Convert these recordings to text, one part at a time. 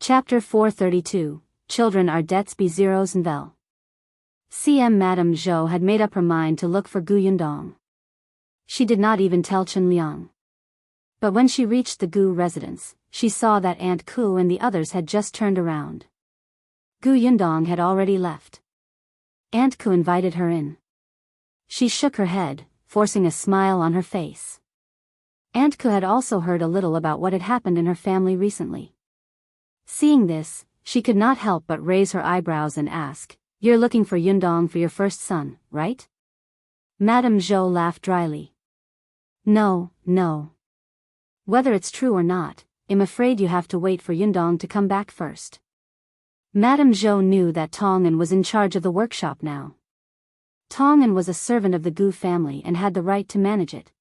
Chapter 432, Children are debts be zeros and vel. CM Madame Zhou had made up her mind to look for Gu Yundong. She did not even tell Chen Liang. But when she reached the Gu residence, she saw that Aunt Ku and the others had just turned around. Gu Yundong had already left. Aunt Ku invited her in. She shook her head, forcing a smile on her face. Aunt Ku had also heard a little about what had happened in her family recently. Seeing this, she could not help but raise her eyebrows and ask, "You're looking for Yundong for your first son, right?" Madame Zhou laughed dryly. No. Whether it's true or not, I'm afraid you have to wait for Yundong to come back first." Madame Zhou knew that Tongan was in charge of the workshop now. Tongan was a servant of the Gu family and had the right to manage it.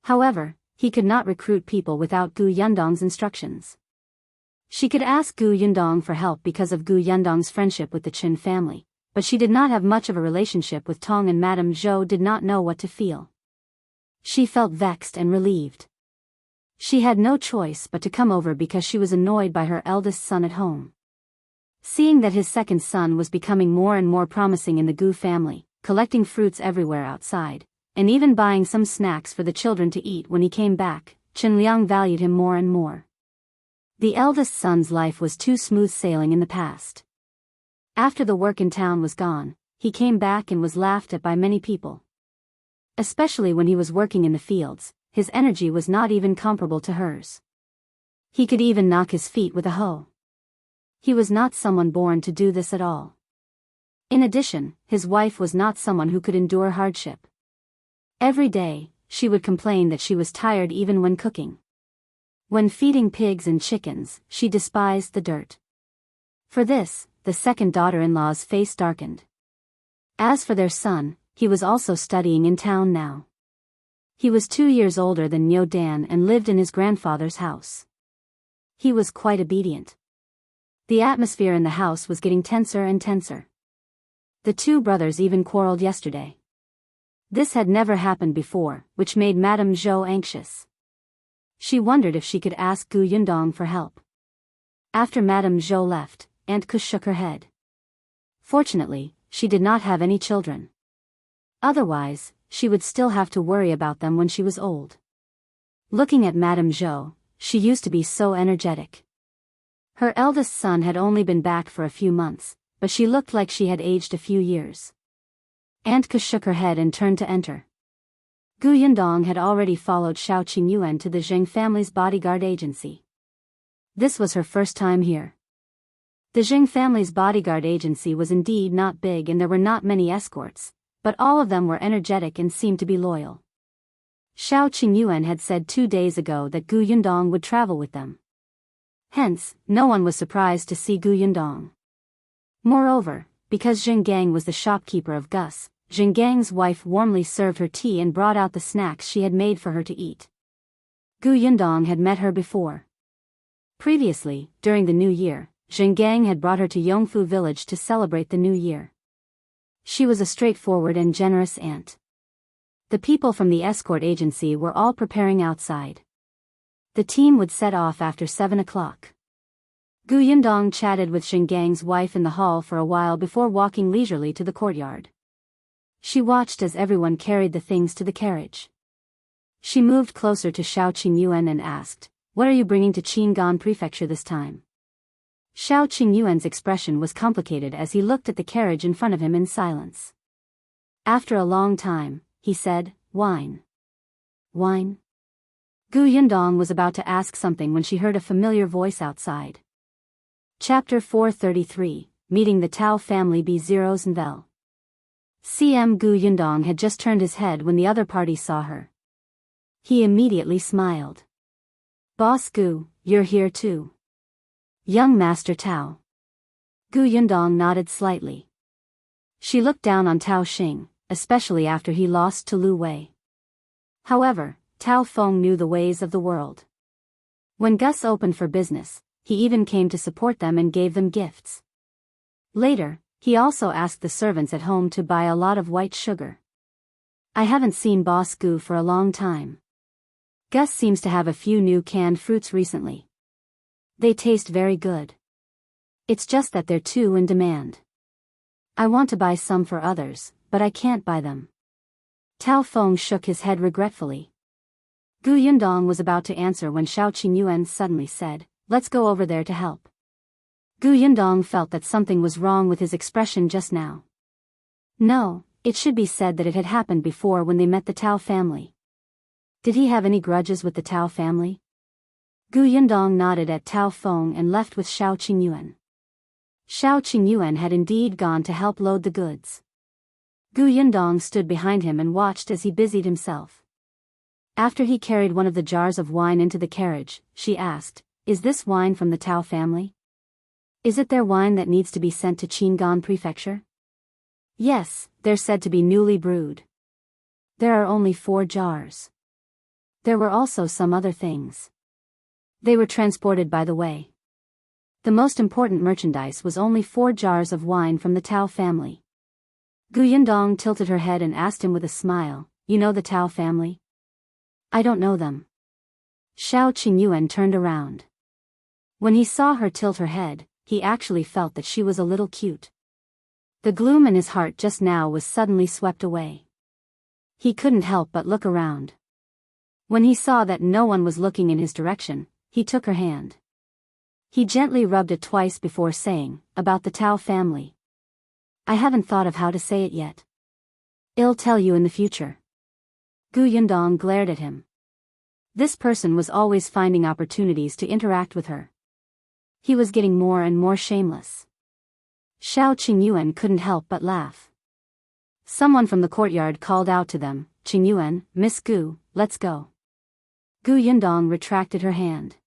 However, he could not recruit people without Gu Yundong's instructions. She could ask Gu Yundong for help because of Gu Yundong's friendship with the Qin family, but she did not have much of a relationship with Tong, and Madame Zhou did not know what to feel. She felt vexed and relieved. She had no choice but to come over because she was annoyed by her eldest son at home. Seeing that his second son was becoming more and more promising in the Gu family, collecting fruits everywhere outside, and even buying some snacks for the children to eat when he came back, Chen Liang valued him more and more. The eldest son's life was too smooth sailing in the past. After the work in town was gone, he came back and was laughed at by many people. Especially when he was working in the fields, his energy was not even comparable to hers. He could even knock his feet with a hoe. He was not someone born to do this at all. In addition, his wife was not someone who could endure hardship. Every day, she would complain that she was tired even when cooking. When feeding pigs and chickens, she despised the dirt. For this, the second daughter-in-law's face darkened. As for their son, he was also studying in town now. He was 2 years older than Niu Dan and lived in his grandfather's house. He was quite obedient. The atmosphere in the house was getting tenser and tenser. The two brothers even quarreled yesterday. This had never happened before, which made Madame Zhou anxious. She wondered if she could ask Gu Yundong for help. After Madame Zhou left, Aunt Ku shook her head. Fortunately, she did not have any children. Otherwise, she would still have to worry about them when she was old. Looking at Madame Zhou, she used to be so energetic. Her eldest son had only been back for a few months, but she looked like she had aged a few years. Aunt Ku shook her head and turned to enter. Gu Yundong had already followed Shao Qingyuan to the Zhang family's bodyguard agency. This was her first time here. The Zhang family's bodyguard agency was indeed not big and there were not many escorts, but all of them were energetic and seemed to be loyal. Shao Qingyuan had said 2 days ago that Gu Yundong would travel with them. Hence, no one was surprised to see Gu Yundong. Moreover, because Zhang Gang was the shopkeeper of Gus, Zhang Gang's wife warmly served her tea and brought out the snacks she had made for her to eat. Gu Yundong had met her before. Previously, during the New Year, Zhang Gang had brought her to Yongfu village to celebrate the New Year. She was a straightforward and generous aunt. The people from the escort agency were all preparing outside. The team would set off after 7 o'clock. Gu Yundong chatted with Zhang Gang's wife in the hall for a while before walking leisurely to the courtyard. She watched as everyone carried the things to the carriage. She moved closer to Shao Qingyuan and asked, "What are you bringing to Qingyuan Prefecture this time?" Shao Qingyuan's expression was complicated as he looked at the carriage in front of him in silence. After a long time, he said, "Wine." "Wine?" Gu Yundong was about to ask something when she heard a familiar voice outside. Chapter 433, Meeting the Tao Family B Zeros and Vel. CM Gu Yundong had just turned his head when the other party saw her. He immediately smiled. "Boss Gu, you're here too." "Young Master Tao." Gu Yundong nodded slightly. She looked down on Tao Xing, especially after he lost to Lu Wei. However, Tao Feng knew the ways of the world. When Gus opened for business, he even came to support them and gave them gifts. Later, he also asked the servants at home to buy a lot of white sugar. "I haven't seen Boss Gu for a long time. Gus seems to have a few new canned fruits recently." They taste very good. It's just that they're too in demand. I want to buy some for others, but I can't buy them. Tao Feng shook his head regretfully. Gu Yundong was about to answer when Shao Qingyuan suddenly said, "Let's go over there to help." Gu Yundong felt that something was wrong with his expression just now. No, it should be said that it had happened before when they met the Tao family. Did he have any grudges with the Tao family? Gu Yundong nodded at Tao Feng and left with Shao Qingyuan. Shao Qingyuan had indeed gone to help load the goods. Gu Yundong stood behind him and watched as he busied himself. After he carried one of the jars of wine into the carriage, she asked, "Is this wine from the Tao family? Is it their wine that needs to be sent to Qingyuan Prefecture?" "Yes, they're said to be newly brewed. There are only 4 jars. There were also some other things. They were transported by the way. The most important merchandise was only 4 jars of wine from the Tao family." Gu Yundong tilted her head and asked him with a smile, "You know the Tao family?" "I don't know them." Shao Qingyuan turned around. When he saw her tilt her head, he actually felt that she was a little cute. The gloom in his heart just now was suddenly swept away. He couldn't help but look around. When he saw that no one was looking in his direction, he took her hand. He gently rubbed it twice before saying, "About the Tao family. I haven't thought of how to say it yet. I'll tell you in the future." Gu Yundong glared at him. This person was always finding opportunities to interact with her. He was getting more and more shameless. Shao Qingyuan couldn't help but laugh. Someone from the courtyard called out to them, "Qingyuan, Miss Gu, let's go." Gu Yundong retracted her hand.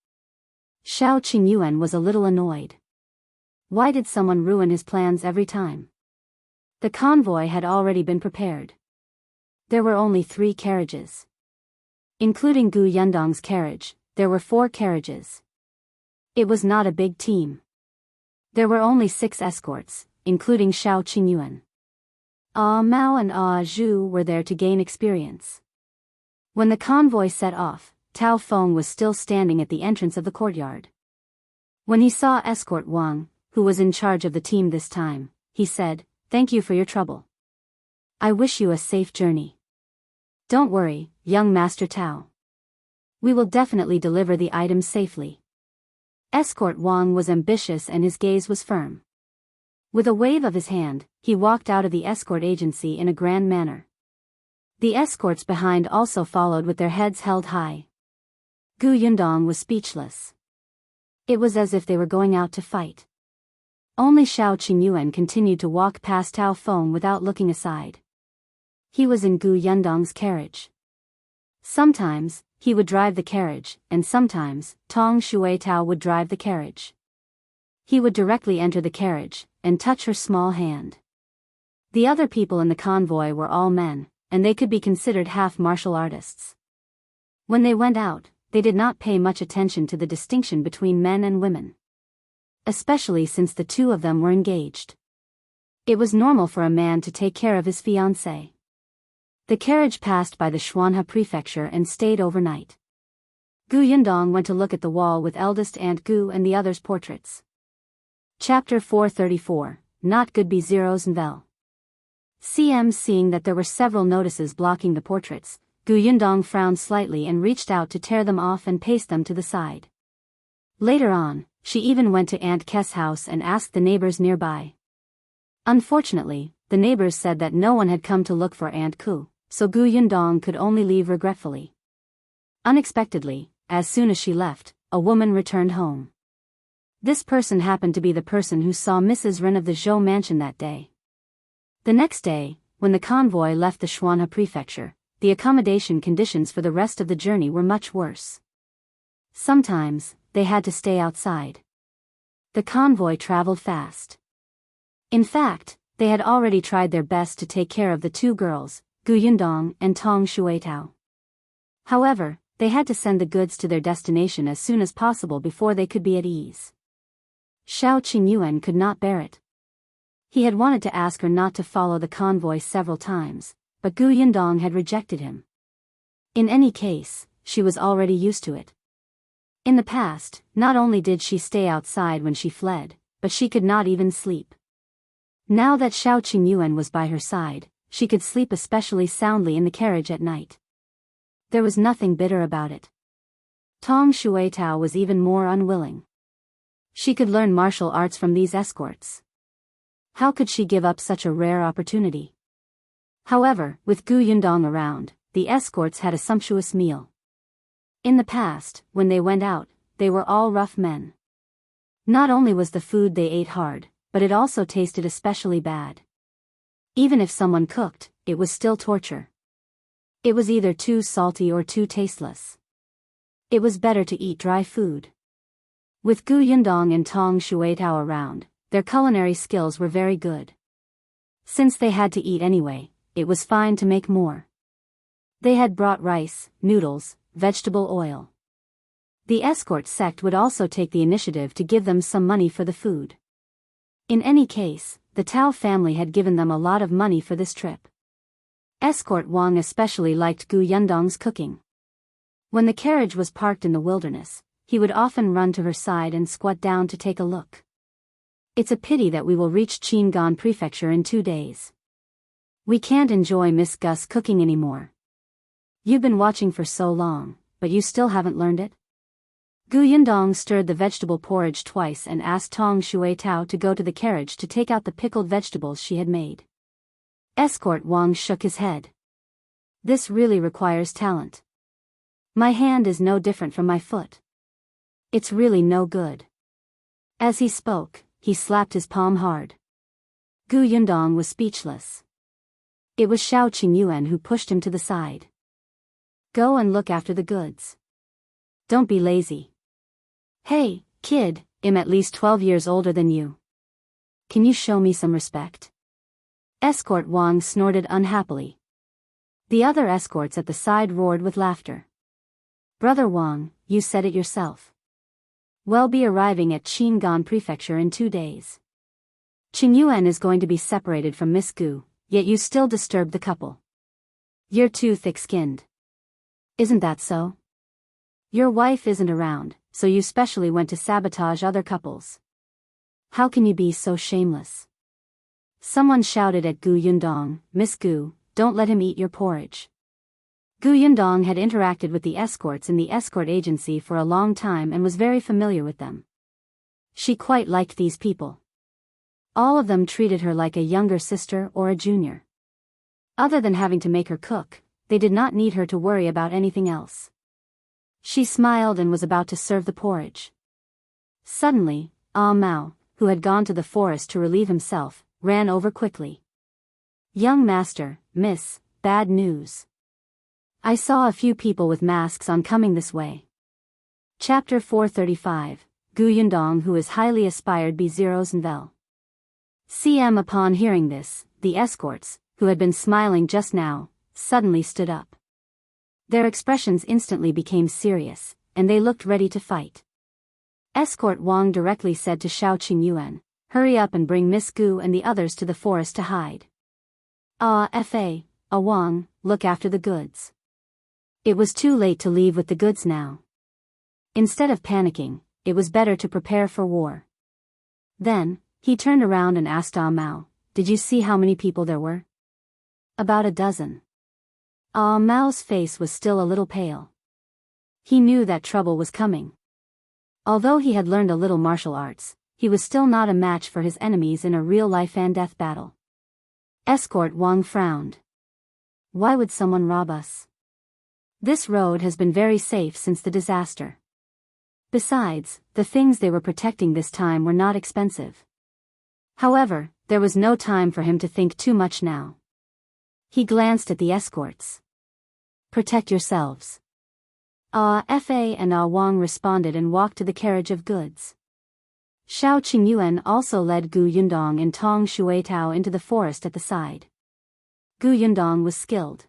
Shao Qingyuan was a little annoyed. Why did someone ruin his plans every time? The convoy had already been prepared. There were only 3 carriages. Including Gu Yundong's carriage, there were 4 carriages. It was not a big team. There were only 6 escorts, including Shao Qingyuan. Mao and Zhu were there to gain experience. When the convoy set off, Tao Feng was still standing at the entrance of the courtyard. When he saw Escort Wang, who was in charge of the team this time, he said, "Thank you for your trouble. I wish you a safe journey. Don't worry, young Master Tao. We will definitely deliver the items safely." Escort Wang was ambitious and his gaze was firm. With a wave of his hand, he walked out of the escort agency in a grand manner. The escorts behind also followed with their heads held high. Gu Yundong was speechless. It was as if they were going out to fight. Only Shao Qingyuan continued to walk past Tao Feng without looking aside. He was in Gu Yundong's carriage. Sometimes, he would drive the carriage, and sometimes, Tong Shui Tao would drive the carriage. He would directly enter the carriage, and touch her small hand. The other people in the convoy were all men, and they could be considered half martial artists. When they went out, they did not pay much attention to the distinction between men and women. Especially since the 2 of them were engaged. It was normal for a man to take care of his fiancée. The carriage passed by the Xuanhe Prefecture and stayed overnight. Gu Yundong went to look at the wall with Eldest Aunt Gu and the others' portraits. Chapter 434, Not Good B0s and Vel. Seeing that there were several notices blocking the portraits, Gu Yundong frowned slightly and reached out to tear them off and paste them to the side. Later on, she even went to Aunt K's house and asked the neighbors nearby. Unfortunately, the neighbors said that no one had come to look for Aunt Ku, so Gu Yundong could only leave regretfully. Unexpectedly, as soon as she left, a woman returned home. This person happened to be the person who saw Mrs. Ren of the Zhou mansion that day. The next day, when the convoy left the Xuanhe Prefecture, the accommodation conditions for the rest of the journey were much worse. Sometimes, they had to stay outside. The convoy traveled fast. In fact, they had already tried their best to take care of the 2 girls, Gu Yundong and Tong Shuitao. However, they had to send the goods to their destination as soon as possible before they could be at ease. Shao Qingyuan could not bear it. He had wanted to ask her not to follow the convoy several times, but Gu Yundong had rejected him. In any case, she was already used to it. In the past, not only did she stay outside when she fled, but she could not even sleep. Now that Shao Qingyuan was by her side, she could sleep especially soundly in the carriage at night. There was nothing bitter about it. Tong Xuetao was even more unwilling. She could learn martial arts from these escorts. How could she give up such a rare opportunity? However, with Gu Yundong around, the escorts had a sumptuous meal. In the past, when they went out, they were all rough men. Not only was the food they ate hard, but it also tasted especially bad. Even if someone cooked, it was still torture. It was either too salty or too tasteless. It was better to eat dry food. With Gu Yundong and Tong Xuetao around, their culinary skills were very good. Since they had to eat anyway, it was fine to make more. They had brought rice, noodles, vegetable oil. The escort sect would also take the initiative to give them some money for the food. In any case, the Tao family had given them a lot of money for this trip. Escort Wang especially liked Gu Yundong's cooking. When the carriage was parked in the wilderness, he would often run to her side and squat down to take a look. It's a pity that we will reach Qingyuan Prefecture in 2 days. We can't enjoy Miss Gus cooking anymore. You've been watching for so long, but you still haven't learned it? Gu Yundong stirred the vegetable porridge twice and asked Tong Xuetao to go to the carriage to take out the pickled vegetables she had made. Escort Wang shook his head. This really requires talent. My hand is no different from my foot. It's really no good. As he spoke, he slapped his palm hard. Gu Yundong was speechless. It was Shao Qingyuan who pushed him to the side. Go and look after the goods. Don't be lazy. Hey, kid, I'm at least 12 years older than you. Can you show me some respect? Escort Wang snorted unhappily. The other escorts at the side roared with laughter. Brother Wang, you said it yourself. We'll be arriving at Qingyuan Prefecture in 2 days. Qingyuan is going to be separated from Miss Gu, yet you still disturb the couple. You're too thick-skinned. Isn't that so? Your wife isn't around, so you specially went to sabotage other couples. How can you be so shameless? Someone shouted at Gu Yundong, Miss Gu, don't let him eat your porridge. Gu Yundong had interacted with the escorts in the escort agency for a long time and was very familiar with them. She quite liked these people. All of them treated her like a younger sister or a junior. Other than having to make her cook, they did not need her to worry about anything else. She smiled and was about to serve the porridge. Suddenly, Am Mo, who had gone to the forest to relieve himself, ran over quickly. Young master, miss, bad news. I saw a few people with masks on coming this way. Chapter 435, Gu Yundong who is highly aspired B0s and Vel. CM upon hearing this, the escorts, who had been smiling just now, suddenly stood up. Their expressions instantly became serious, and they looked ready to fight. Escort Wang directly said to Shao Qingyuan, hurry up and bring Miss Gu and the others to the forest to hide. Wang, look after the goods. It was too late to leave with the goods now. Instead of panicking, it was better to prepare for war. Then, he turned around and asked Am Mo, did you see how many people there were? About a dozen. Am Mo's face was still a little pale. He knew that trouble was coming. Although he had learned a little martial arts, he was still not a match for his enemies in a real life-and-death battle. Escort Wang frowned. Why would someone rob us? This road has been very safe since the disaster. Besides, the things they were protecting this time were not expensive. However, there was no time for him to think too much now. He glanced at the escorts. Protect yourselves. Fa and Wang responded and walked to the carriage of goods. Shao Qingyuan also led Gu Yundong and Tong Xuetao into the forest at the side. Gu Yundong was skilled.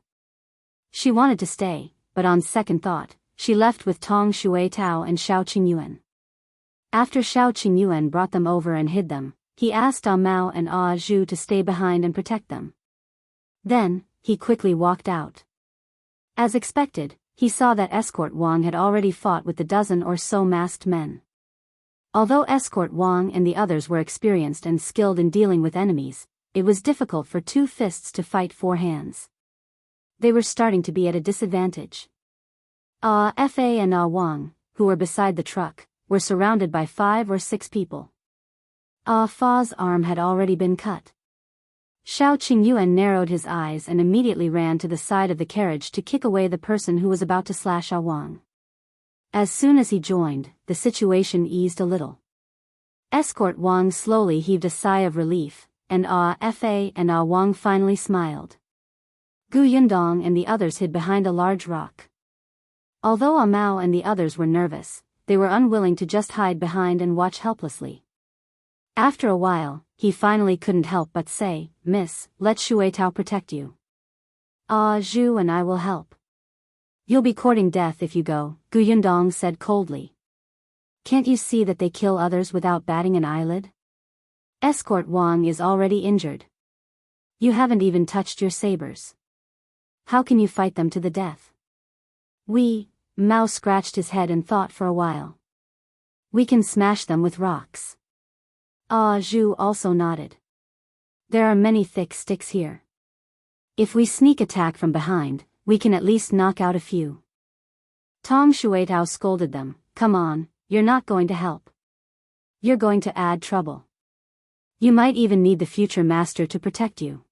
She wanted to stay, but on second thought, she left with Tong Xuetao and Shao Qingyuan. After Shao Qingyuan brought them over and hid them, he asked Am Mo and Zhu to stay behind and protect them. Then, he quickly walked out. As expected, he saw that Escort Wang had already fought with the dozen or so masked men. Although Escort Wang and the others were experienced and skilled in dealing with enemies, it was difficult for two fists to fight four hands. They were starting to be at a disadvantage. Fa and Wang, who were beside the truck, were surrounded by 5 or 6 people. Fa's arm had already been cut. Shao Qingyuan narrowed his eyes and immediately ran to the side of the carriage to kick away the person who was about to slash Wang. As soon as he joined, the situation eased a little. Escort Wang slowly heaved a sigh of relief, and Fa and Wang finally smiled. Yundong and the others hid behind a large rock. Although Mao and the others were nervous, they were unwilling to just hide behind and watch helplessly. After a while, he finally couldn't help but say, "Miss, let Xue Tao protect you. Zhu and I will help." "You'll be courting death if you go," Yundong said coldly. "Can't you see that they kill others without batting an eyelid? Escort Wang is already injured. You haven't even touched your sabers. How can you fight them to the death?" Mao scratched his head and thought for a while. "We can smash them with rocks." Zhu also nodded. "There are many thick sticks here. If we sneak attack from behind, we can at least knock out a few." Tong Xuetao scolded them, "Come on, you're not going to help. You're going to add trouble. You might even need the future master to protect you."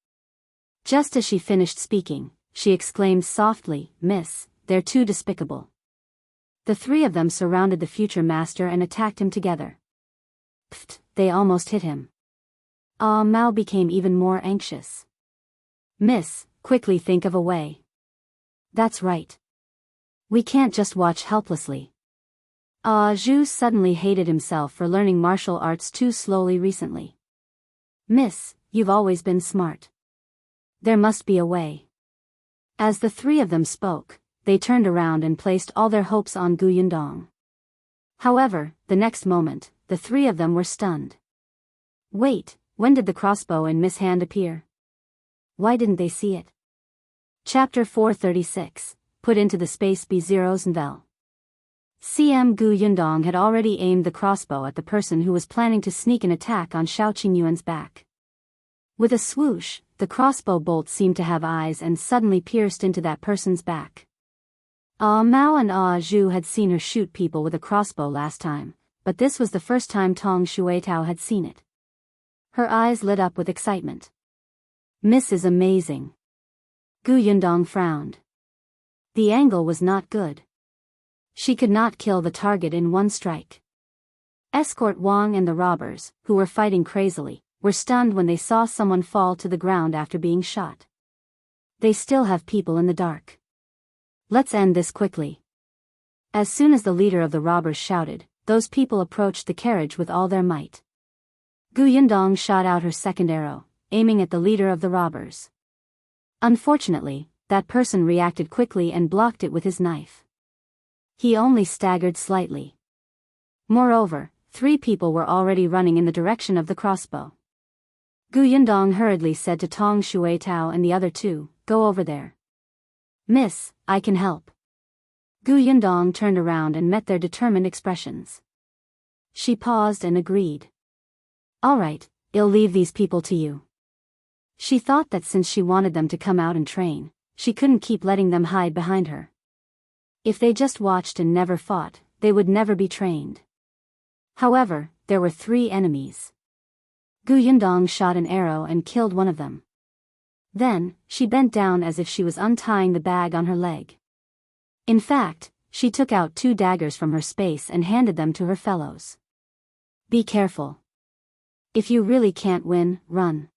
Just as she finished speaking, she exclaimed softly, "Miss, they're too despicable." The 3 of them surrounded the future master and attacked him together. Pfft, they almost hit him. Mao became even more anxious. "Miss, quickly think of a way." "That's right. We can't just watch helplessly." Zhu suddenly hated himself for learning martial arts too slowly recently. "Miss, you've always been smart. There must be a way." As the 3 of them spoke, they turned around and placed all their hopes on Yundong. However, the next moment, the 3 of them were stunned. Wait, when did the crossbow in Miss' hand appear? Why didn't they see it? Chapter 436, put into the space B0s and Vel. Yundong had already aimed the crossbow at the person who was planning to sneak an attack on Shao Qingyuan's back. With a swoosh, the crossbow bolt seemed to have eyes and suddenly pierced into that person's back. Mao and Zhu had seen her shoot people with a crossbow last time, but this was the first time Tong Xuetao had seen it. Her eyes lit up with excitement. "Miss is amazing." Yundong frowned. The angle was not good. She could not kill the target in one strike. Escort Wang and the robbers, who were fighting crazily, were stunned when they saw someone fall to the ground after being shot. They still have people in the dark. Let's end this quickly. As soon as the leader of the robbers shouted, those people approached the carriage with all their might. Yundong shot out her second arrow, aiming at the leader of the robbers. Unfortunately, that person reacted quickly and blocked it with his knife. He only staggered slightly. Moreover, 3 people were already running in the direction of the crossbow. Yundong hurriedly said to Tong Xuetao and the other 2, "Go over there." "Miss, I can help." Yundong turned around and met their determined expressions. She paused and agreed. "All right, I'll leave these people to you." She thought that since she wanted them to come out and train, she couldn't keep letting them hide behind her. If they just watched and never fought, they would never be trained. However, there were 3 enemies. Yundong shot an arrow and killed one of them. Then, she bent down as if she was untying the bag on her leg. In fact, she took out 2 daggers from her space and handed them to her fellows. "Be careful. If you really can't win, run."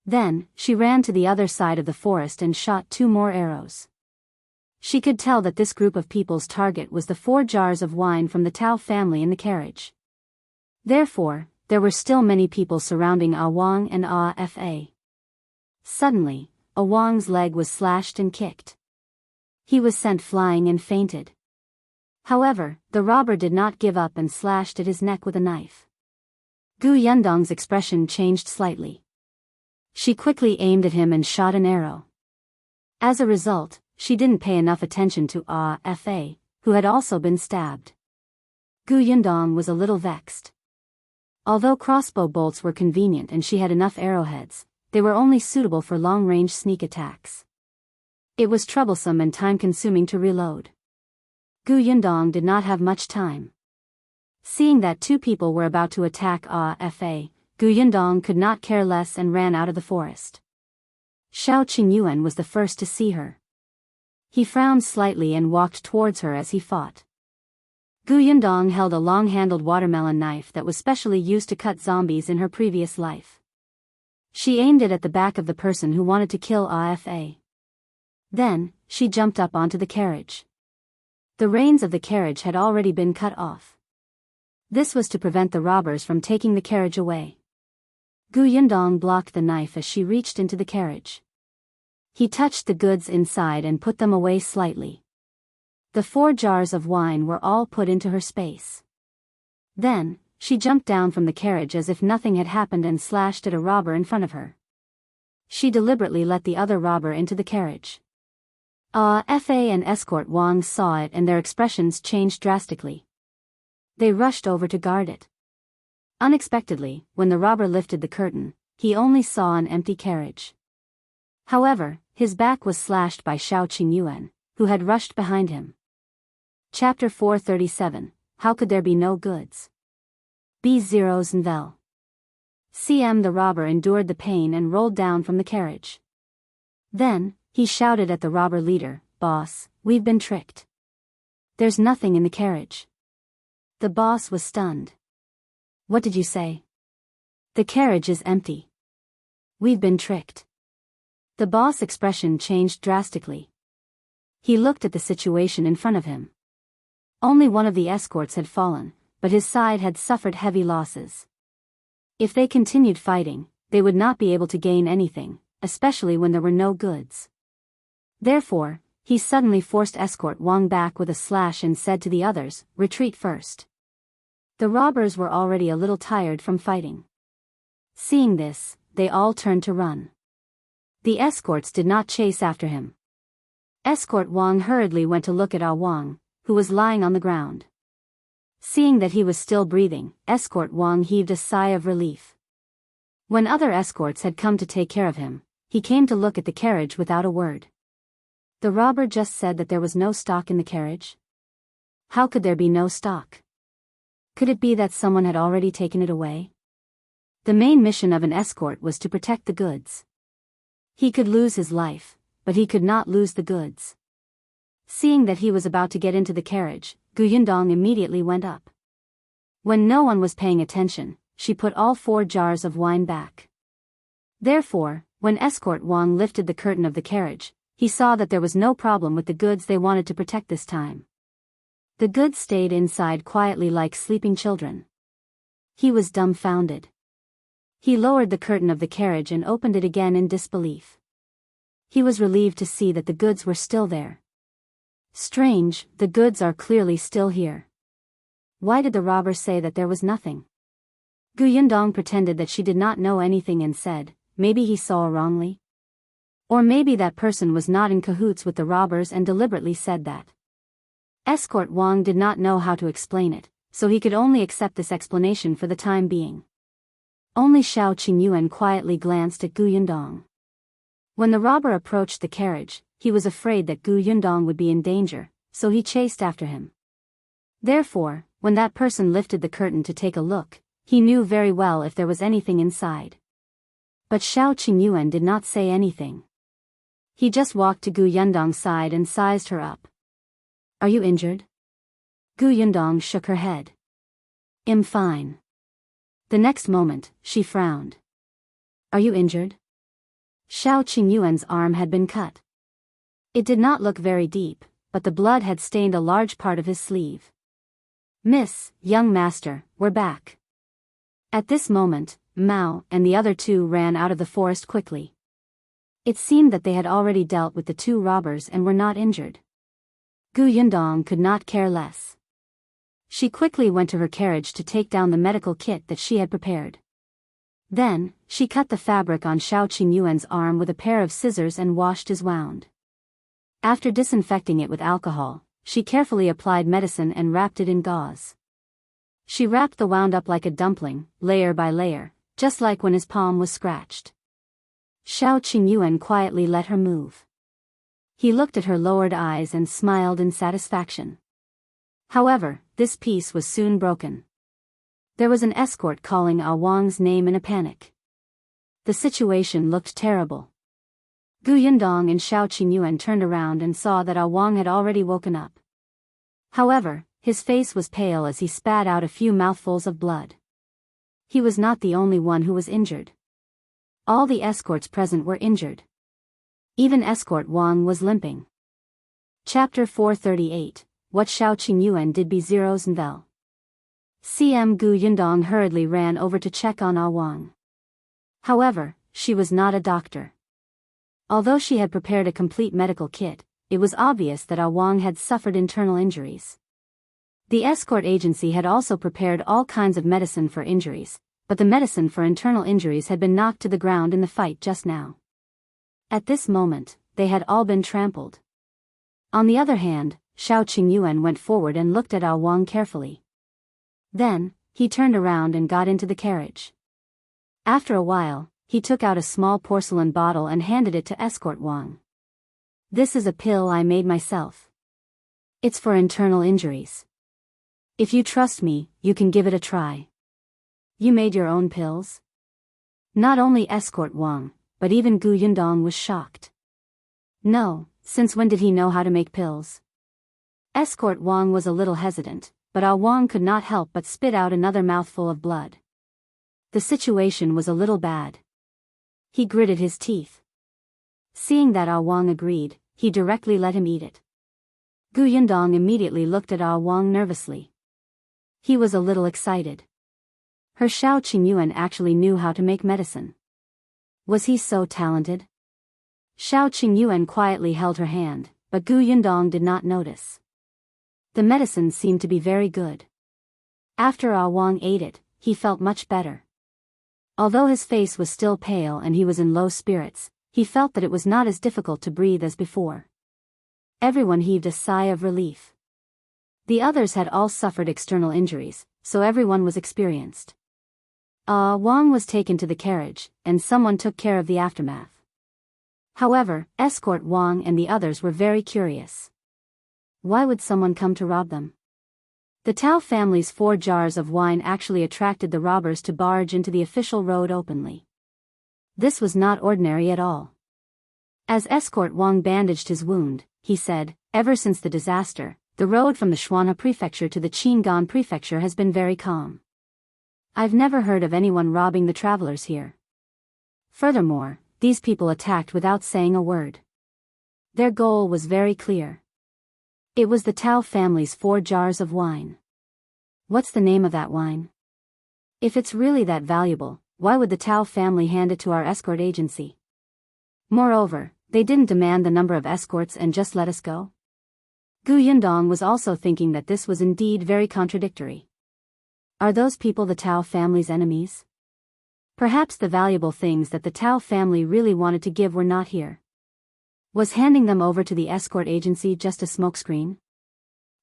Then, she ran to the other side of the forest and shot 2 more arrows. She could tell that this group of people's target was the 4 jars of wine from the Tao family in the carriage. Therefore, there were still many people surrounding Wang and Fa. Suddenly, Wang's leg was slashed and kicked. He was sent flying and fainted. However, the robber did not give up and slashed at his neck with a knife. Yundong's expression changed slightly. She quickly aimed at him and shot an arrow. As a result, she didn't pay enough attention to Fa, who had also been stabbed. Gu Yundong was a little vexed. Although crossbow bolts were convenient and she had enough arrowheads, they were only suitable for long-range sneak attacks. It was troublesome and time-consuming to reload. Gu Yundong did not have much time. Seeing that two people were about to attack Fa, Gu Yundong could not care less and ran out of the forest. Shao Qingyuan was the first to see her. He frowned slightly and walked towards her as he fought. Gu Yundong held a long-handled watermelon knife that was specially used to cut zombies in her previous life. She aimed it at the back of the person who wanted to kill Fa. Then, she jumped up onto the carriage. The reins of the carriage had already been cut off. This was to prevent the robbers from taking the carriage away. Gu Yundong blocked the knife as she reached into the carriage. He touched the goods inside and put them away slightly. The 4 jars of wine were all put into her space. Then, she jumped down from the carriage as if nothing had happened and slashed at a robber in front of her. She deliberately let the other robber into the carriage. Fa and escort Wang saw it and their expressions changed drastically. They rushed over to guard it. Unexpectedly, when the robber lifted the curtain, he only saw an empty carriage. However, his back was slashed by Shao Qingyuan, who had rushed behind him. Chapter 437, How Could There Be No Goods? B0s and Vel. The robber endured the pain and rolled down from the carriage. Then, he shouted at the robber leader, "Boss, we've been tricked. There's nothing in the carriage." The boss was stunned. "What did you say?" "The carriage is empty. We've been tricked." The boss' expression changed drastically. He looked at the situation in front of him. Only one of the escorts had fallen, but his side had suffered heavy losses. If they continued fighting, they would not be able to gain anything, especially when there were no goods. Therefore, he suddenly forced escort Wang back with a slash and said to the others, "Retreat first." The robbers were already a little tired from fighting. Seeing this, they all turned to run. The escorts did not chase after him. Escort Wang hurriedly went to look at Wang, who was lying on the ground. Seeing that he was still breathing, escort Wang heaved a sigh of relief. When other escorts had come to take care of him, he came to look at the carriage without a word. The robber just said that there was no stock in the carriage? How could there be no stock? Could it be that someone had already taken it away? The main mission of an escort was to protect the goods. He could lose his life, but he could not lose the goods. Seeing that he was about to get into the carriage, Gu Yundong immediately went up. When no one was paying attention, she put all 4 jars of wine back. Therefore, when escort Wang lifted the curtain of the carriage, he saw that there was no problem with the goods they wanted to protect this time. The goods stayed inside quietly like sleeping children. He was dumbfounded. He lowered the curtain of the carriage and opened it again in disbelief. He was relieved to see that the goods were still there. Strange, the goods are clearly still here. Why did the robber say that there was nothing? Gu Yundong pretended that she did not know anything and said, "Maybe he saw wrongly? Or maybe that person was not in cahoots with the robbers and deliberately said that." Escort Wang did not know how to explain it, so he could only accept this explanation for the time being. Only Shao Qingyuan quietly glanced at Gu Yundong. When the robber approached the carriage, he was afraid that Gu Yundong would be in danger, so he chased after him. Therefore, when that person lifted the curtain to take a look, he knew very well if there was anything inside. But Shao Qingyuan did not say anything. He just walked to Gu Yundong's side and sized her up. "Are you injured?" Gu Yundong shook her head. "I'm fine." The next moment, she frowned. "Are you injured?" Shao Qingyuan's arm had been cut. It did not look very deep, but the blood had stained a large part of his sleeve. "Miss, young master, we're back." At this moment, Mao and the other 2 ran out of the forest quickly. It seemed that they had already dealt with the 2 robbers and were not injured. Gu Yundong could not care less. She quickly went to her carriage to take down the medical kit that she had prepared. Then, she cut the fabric on Shao Qingyuan's arm with a pair of scissors and washed his wound. After disinfecting it with alcohol, she carefully applied medicine and wrapped it in gauze. She wrapped the wound up like a dumpling, layer by layer, just like when his palm was scratched. Shao Qingyuan quietly let her move. He looked at her lowered eyes and smiled in satisfaction. However, this peace was soon broken. There was an escort calling Wang's name in a panic. The situation looked terrible. Yundong and Shao Qingyuan turned around and saw that Wang had already woken up. However, his face was pale as he spat out a few mouthfuls of blood. He was not the only one who was injured. All the escorts present were injured. Even escort Wang was limping. Chapter 438, What Shao Qingyuan Did Be Zeros and Vel. CM Gu Yundong hurriedly ran over to check on Wang. However, she was not a doctor. Although she had prepared a complete medical kit, it was obvious that Wang had suffered internal injuries. The escort agency had also prepared all kinds of medicine for injuries, but the medicine for internal injuries had been knocked to the ground in the fight just now. At this moment, they had all been trampled. On the other hand, Shao Qingyuan went forward and looked at Wang carefully. Then, he turned around and got into the carriage. After a while, he took out a small porcelain bottle and handed it to escort Wang. This is a pill I made myself. It's for internal injuries. If you trust me, you can give it a try. You made your own pills? Not only escort Wang, but even Gu Yundong was shocked. No, since when did he know how to make pills? Escort Wang was a little hesitant, but Wang could not help but spit out another mouthful of blood. The situation was a little bad. He gritted his teeth. Seeing that Wang agreed, he directly let him eat it. Gu Yundong immediately looked at Wang nervously. He was a little excited. Her Shao Qingyuan actually knew how to make medicine. Was he so talented? Shao Qingyuan quietly held her hand, but Gu Yundong did not notice. The medicine seemed to be very good. After Wang ate it, he felt much better. Although his face was still pale and he was in low spirits, he felt that it was not as difficult to breathe as before. Everyone heaved a sigh of relief. The others had all suffered external injuries, so everyone was experienced. Wang was taken to the carriage, and someone took care of the aftermath. However, escort Wang and the others were very curious. Why would someone come to rob them? The Tao family's 4 jars of wine actually attracted the robbers to barge into the official road openly. This was not ordinary at all. As escort Wang bandaged his wound, he said, ever since the disaster, the road from the Shuanhe Prefecture to the Qingyuan Prefecture has been very calm. I've never heard of anyone robbing the travelers here. Furthermore, these people attacked without saying a word. Their goal was very clear. It was the Tao family's 4 jars of wine. What's the name of that wine? If it's really that valuable, why would the Tao family hand it to our escort agency? Moreover, they didn't demand the number of escorts and just let us go. Gu Yundong was also thinking that this was indeed very contradictory. Are those people the Tao family's enemies? Perhaps the valuable things that the Tao family really wanted to give were not here. Was handing them over to the escort agency just a smokescreen?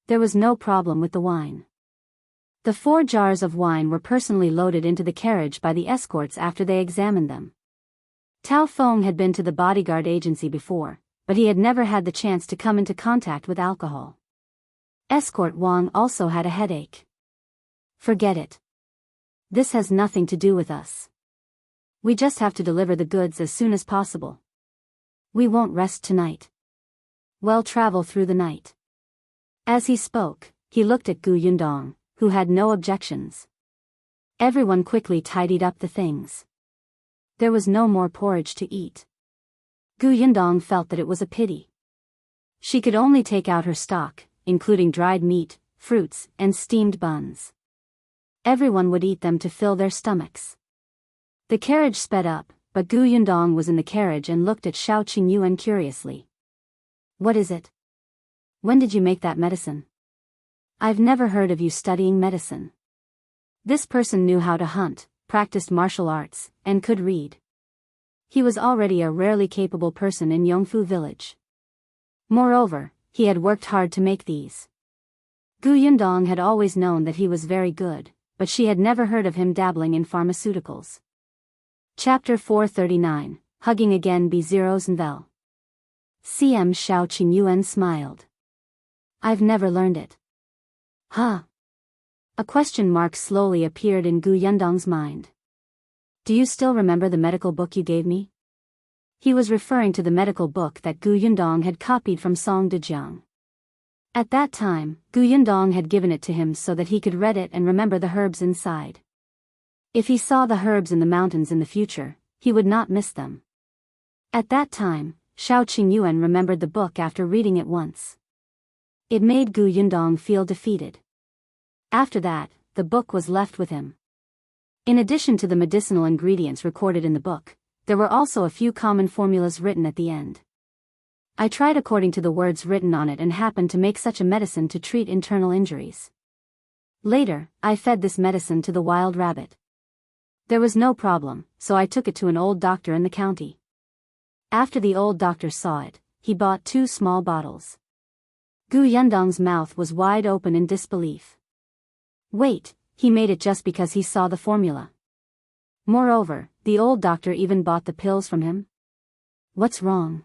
There was no problem with the wine. The 4 jars of wine were personally loaded into the carriage by the escorts after they examined them. Tao Feng had been to the bodyguard agency before, but he had never had the chance to come into contact with alcohol. Escort Wang also had a headache. Forget it. This has nothing to do with us. We just have to deliver the goods as soon as possible. We won't rest tonight. We'll travel through the night. As he spoke, he looked at Gu Yundong, who had no objections. Everyone quickly tidied up the things. There was no more porridge to eat. Gu Yundong felt that it was a pity. She could only take out her stock, including dried meat, fruits, and steamed buns. Everyone would eat them to fill their stomachs. The carriage sped up, but Gu Yundong was in the carriage and looked at Shao Qingyuan curiously. What is it? When did you make that medicine? I've never heard of you studying medicine. This person knew how to hunt, practiced martial arts, and could read. He was already a rarely capable person in Yongfu village. Moreover, he had worked hard to make these. Gu Yundong had always known that he was very good, but she had never heard of him dabbling in pharmaceuticals. Chapter 439, Hugging Again B0s and Vel. CM Shao Qingyuan smiled. I've never learned it. Huh? A question mark slowly appeared in Gu Yundong's mind. Do you still remember the medical book you gave me? He was referring to the medical book that Gu Yundong had copied from Song Dajiang. At that time, Gu Yundong had given it to him so that he could read it and remember the herbs inside. If he saw the herbs in the mountains in the future, he would not miss them. At that time, Shao Qingyuan remembered the book after reading it once. It made Gu Yundong feel defeated. After that, the book was left with him. In addition to the medicinal ingredients recorded in the book, there were also a few common formulas written at the end. I tried according to the words written on it and happened to make such a medicine to treat internal injuries. Later, I fed this medicine to the wild rabbit. There was no problem, so I took it to an old doctor in the county. After the old doctor saw it, he bought 2 small bottles. Gu Yundong's mouth was wide open in disbelief. Wait, he made it just because he saw the formula. Moreover, the old doctor even bought the pills from him? What's wrong?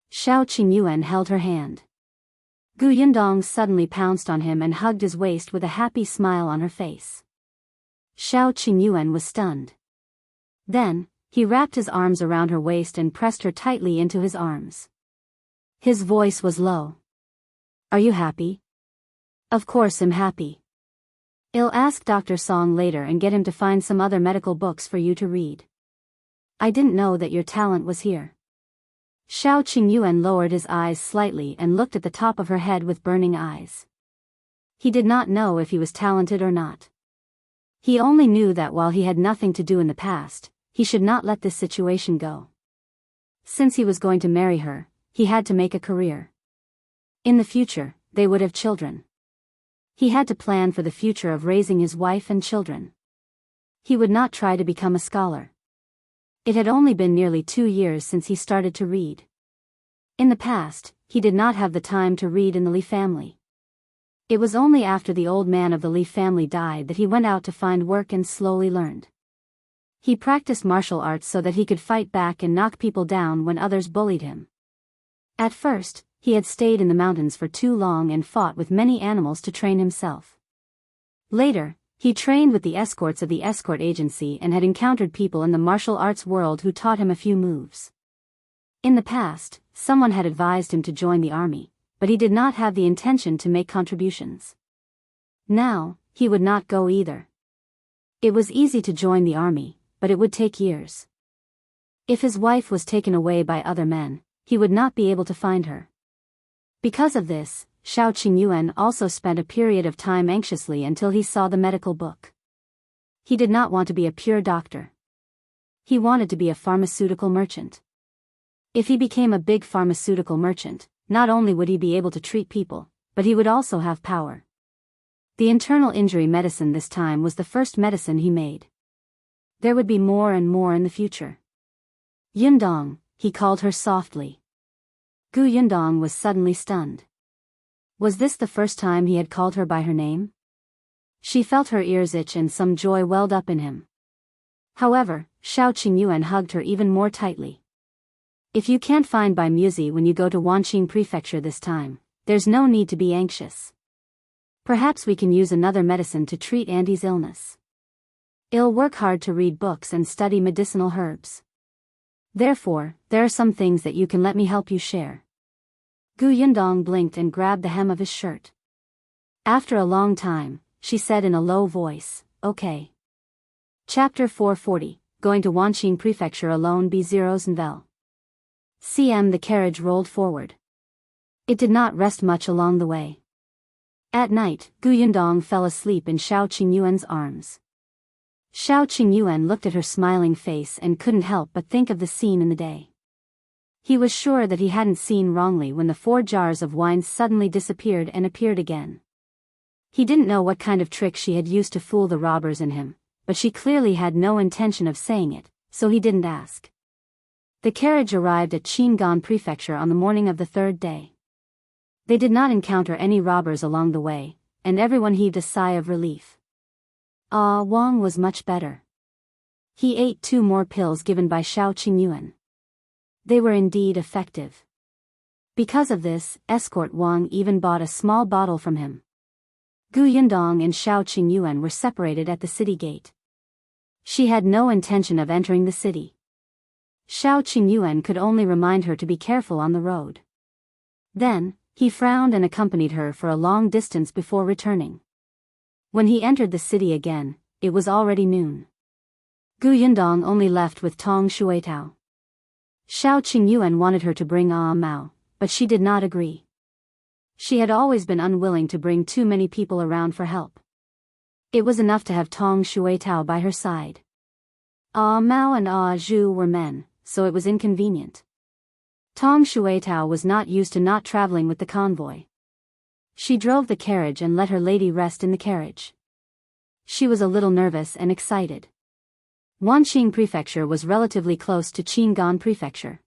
Shao Qingyuan held her hand. Gu Yundong suddenly pounced on him and hugged his waist with a happy smile on her face. Shao Qingyuan was stunned. Then, he wrapped his arms around her waist and pressed her tightly into his arms. His voice was low. Are you happy? Of course I'm happy. I'll ask Dr. Song later and get him to find some other medical books for you to read. I didn't know that your talent was here. Shao Qingyuan lowered his eyes slightly and looked at the top of her head with burning eyes. He did not know if he was talented or not. He only knew that while he had nothing to do in the past, he should not let this situation go. Since he was going to marry her, he had to make a career. In the future, they would have children. He had to plan for the future of raising his wife and children. He would not try to become a scholar. It had only been nearly 2 years since he started to read. In the past, he did not have the time to read in the Li family. It was only after the old man of the Li family died that he went out to find work and slowly learned. He practiced martial arts so that he could fight back and knock people down when others bullied him. At first, he had stayed in the mountains for too long and fought with many animals to train himself. Later, he trained with the escorts of the escort agency and had encountered people in the martial arts world who taught him a few moves. In the past, someone had advised him to join the army, but he did not have the intention to make contributions. Now, he would not go either. It was easy to join the army, but it would take years. If his wife was taken away by other men, he would not be able to find her. Because of this, Shao Qingyuan also spent a period of time anxiously until he saw the medical book. He did not want to be a pure doctor. He wanted to be a pharmaceutical merchant. If he became a big pharmaceutical merchant, not only would he be able to treat people, but he would also have power. The internal injury medicine this time was the first medicine he made. There would be more and more in the future. Yundong, he called her softly. Gu Yundong was suddenly stunned. Was this the first time he had called her by her name? She felt her ears itch and some joy welled up in him. However, Shao Qingyuan hugged her even more tightly. If you can't find Bai Muzi when you go to Wanqing Prefecture this time, there's no need to be anxious. Perhaps we can use another medicine to treat Andy's illness. I'll work hard to read books and study medicinal herbs. Therefore, there are some things that you can let me help you share. Gu Yundong blinked and grabbed the hem of his shirt. After a long time, she said in a low voice, okay. Chapter 440, Going to Wanqing Prefecture Alone B0s and Vel. CM The carriage rolled forward. It did not rest much along the way. At night, Gu Yundong fell asleep in Shao Qingyuan's arms. Shao Qingyuan looked at her smiling face and couldn't help but think of the scene in the day. He was sure that he hadn't seen wrongly when the 4 jars of wine suddenly disappeared and appeared again. He didn't know what kind of trick she had used to fool the robbers in him, but she clearly had no intention of saying it, so he didn't ask. The carriage arrived at Qingyuan Prefecture on the morning of the 3rd day. They did not encounter any robbers along the way, and everyone heaved a sigh of relief. Wang was much better. He ate 2 more pills given by Shao Qingyuan. They were indeed effective. Because of this, escort Wang even bought a small bottle from him. Yundong and Shao Qingyuan were separated at the city gate. She had no intention of entering the city. Shao Qingyuan could only remind her to be careful on the road. Then, he frowned and accompanied her for a long distance before returning. When he entered the city again, it was already noon. Yundong only left with Tong Shuitao. Shao Qingyuan wanted her to bring Am Mo, but she did not agree. She had always been unwilling to bring too many people around for help. It was enough to have Tong Shuitao by her side. Am Mo and Zhu were men, so it was inconvenient. Tong Shuitao was not used to not traveling with the convoy. She drove the carriage and let her lady rest in the carriage. She was a little nervous and excited. Wanqing Prefecture was relatively close to Qingyuan Prefecture.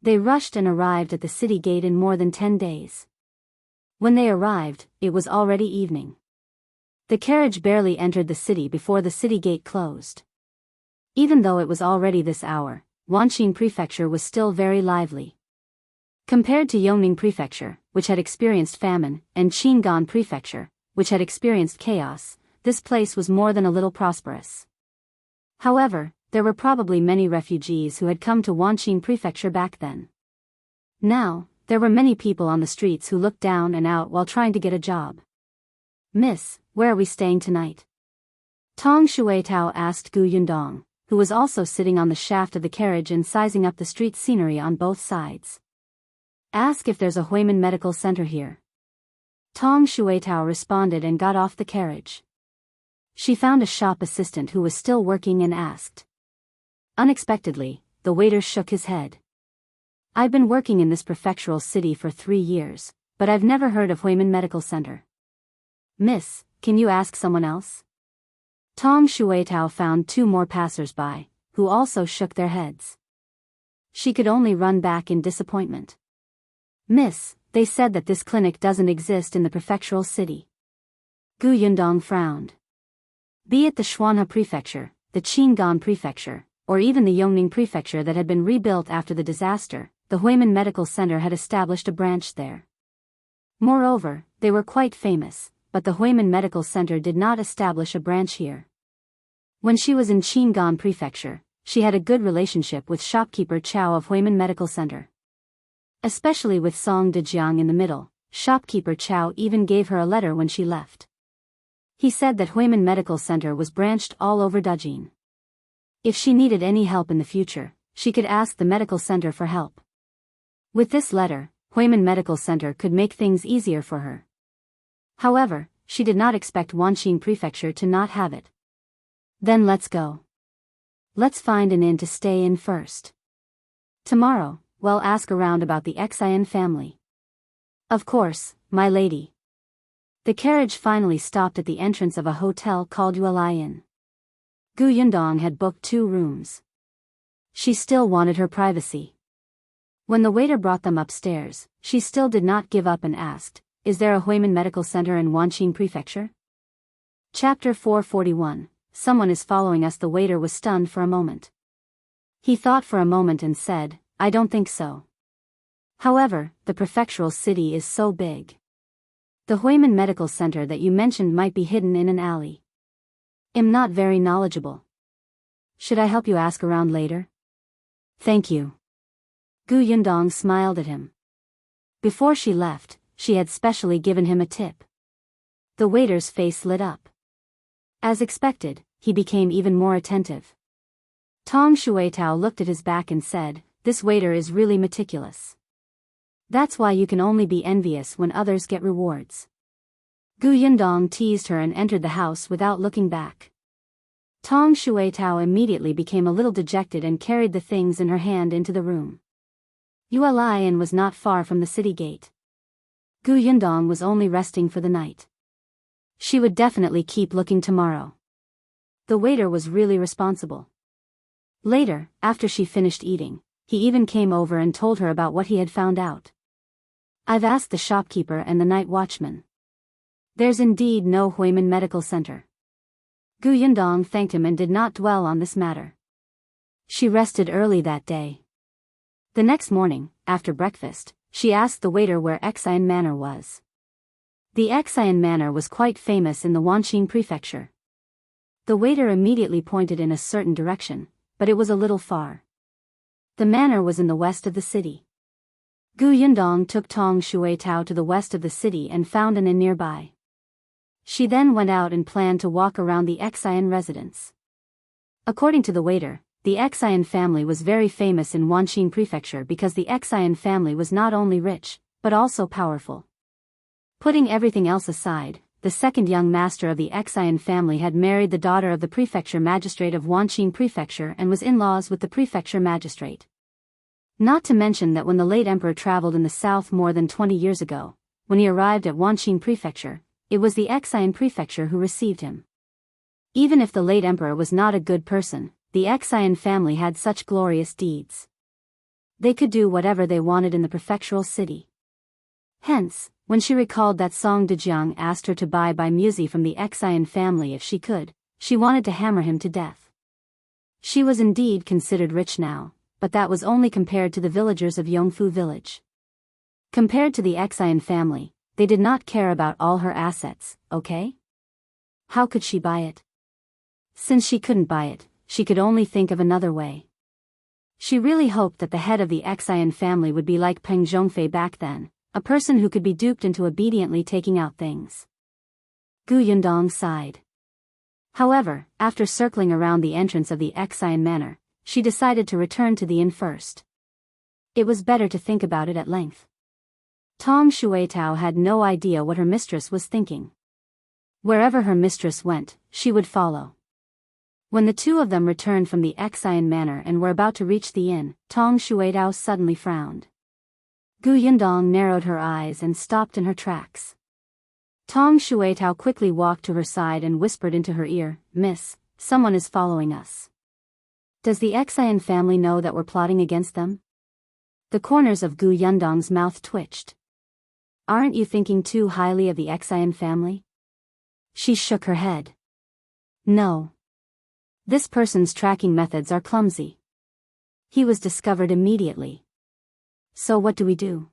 They rushed and arrived at the city gate in more than 10 days. When they arrived, it was already evening. The carriage barely entered the city before the city gate closed. Even though it was already this hour, Wanqing Prefecture was still very lively. Compared to Yongning Prefecture, which had experienced famine, and Qingyuan Prefecture, which had experienced chaos, this place was more than a little prosperous. However, there were probably many refugees who had come to Wanqing Prefecture back then. Now, there were many people on the streets who looked down and out while trying to get a job. "Miss, where are we staying tonight?" Tong Shuitao asked Yundong, who was also sitting on the shaft of the carriage and sizing up the street scenery on both sides. "Ask if there's a Huimin Medical Center here." Tong Shuitao responded and got off the carriage. She found a shop assistant who was still working and asked. Unexpectedly, the waiter shook his head. "I've been working in this prefectural city for 3 years, but I've never heard of Huimin Medical Center." "Miss, can you ask someone else?" Tong Shuitao found 2 more passers-by, who also shook their heads. She could only run back in disappointment. "Miss, they said that this clinic doesn't exist in the prefectural city." Yundong frowned. Be it the Xuanhe Prefecture, the Qingyuan Prefecture, or even the Yongning Prefecture that had been rebuilt after the disaster, the Huimin Medical Center had established a branch there. Moreover, they were quite famous, but the Huimin Medical Center did not establish a branch here. When she was in Qingyuan Prefecture, she had a good relationship with shopkeeper Chao of Huimin Medical Center. Especially with Song Dajiang in the middle, shopkeeper Chao even gave her a letter when she left. He said that Huimin Medical Center was branched all over Dajiang. If she needed any help in the future, she could ask the medical center for help. With this letter, Huimin Medical Center could make things easier for her. However, she did not expect Wanqing Prefecture to not have it. "Then let's go. Let's find an inn to stay in first. Tomorrow, we'll ask around about the Xian family." "Of course, my lady." The carriage finally stopped at the entrance of a hotel called Yuelai Inn. Yundong had booked 2 rooms. She still wanted her privacy. When the waiter brought them upstairs, she still did not give up and asked, "Is there a Huimin Medical Center in Wanqing Prefecture?" Chapter 441, Someone is following us. The waiter was stunned for a moment. He thought for a moment and said, "I don't think so. However, the prefectural city is so big. The Huimin Medical Center that you mentioned might be hidden in an alley. I'm not very knowledgeable. Should I help you ask around later?" "Thank you." Yundong smiled at him. Before she left, she had specially given him a tip. The waiter's face lit up. As expected, he became even more attentive. Tong Shuitao looked at his back and said, "This waiter is really meticulous. That's why you can only be envious when others get rewards." Yundong teased her and entered the house without looking back. Tong Shuitao immediately became a little dejected and carried the things in her hand into the room. Yuelai Inn was not far from the city gate. Yundong was only resting for the night. She would definitely keep looking tomorrow. The waiter was really responsible. Later, after she finished eating, he even came over and told her about what he had found out. I've asked the shopkeeper and the night watchman. There's indeed no Huimin Medical Center. Gu Yundong thanked him and did not dwell on this matter. She rested early that day. The next morning, after breakfast, she asked the waiter where Xian Manor was. The Xian Manor was quite famous in the Wanqing Prefecture. The waiter immediately pointed in a certain direction, but it was a little far. The manor was in the west of the city. Gu Yundong took Tong Shuetao to the west of the city and found an inn nearby. She then went out and planned to walk around the Xian residence. According to the waiter, the Xian family was very famous in Wanqing Prefecture because the Xian family was not only rich, but also powerful. Putting everything else aside, the second young master of the Xian family had married the daughter of the prefecture magistrate of Wanqing Prefecture and was in-laws with the prefecture magistrate. Not to mention that when the late emperor traveled in the south more than 20 years ago, when he arrived at Wanqing Prefecture, it was the Xian Prefecture who received him. Even if the late emperor was not a good person, the Xian family had such glorious deeds. They could do whatever they wanted in the prefectural city. Hence, when she recalled that Song Dajiang asked her to buy musi from the Xian family if she could, she wanted to hammer him to death. She was indeed considered rich now, but that was only compared to the villagers of Yongfu village. Compared to the Xian family, they did not care about all her assets, okay? How could she buy it? Since she couldn't buy it, she could only think of another way. She really hoped that the head of the Xian family would be like Peng Zhongfei back then, a person who could be duped into obediently taking out things. Gu Yundong sighed. However, after circling around the entrance of the Xian manor, she decided to return to the inn first. It was better to think about it at length. Tong Shuetao had no idea what her mistress was thinking. Wherever her mistress went, she would follow. When the two of them returned from the Xian manor and were about to reach the inn, Tong Shuetao suddenly frowned. Gu Yundong narrowed her eyes and stopped in her tracks. Tong Shuetao quickly walked to her side and whispered into her ear, "Miss, someone is following us. Does the Xian family know that we're plotting against them?" The corners of Gu Yundong's mouth twitched. "Aren't you thinking too highly of the Xian family?" She shook her head. "No. This person's tracking methods are clumsy. He was discovered immediately. So what do we do?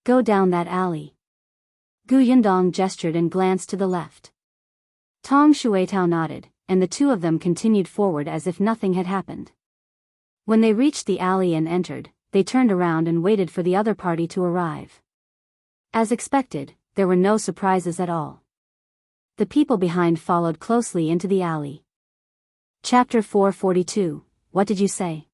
Go down that alley." Gu Yundong gestured and glanced to the left. Tong Shuetao nodded, and the two of them continued forward as if nothing had happened. When they reached the alley and entered, they turned around and waited for the other party to arrive. As expected, there were no surprises at all. The people behind followed closely into the alley. Chapter 442, What did you say?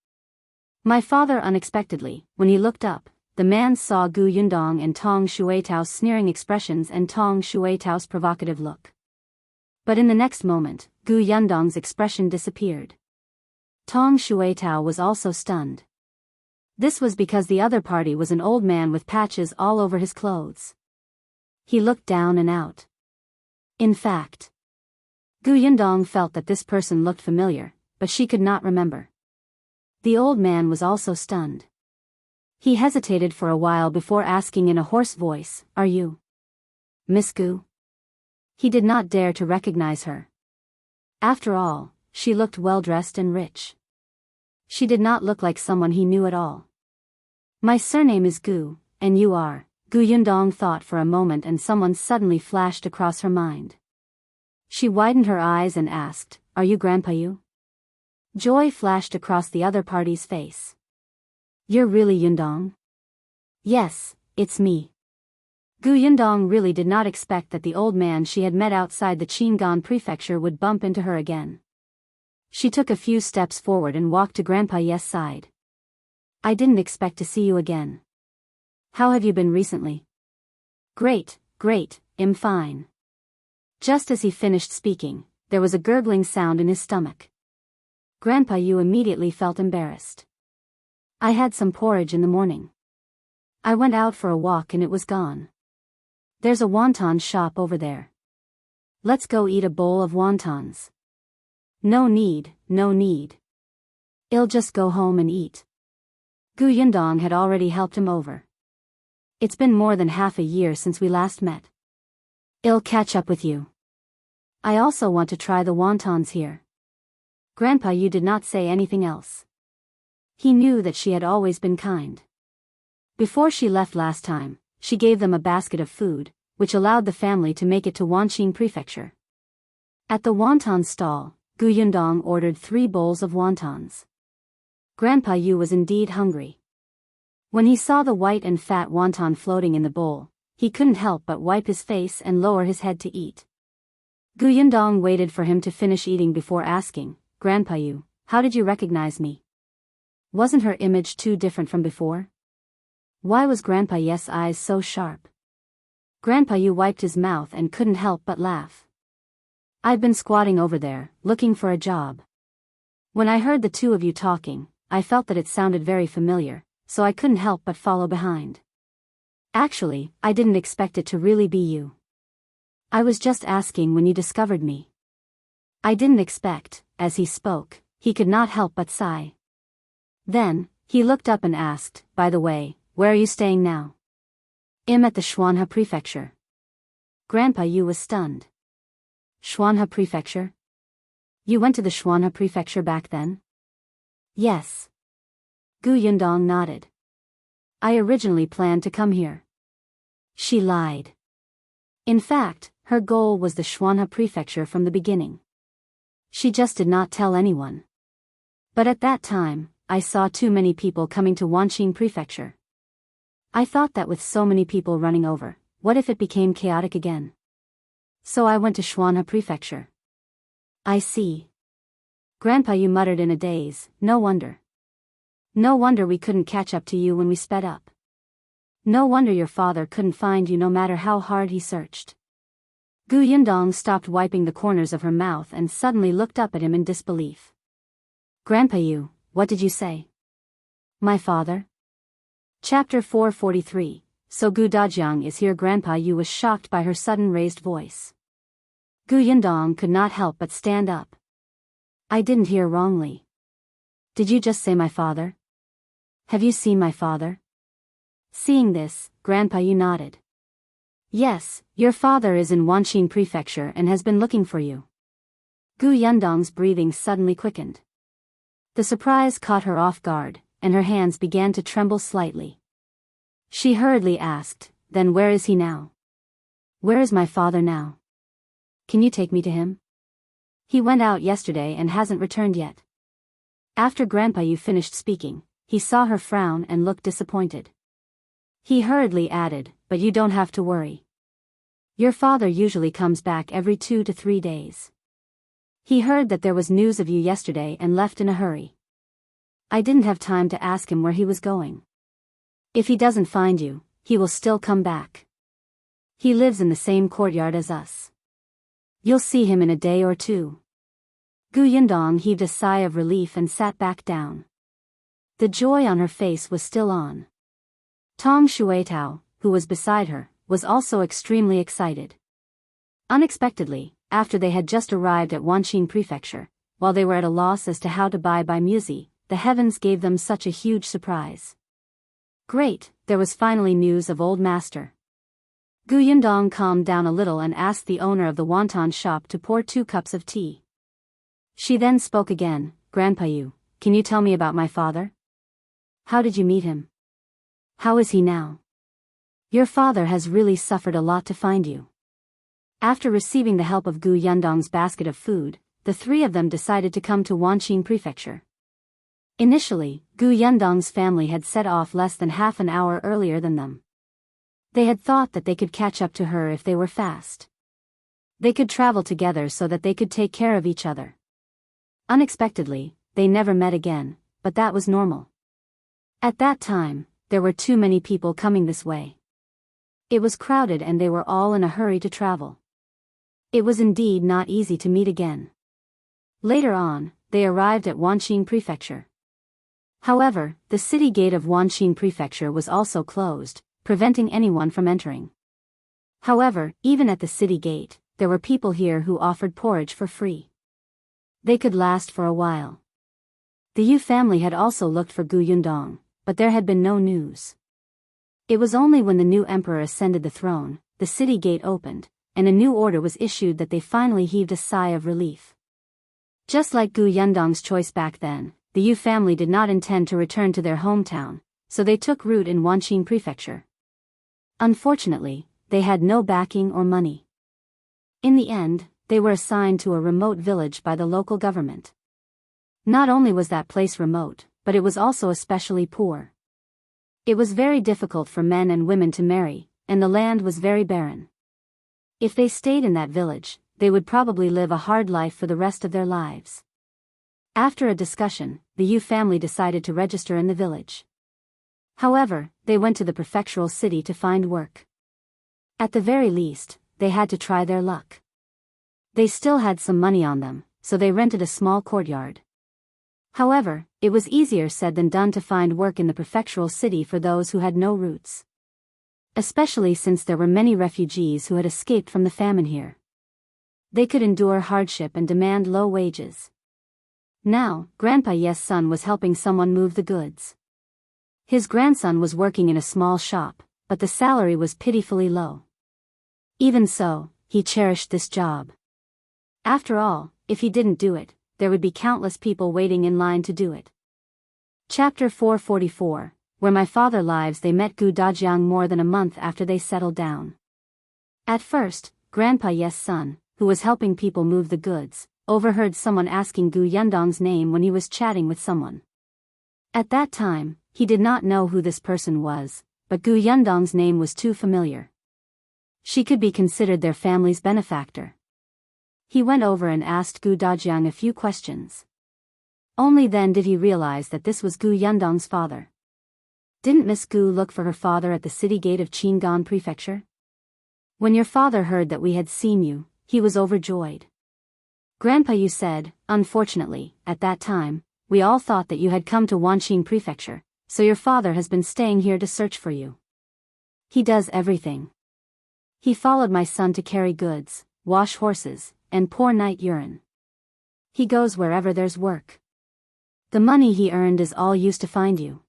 My father unexpectedly, when he looked up, the man saw Gu Yundong and Tong Shuetao's sneering expressions and Tong Shuetao's provocative look. But in the next moment, Gu Yundong's expression disappeared. Tong Shuetao was also stunned. This was because the other party was an old man with patches all over his clothes. He looked down and out. In fact, Gu Yundong felt that this person looked familiar, but she could not remember. The old man was also stunned. He hesitated for a while before asking in a hoarse voice, "Are you Miss Gu?" He did not dare to recognize her. After all, she looked well-dressed and rich. She did not look like someone he knew at all. "My surname is Gu, and you are," Gu Yundong thought for a moment, and someone suddenly flashed across her mind. She widened her eyes and asked, "Are you Grandpa Yu?" Joy flashed across the other party's face. "You're really Yundong?" "Yes, it's me." Gu Yundong really did not expect that the old man she had met outside the Qingyuan prefecture would bump into her again. She took a few steps forward and walked to Grandpa Ye's side. "I didn't expect to see you again. How have you been recently?" Great, I'm fine." Just as he finished speaking, there was a gurgling sound in his stomach. Grandpa Yu immediately felt embarrassed. "I had some porridge in the morning. I went out for a walk and it was gone. There's a wonton shop over there. Let's go eat a bowl of wontons." No need. I'll just go home and eat." Gu Yundong had already helped him over. It's been more than half a year since we last met. I'll catch up with you. I also want to try the wontons here. Grandpa Yu did not say anything else. He knew that she had always been kind. Before she left last time, she gave them a basket of food, which allowed the family to make it to Wanqing Prefecture. At the wonton stall, Yundong ordered 3 bowls of wontons. Grandpa Yu was indeed hungry. When he saw the white and fat wonton floating in the bowl, he couldn't help but wipe his face and lower his head to eat. Yundong waited for him to finish eating before asking, Grandpa Yu, how did you recognize me? Wasn't her image too different from before? Why was Grandpa Yu's eyes so sharp? Grandpa Yu wiped his mouth and couldn't help but laugh. I've been squatting over there, looking for a job. When I heard the two of you talking, I felt that it sounded very familiar, so I couldn't help but follow behind. Actually, I didn't expect it to really be you. I was just asking when you discovered me. I didn't expect, as he spoke, he could not help but sigh. Then, he looked up and asked, by the way, where are you staying now? I'm at the Xuanhe Prefecture. Grandpa Yu was stunned. Xuanhe Prefecture? You went to the Xuanhe Prefecture back then? Yes. Yundong nodded. I originally planned to come here. She lied. In fact, her goal was the Xuanhe Prefecture from the beginning. She just did not tell anyone. But at that time, I saw too many people coming to Wanqing Prefecture. I thought that with so many people running over, what if it became chaotic again? So I went to Xuanhe Prefecture. I see. Grandpa Yu muttered in a daze, no wonder. No wonder we couldn't catch up to you when we sped up. No wonder your father couldn't find you no matter how hard he searched. Yundong stopped wiping the corners of her mouth and suddenly looked up at him in disbelief. Grandpa Yu, what did you say? My father? Chapter 443, So Dajiang is here. Grandpa Yu was shocked by her sudden raised voice. Yundong could not help but stand up. I didn't hear wrongly. Did you just say my father? Have you seen my father? Seeing this, Grandpa Yu nodded. Yes, your father is in Wanqing Prefecture and has been looking for you. Yundong's breathing suddenly quickened. The surprise caught her off guard, and her hands began to tremble slightly. She hurriedly asked, then where is he now? Where is my father now? Can you take me to him? He went out yesterday and hasn't returned yet. After Grandpa Yu finished speaking, he saw her frown and looked disappointed. He hurriedly added, but you don't have to worry. Your father usually comes back every 2 to 3 days. He heard that there was news of you yesterday and left in a hurry. I didn't have time to ask him where he was going. If he doesn't find you, he will still come back. He lives in the same courtyard as us. You'll see him in a day or 2. Yundong heaved a sigh of relief and sat back down. The joy on her face was still on. Tong Shuetao, who was beside her, was also extremely excited. Unexpectedly, after they had just arrived at Wanqing Prefecture, while they were at a loss as to how to buy Muzi, the heavens gave them such a huge surprise. Great, there was finally news of Old Master. Yundong calmed down a little and asked the owner of the wonton shop to pour 2 cups of tea. She then spoke again, Grandpa Yu, can you tell me about my father? How did you meet him? How is he now? Your father has really suffered a lot to find you. After receiving the help of Yundong's basket of food, the 3 of them decided to come to Wanqing Prefecture. Initially, Yundong's family had set off less than half an hour earlier than them. They had thought that they could catch up to her if they were fast. They could travel together so that they could take care of each other. Unexpectedly, they never met again, but that was normal. At that time, there were too many people coming this way. It was crowded and they were all in a hurry to travel. It was indeed not easy to meet again. Later on, they arrived at Wanqing Prefecture. However, the city gate of Wanqing Prefecture was also closed, preventing anyone from entering. However, even at the city gate, there were people here who offered porridge for free. They could last for a while. The Yu family had also looked for Yundong, but there had been no news. It was only when the new emperor ascended the throne, the city gate opened, and a new order was issued that they finally heaved a sigh of relief. Just like Gu Yundong's choice back then, the Yu family did not intend to return to their hometown, so they took root in Wanqing Prefecture. Unfortunately, they had no backing or money. In the end, they were assigned to a remote village by the local government. Not only was that place remote, but it was also especially poor. It was very difficult for men and women to marry, and the land was very barren. If they stayed in that village, they would probably live a hard life for the rest of their lives. After a discussion, the Yu family decided to register in the village. However, they went to the prefectural city to find work. At the very least, they had to try their luck. They still had some money on them, so they rented a small courtyard. However, it was easier said than done to find work in the prefectural city for those who had no roots. Especially since there were many refugees who had escaped from the famine here. They could endure hardship and demand low wages. Now, Grandpa Ye's son was helping someone move the goods. His grandson was working in a small shop, but the salary was pitifully low. Even so, he cherished this job. After all, if he didn't do it, there would be countless people waiting in line to do it. Chapter 444, Where My Father Lives. They met Gu Dajiang more than a month after they settled down. At first, Grandpa Ye's son, who was helping people move the goods, overheard someone asking Gu Yundong's name when he was chatting with someone. At that time, he did not know who this person was, but Gu Yundong's name was too familiar. She could be considered their family's benefactor. He went over and asked Gu Dajiang a few questions. Only then did he realize that this was Gu Yundong's father. Didn't Miss Gu look for her father at the city gate of Qingyuan Prefecture? When your father heard that we had seen you, he was overjoyed. Grandpa Yu said, unfortunately, at that time, we all thought that you had come to Wanqing Prefecture, so your father has been staying here to search for you. He does everything. He followed my son to carry goods, wash horses, and pour night urine. He goes wherever there's work. The money he earned is all used to find you.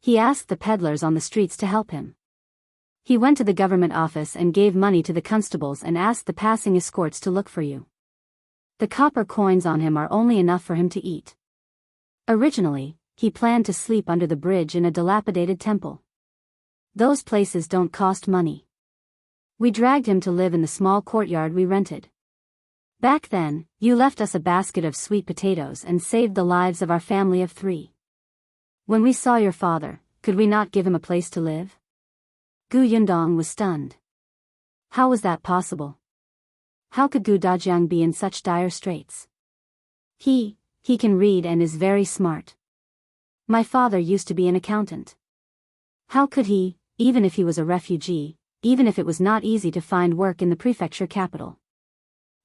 He asked the peddlers on the streets to help him. He went to the government office and gave money to the constables and asked the passing escorts to look for you. The copper coins on him are only enough for him to eat. Originally, he planned to sleep under the bridge in a dilapidated temple. Those places don't cost money. We dragged him to live in the small courtyard we rented. Back then, you left us a basket of sweet potatoes and saved the lives of our family of 3. When we saw your father, could we not give him a place to live? Gu Yundong was stunned. How was that possible? How could Gu Dajiang be in such dire straits? He can read and is very smart. My father used to be an accountant. How could he, even if he was a refugee, even if it was not easy to find work in the prefecture capital?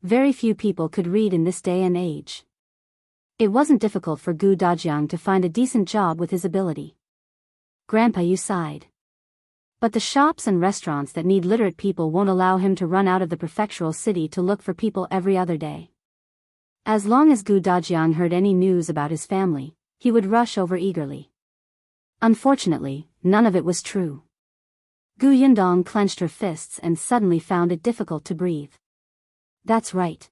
Very few people could read in this day and age. It wasn't difficult for Gu Dajiang to find a decent job with his ability. Grandpa Yu sighed. But the shops and restaurants that need literate people won't allow him to run out of the prefectural city to look for people every other day. As long as Gu Dajiang heard any news about his family, he would rush over eagerly. Unfortunately, none of it was true. Gu Yundong clenched her fists and suddenly found it difficult to breathe. That's right.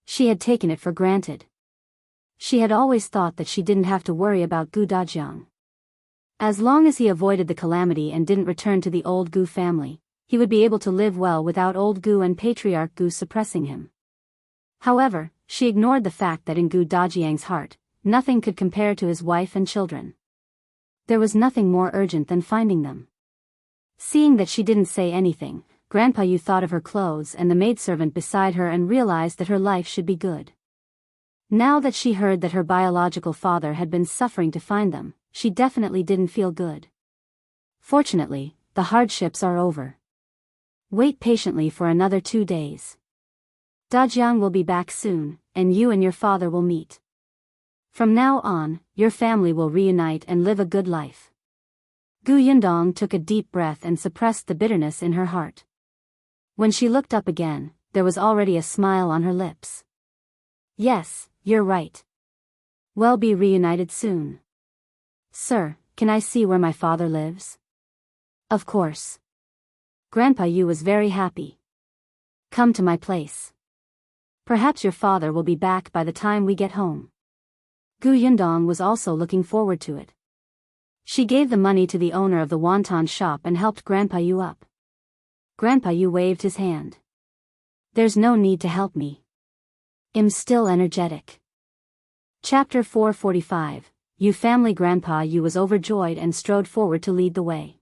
She had taken it for granted. She had always thought that she didn't have to worry about Gu Dajiang. As long as he avoided the calamity and didn't return to the old Gu family, he would be able to live well without old Gu and Patriarch Gu suppressing him. However, she ignored the fact that in Gu Dajiang's heart, nothing could compare to his wife and children. There was nothing more urgent than finding them. Seeing that she didn't say anything, Grandpa Yu thought of her clothes and the maidservant beside her and realized that her life should be good. Now that she heard that her biological father had been suffering to find them, she definitely didn't feel good. Fortunately, the hardships are over. Wait patiently for another 2 days. Dajiang will be back soon, and you and your father will meet. From now on, your family will reunite and live a good life. Gu Yundong took a deep breath and suppressed the bitterness in her heart. When she looked up again, there was already a smile on her lips. Yes, you're right. We'll be reunited soon. Sir, can I see where my father lives? Of course. Grandpa Yu was very happy. Come to my place. Perhaps your father will be back by the time we get home. Gu Yundong was also looking forward to it. She gave the money to the owner of the wonton shop and helped Grandpa Yu up. Grandpa Yu waved his hand. There's no need to help me. I'm still energetic. Chapter 445, Yu family. Grandpa Yu was overjoyed and strode forward to lead the way.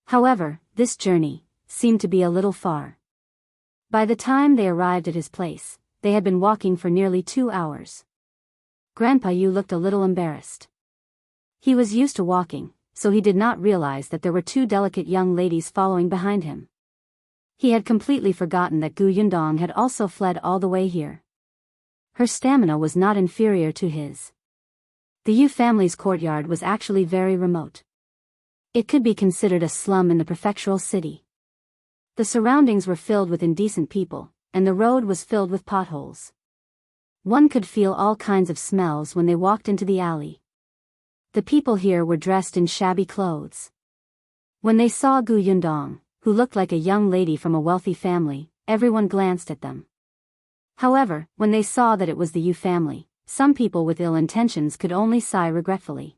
However, this journey seemed to be a little far. By the time they arrived at his place, they had been walking for nearly 2 hours. Grandpa Yu looked a little embarrassed. He was used to walking, so he did not realize that there were 2 delicate young ladies following behind him. He had completely forgotten that Gu Yundong had also fled all the way here. Her stamina was not inferior to his. The Yu family's courtyard was actually very remote. It could be considered a slum in the prefectural city. The surroundings were filled with indecent people, and the road was filled with potholes. One could feel all kinds of smells when they walked into the alley. The people here were dressed in shabby clothes. When they saw Gu Yundong, who looked like a young lady from a wealthy family, everyone glanced at them. However, when they saw that it was the Yu family, some people with ill intentions could only sigh regretfully.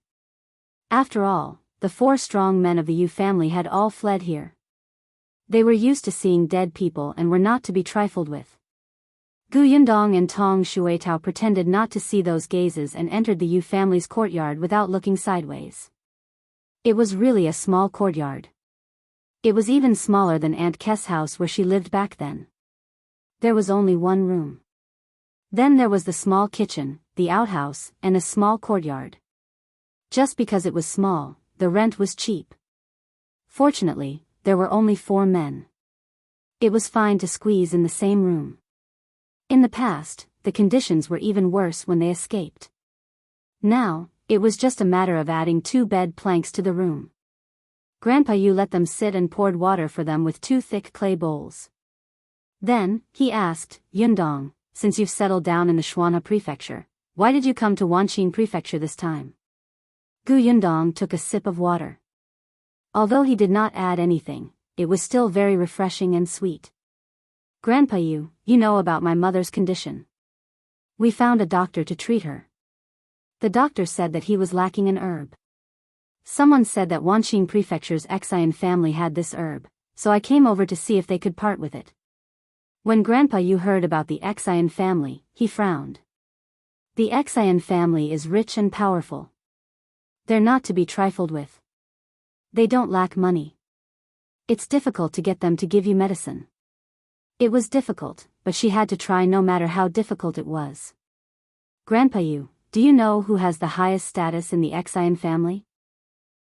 After all, the 4 strong men of the Yu family had all fled here. They were used to seeing dead people and were not to be trifled with. Gu Yundong and Tong Shuetao pretended not to see those gazes and entered the Yu family's courtyard without looking sideways. It was really a small courtyard. It was even smaller than Aunt Kess' house where she lived back then. There was only 1 room. Then there was the small kitchen, the outhouse, and a small courtyard. Just because it was small, the rent was cheap. Fortunately, there were only 4 men. It was fine to squeeze in the same room. In the past, the conditions were even worse when they escaped. Now, it was just a matter of adding 2 bed planks to the room. Grandpa Yu let them sit and poured water for them with 2 thick clay bowls. Then, he asked, Yundong, since you've settled down in the Shuanha Prefecture, why did you come to Wanqing Prefecture this time? Gu Yundong took a sip of water. Although he did not add anything, it was still very refreshing and sweet. Grandpa Yu, you know about my mother's condition. We found a doctor to treat her. The doctor said that he was lacking an herb. Someone said that Wanqing Prefecture's Xian family had this herb, so I came over to see if they could part with it. When Grandpa Yu heard about the Xian family, he frowned. The Xian family is rich and powerful. They're not to be trifled with. They don't lack money. It's difficult to get them to give you medicine. It was difficult, but she had to try no matter how difficult it was. Grandpa Yu, do you know who has the highest status in the Xian family?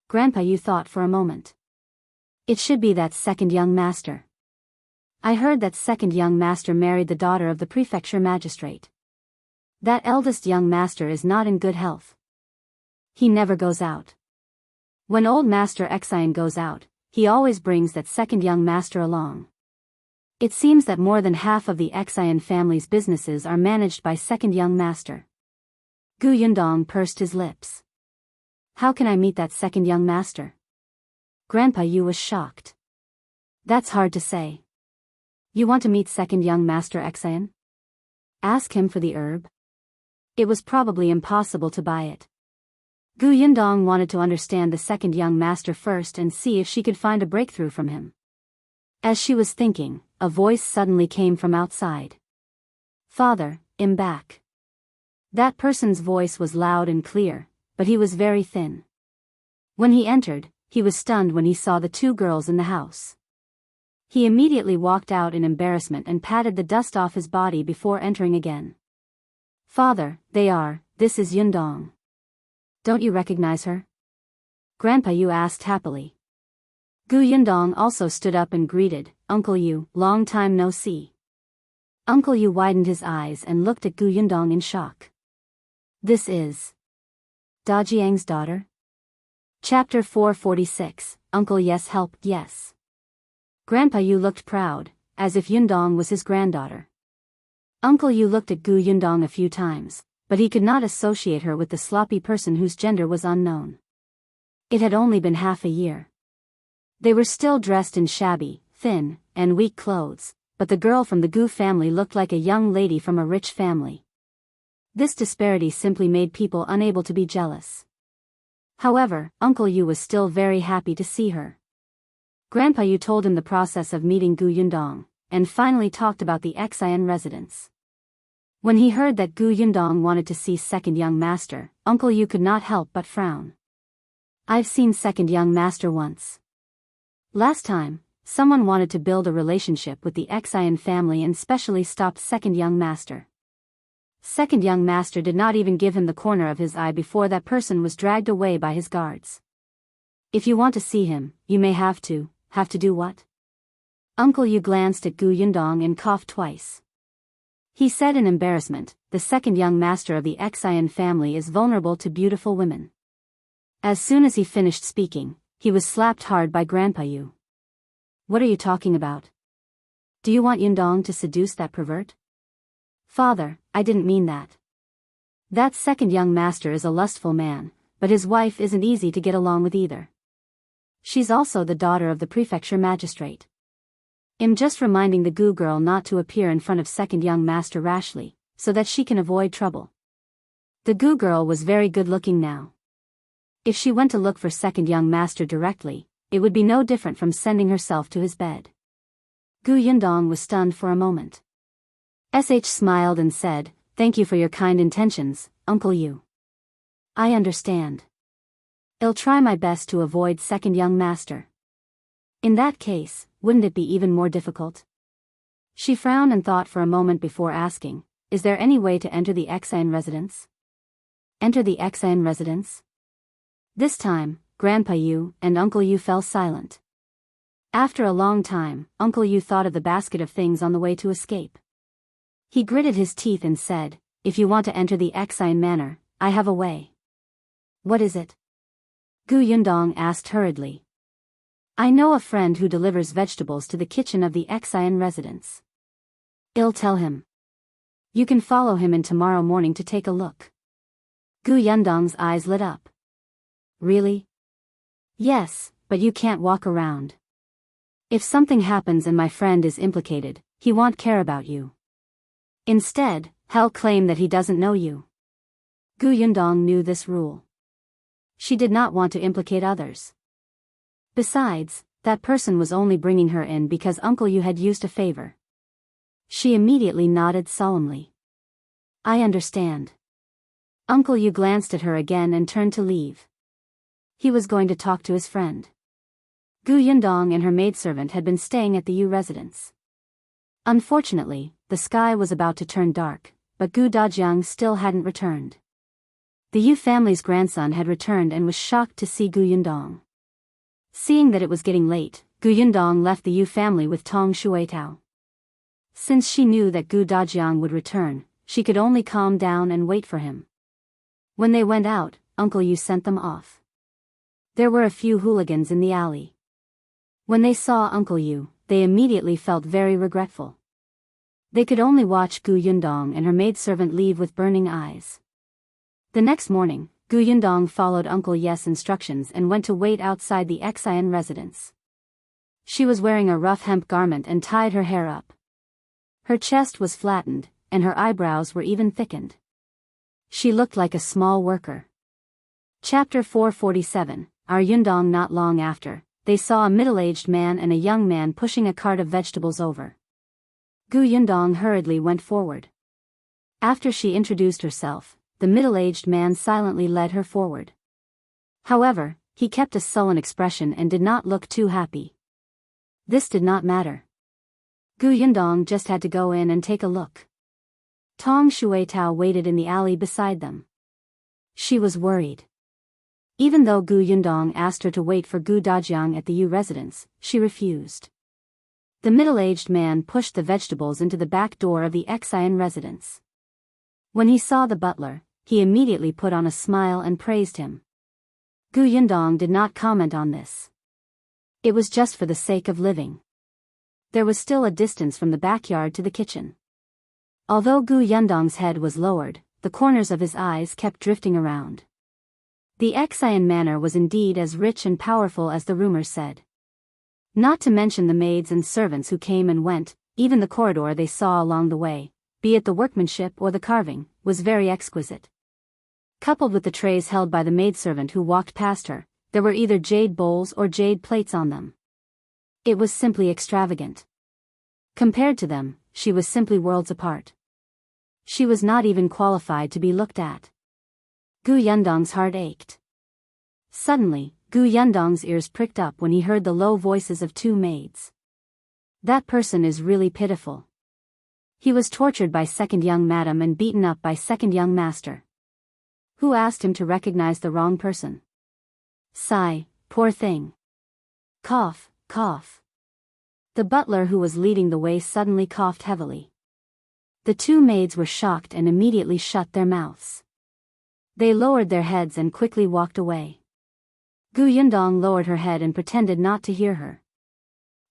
Grandpa Yu thought for a moment. It should be that 2nd young master. I heard that 2nd young master married the daughter of the prefecture magistrate. That eldest young master is not in good health. He never goes out. When old Master Xian goes out, he always brings that 2nd young master along. It seems that more than half of the Xian family's businesses are managed by 2nd young master. Gu Yundong pursed his lips. How can I meet that 2nd young master? Grandpa Yu was shocked. That's hard to say. You want to meet 2nd young master Xian? Ask him for the herb. It was probably impossible to buy it. Gu Yundong wanted to understand the 2nd young master first and see if she could find a breakthrough from him. As she was thinking, a voice suddenly came from outside. Father, I'm back. That person's voice was loud and clear, but he was very thin. When he entered, he was stunned when he saw the 2 girls in the house. He immediately walked out in embarrassment and patted the dust off his body before entering again. Father, this is Yundong. Don't you recognize her? Grandpa Yu asked happily. Gu Yundong also stood up and greeted, Uncle Yu, long time no see. Uncle Yu widened his eyes and looked at Gu Yundong in shock. This is Dajiang's daughter? Chapter 446, Uncle Yes Help Yes. Grandpa Yu looked proud, as if Yundong was his granddaughter. Uncle Yu looked at Gu Yundong a few times, but he could not associate her with the sloppy person whose gender was unknown. It had only been half a year. They were still dressed in shabby, thin, and weak clothes, but the girl from the Gu family looked like a young lady from a rich family. This disparity simply made people unable to be jealous. However, Uncle Yu was still very happy to see her. Grandpa Yu told him the process of meeting Gu Yundong, and finally talked about the Xian residence. When he heard that Gu Yundong wanted to see second young master, Uncle Yu could not help but frown. I've seen second young master once. Last time, someone wanted to build a relationship with the Xian family and specially stopped second young master. Second young master did not even give him the corner of his eye before that person was dragged away by his guards. If you want to see him, you may have to do what? Uncle Yu glanced at Gu Yundong and coughed twice. He said in embarrassment, the second young master of the Xian family is vulnerable to beautiful women. As soon as he finished speaking, he was slapped hard by Grandpa Yu. What are you talking about? Do you want Yundong to seduce that pervert? Father, I didn't mean that. That second young master is a lustful man, but his wife isn't easy to get along with either. She's also the daughter of the Prefecture magistrate. I'm just reminding the Gu girl not to appear in front of second young master rashly, so that she can avoid trouble. The Gu girl was very good looking now. If she went to look for second young master directly, it would be no different from sending herself to his bed. Gu Yundong was stunned for a moment. SH smiled and said, "Thank you for your kind intentions, Uncle Yu. I understand. I'll try my best to avoid second young master." In that case, wouldn't it be even more difficult? She frowned and thought for a moment before asking, "Is there any way to enter the Xian residence?" Enter the Xian residence? This time, Grandpa Yu and Uncle Yu fell silent. After a long time, Uncle Yu thought of the basket of things on the way to escape. He gritted his teeth and said, "If you want to enter the Xian manor, I have a way." "What is it?" Gu Yundong asked hurriedly. "I know a friend who delivers vegetables to the kitchen of the Xian residence. I'll tell him. You can follow him in tomorrow morning to take a look." Gu Yundong's eyes lit up. "Really?" "Yes, but you can't walk around. If something happens and my friend is implicated, he won't care about you. Instead, he'll claim that he doesn't know you." Gu Yundong knew this rule. She did not want to implicate others. Besides, that person was only bringing her in because Uncle Yu had used a favor. She immediately nodded solemnly. "I understand." Uncle Yu glanced at her again and turned to leave. He was going to talk to his friend. Gu Yundong and her maidservant had been staying at the Yu residence. Unfortunately, the sky was about to turn dark, but Gu Dajiang still hadn't returned. The Yu family's grandson had returned and was shocked to see Gu Yundong. Seeing that it was getting late, Gu Yundong left the Yu family with Tong Shuitao. Since she knew that Gu Dajiang would return, she could only calm down and wait for him. When they went out, Uncle Yu sent them off. There were a few hooligans in the alley. When they saw Uncle Yu, they immediately felt very regretful. They could only watch Gu Yundong and her maidservant leave with burning eyes. The next morning, Gu Yundong followed Uncle Ye's instructions and went to wait outside the Xian residence. She was wearing a rough hemp garment and tied her hair up. Her chest was flattened, and her eyebrows were even thickened. She looked like a small worker. Chapter 447, Our Yundong. Not long after, they saw a middle-aged man and a young man pushing a cart of vegetables over. Gu Yundong hurriedly went forward. After she introduced herself, the middle-aged man silently led her forward. However, he kept a sullen expression and did not look too happy. This did not matter. Gu Yundong just had to go in and take a look. Tong Shuitao waited in the alley beside them. She was worried. Even though Gu Yundong asked her to wait for Gu Dajiang at the Yu residence, she refused. The middle-aged man pushed the vegetables into the back door of the Xian residence. When he saw the butler, he immediately put on a smile and praised him. Gu Yundong did not comment on this. It was just for the sake of living. There was still a distance from the backyard to the kitchen. Although Gu Yundong's head was lowered, the corners of his eyes kept drifting around. The Xian manor was indeed as rich and powerful as the rumors said. Not to mention the maids and servants who came and went, even the corridor they saw along the way, be it the workmanship or the carving, was very exquisite. Coupled with the trays held by the maidservant who walked past her, there were either jade bowls or jade plates on them. It was simply extravagant. Compared to them, she was simply worlds apart. She was not even qualified to be looked at. Gu Yundong's heart ached. Suddenly, Gu Yundong's ears pricked up when he heard the low voices of two maids. That person is really pitiful. He was tortured by second young madam and beaten up by second young master. Who asked him to recognize the wrong person? Sigh, poor thing. Cough, cough. The butler who was leading the way suddenly coughed heavily. The two maids were shocked and immediately shut their mouths. They lowered their heads and quickly walked away. Gu Yundong lowered her head and pretended not to hear her.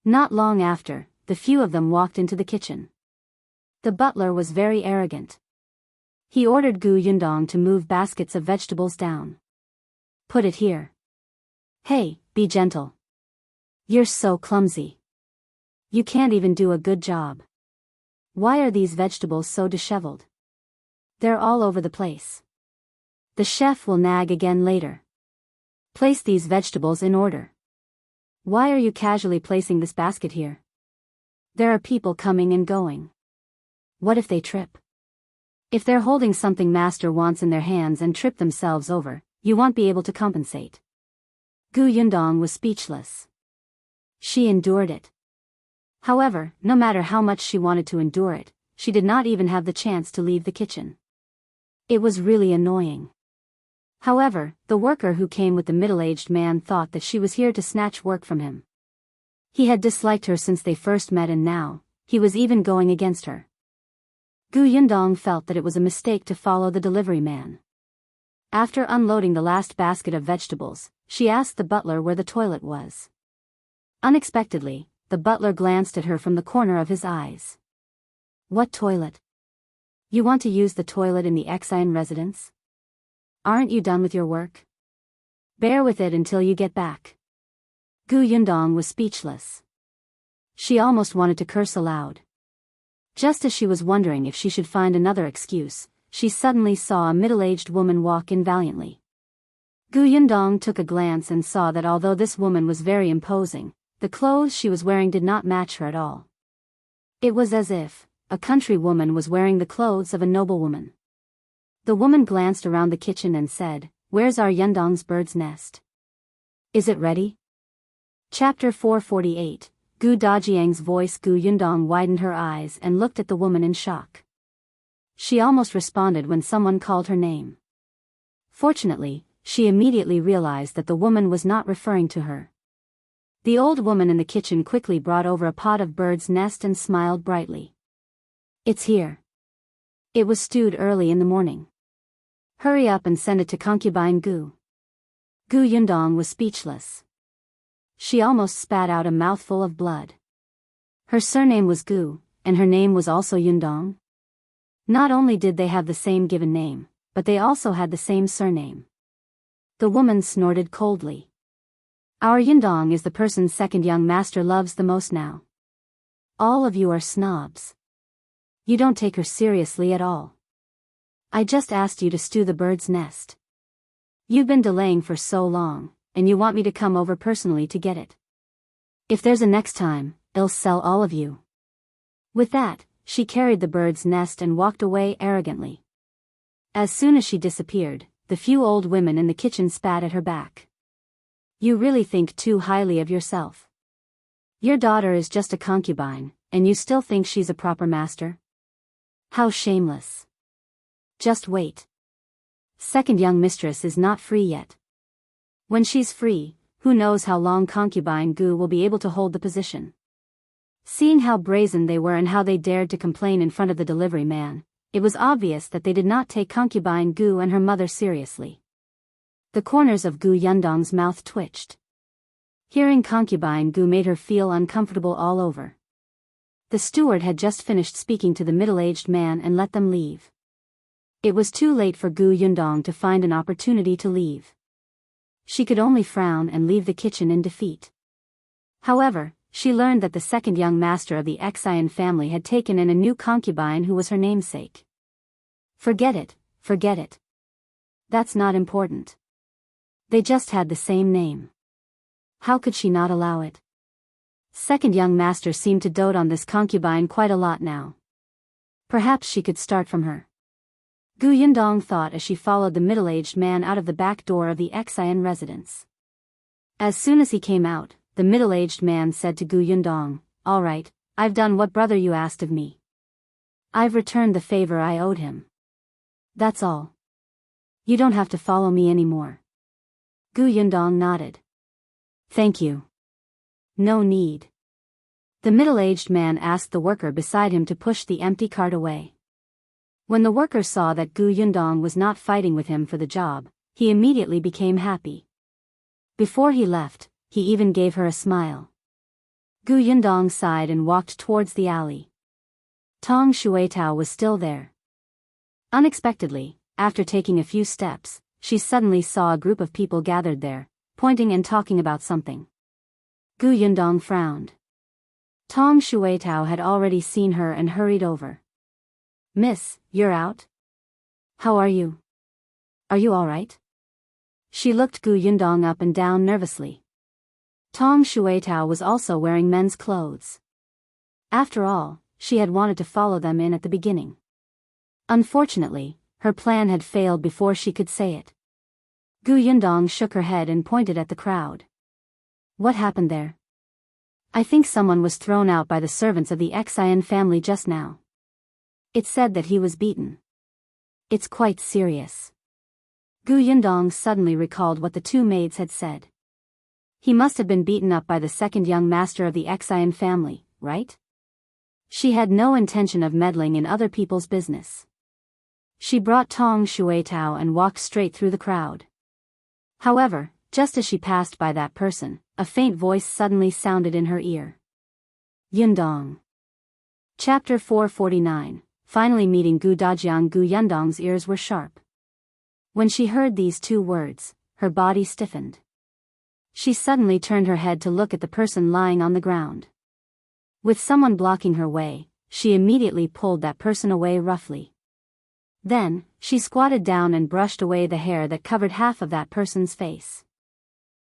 Not long after, the few of them walked into the kitchen. The butler was very arrogant. He ordered Gu Yundong to move baskets of vegetables down. Put it here. Hey, be gentle. You're so clumsy. You can't even do a good job. Why are these vegetables so disheveled? They're all over the place. The chef will nag again later. Place these vegetables in order. Why are you casually placing this basket here? There are people coming and going. What if they trip? If they're holding something master wants in their hands and trip themselves over, you won't be able to compensate. Gu Yundong was speechless. She endured it. However, no matter how much she wanted to endure it, she did not even have the chance to leave the kitchen. It was really annoying. However, the worker who came with the middle-aged man thought that she was here to snatch work from him. He had disliked her since they first met and now, he was even going against her. Gu Yundong felt that it was a mistake to follow the delivery man. After unloading the last basket of vegetables, she asked the butler where the toilet was. Unexpectedly, the butler glanced at her from the corner of his eyes. What toilet? You want to use the toilet in the Xian residence? Aren't you done with your work? Bear with it until you get back. Gu Yundong was speechless. She almost wanted to curse aloud. Just as she was wondering if she should find another excuse, she suddenly saw a middle-aged woman walk in valiantly. Gu Yundong took a glance and saw that although this woman was very imposing, the clothes she was wearing did not match her at all. It was as if a country woman was wearing the clothes of a noblewoman. The woman glanced around the kitchen and said, "Where's our Yundong's bird's nest? Is it ready?" Chapter 448, Gu Dajiang's voice. Gu Yundong widened her eyes and looked at the woman in shock. She almost responded when someone called her name. Fortunately, she immediately realized that the woman was not referring to her. The old woman in the kitchen quickly brought over a pot of bird's nest and smiled brightly. It's here. It was stewed early in the morning. Hurry up and send it to concubine Gu. Gu Yundong was speechless. She almost spat out a mouthful of blood. Her surname was Gu, and her name was also Yundong. Not only did they have the same given name, but they also had the same surname. The woman snorted coldly. Our Yundong is the person second young master loves the most now. All of you are snobs. You don't take her seriously at all. I just asked you to stew the bird's nest. You've been delaying for so long, and you want me to come over personally to get it. If there's a next time, I'll sell all of you. With that, she carried the bird's nest and walked away arrogantly. As soon as she disappeared, the few old women in the kitchen spat at her back. You really think too highly of yourself. Your daughter is just a concubine, and you still think she's a proper master? How shameless. Just wait. Second young mistress is not free yet. When she's free, who knows how long concubine Gu will be able to hold the position. Seeing how brazen they were and how they dared to complain in front of the delivery man, it was obvious that they did not take concubine Gu and her mother seriously. The corners of Gu Yundong's mouth twitched. Hearing concubine Gu made her feel uncomfortable all over. The steward had just finished speaking to the middle-aged man and let them leave. It was too late for Gu Yundong to find an opportunity to leave. She could only frown and leave the kitchen in defeat. However, she learned that the second young master of the Xiyuan family had taken in a new concubine who was her namesake. Forget it, forget it. That's not important. They just had the same name. How could she not allow it? Second young master seemed to dote on this concubine quite a lot now. Perhaps she could start from her. Yundong thought as she followed the middle-aged man out of the back door of the Xiyuan residence. As soon as he came out, the middle-aged man said to Yundong, "All right, I've done what brother you asked of me. I've returned the favor I owed him. That's all. You don't have to follow me anymore." Yundong nodded. "Thank you. No need." The middle-aged man asked the worker beside him to push the empty cart away. When the worker saw that Yundong was not fighting with him for the job, he immediately became happy. Before he left, he even gave her a smile. Yundong sighed and walked towards the alley. Tong Xuetao was still there. Unexpectedly, after taking a few steps, she suddenly saw a group of people gathered there, pointing and talking about something. Yundong frowned. Tong Xuetao had already seen her and hurried over. "Miss, you're out? How are you? Are you all right?" She looked Yundong up and down nervously. Tong Xuetao was also wearing men's clothes. After all, she had wanted to follow them in at the beginning. Unfortunately, her plan had failed before she could say it. Yundong shook her head and pointed at the crowd. "What happened there?" "I think someone was thrown out by the servants of the Xiyuan family just now. It said that he was beaten. It's quite serious." Yundong suddenly recalled what the two maids had said. He must have been beaten up by the second young master of the Xiyuan family, right? She had no intention of meddling in other people's business. She brought Tong Xuetao and walked straight through the crowd. However, just as she passed by that person, a faint voice suddenly sounded in her ear. Yundong. Chapter 449, finally meeting Dajiang. Yundong's ears were sharp. When she heard these two words, her body stiffened. She suddenly turned her head to look at the person lying on the ground. With someone blocking her way, she immediately pulled that person away roughly. Then, she squatted down and brushed away the hair that covered half of that person's face.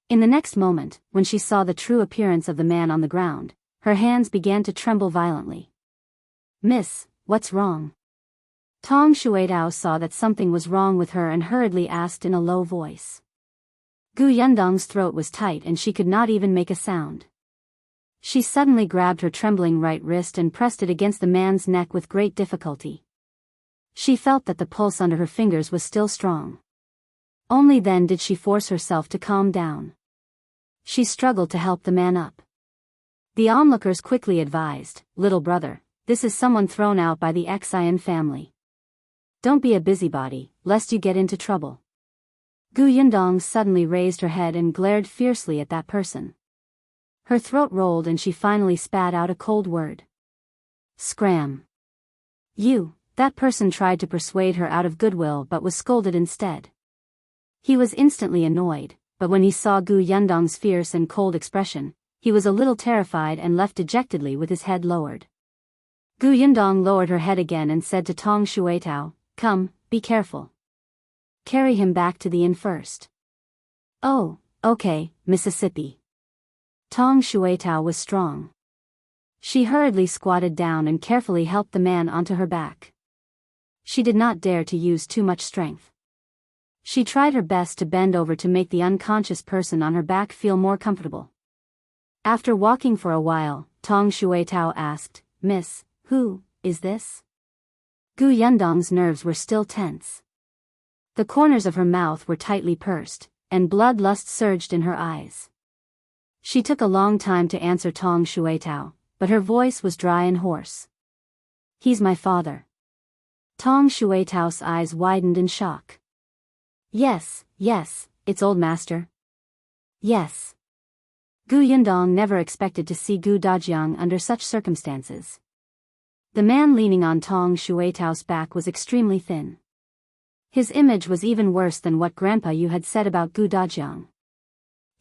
In the next moment, when she saw the true appearance of the man on the ground, her hands began to tremble violently. "Miss, what's wrong?" Tong Xuetao saw that something was wrong with her and hurriedly asked in a low voice. Yundong's throat was tight and she could not even make a sound. She suddenly grabbed her trembling right wrist and pressed it against the man's neck with great difficulty. She felt that the pulse under her fingers was still strong. Only then did she force herself to calm down. She struggled to help the man up. The onlookers quickly advised, "Little brother, this is someone thrown out by the Xiyuan family. Don't be a busybody, lest you get into trouble." Yundong suddenly raised her head and glared fiercely at that person. Her throat rolled and she finally spat out a cold word. "Scram. You." That person tried to persuade her out of goodwill but was scolded instead. He was instantly annoyed, but when he saw Yundong's fierce and cold expression, he was a little terrified and left dejectedly with his head lowered. Yundong lowered her head again and said to Tong Xuetao, "Come, be careful. Carry him back to the inn first." "Oh, okay, Mississippi." Tong Xuetao was strong. She hurriedly squatted down and carefully helped the man onto her back. She did not dare to use too much strength. She tried her best to bend over to make the unconscious person on her back feel more comfortable. After walking for a while, Tong Xuetao asked, "Miss, who is this?" Yundong's nerves were still tense. The corners of her mouth were tightly pursed, and bloodlust surged in her eyes. She took a long time to answer Tong Xuetao, but her voice was dry and hoarse. "He's my father." Tong Xuetao's eyes widened in shock. Yes, it's old master." "Yes." Yundong never expected to see Dajiang under such circumstances. The man leaning on Tong Xuetao's back was extremely thin. His image was even worse than what Grandpa Yu had said about Dajiang.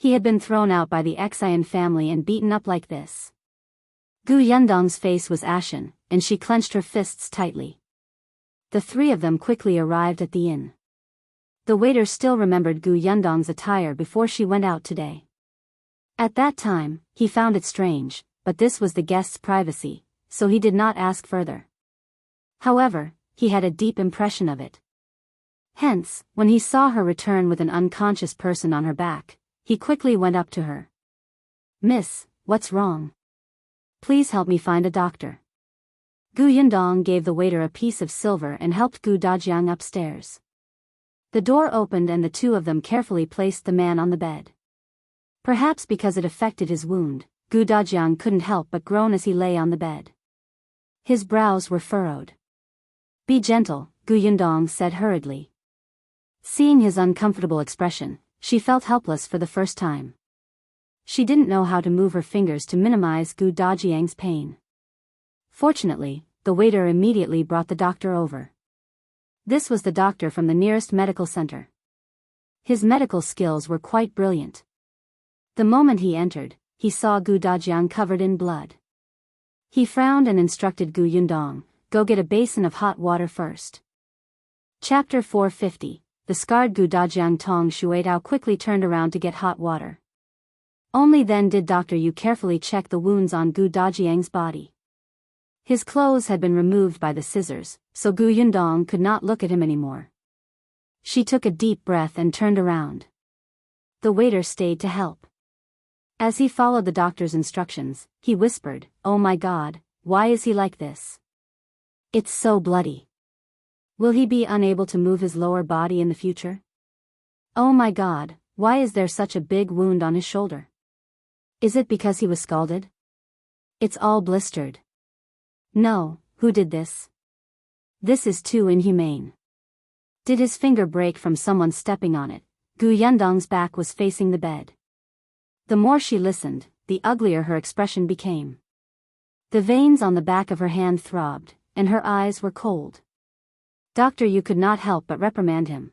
He had been thrown out by the Xian family and beaten up like this. Gu Yundong's face was ashen, and she clenched her fists tightly. The three of them quickly arrived at the inn. The waiter still remembered Gu Yundong's attire before she went out today. At that time, he found it strange, but this was the guest's privacy, so he did not ask further. However, he had a deep impression of it. Hence, when he saw her return with an unconscious person on her back, he quickly went up to her. "Miss, what's wrong? Please help me find a doctor." Gu Yundong gave the waiter a piece of silver and helped Gu Dajiang upstairs. The door opened and the two of them carefully placed the man on the bed. Perhaps because it affected his wound, Gu Dajiang couldn't help but groan as he lay on the bed. His brows were furrowed. "Be gentle," Gu Yundong said hurriedly. Seeing his uncomfortable expression, she felt helpless for the first time. She didn't know how to move her fingers to minimize Gu Dajiang's pain. Fortunately, the waiter immediately brought the doctor over. This was the doctor from the nearest medical center. His medical skills were quite brilliant. The moment he entered, he saw Gu Dajiang covered in blood. He frowned and instructed Gu Yundong, "Go get a basin of hot water first." Chapter 450. The scarred Gu Dajiang Tong Shuetao quickly turned around to get hot water. Only then did Dr. Yu carefully check the wounds on Gu Dajiang's body. His clothes had been removed by the scissors, so Gu Yundong could not look at him anymore. She took a deep breath and turned around. The waiter stayed to help. As he followed the doctor's instructions, he whispered, "Oh my God, why is he like this? It's so bloody. Will he be unable to move his lower body in the future? Oh my God, why is there such a big wound on his shoulder? Is it because he was scalded? It's all blistered. No, who did this? This is too inhumane. Did his finger break from someone stepping on it?" Gu Yundong's back was facing the bed. The more she listened, the uglier her expression became. The veins on the back of her hand throbbed, and her eyes were cold. Dr. Yu could not help but reprimand him.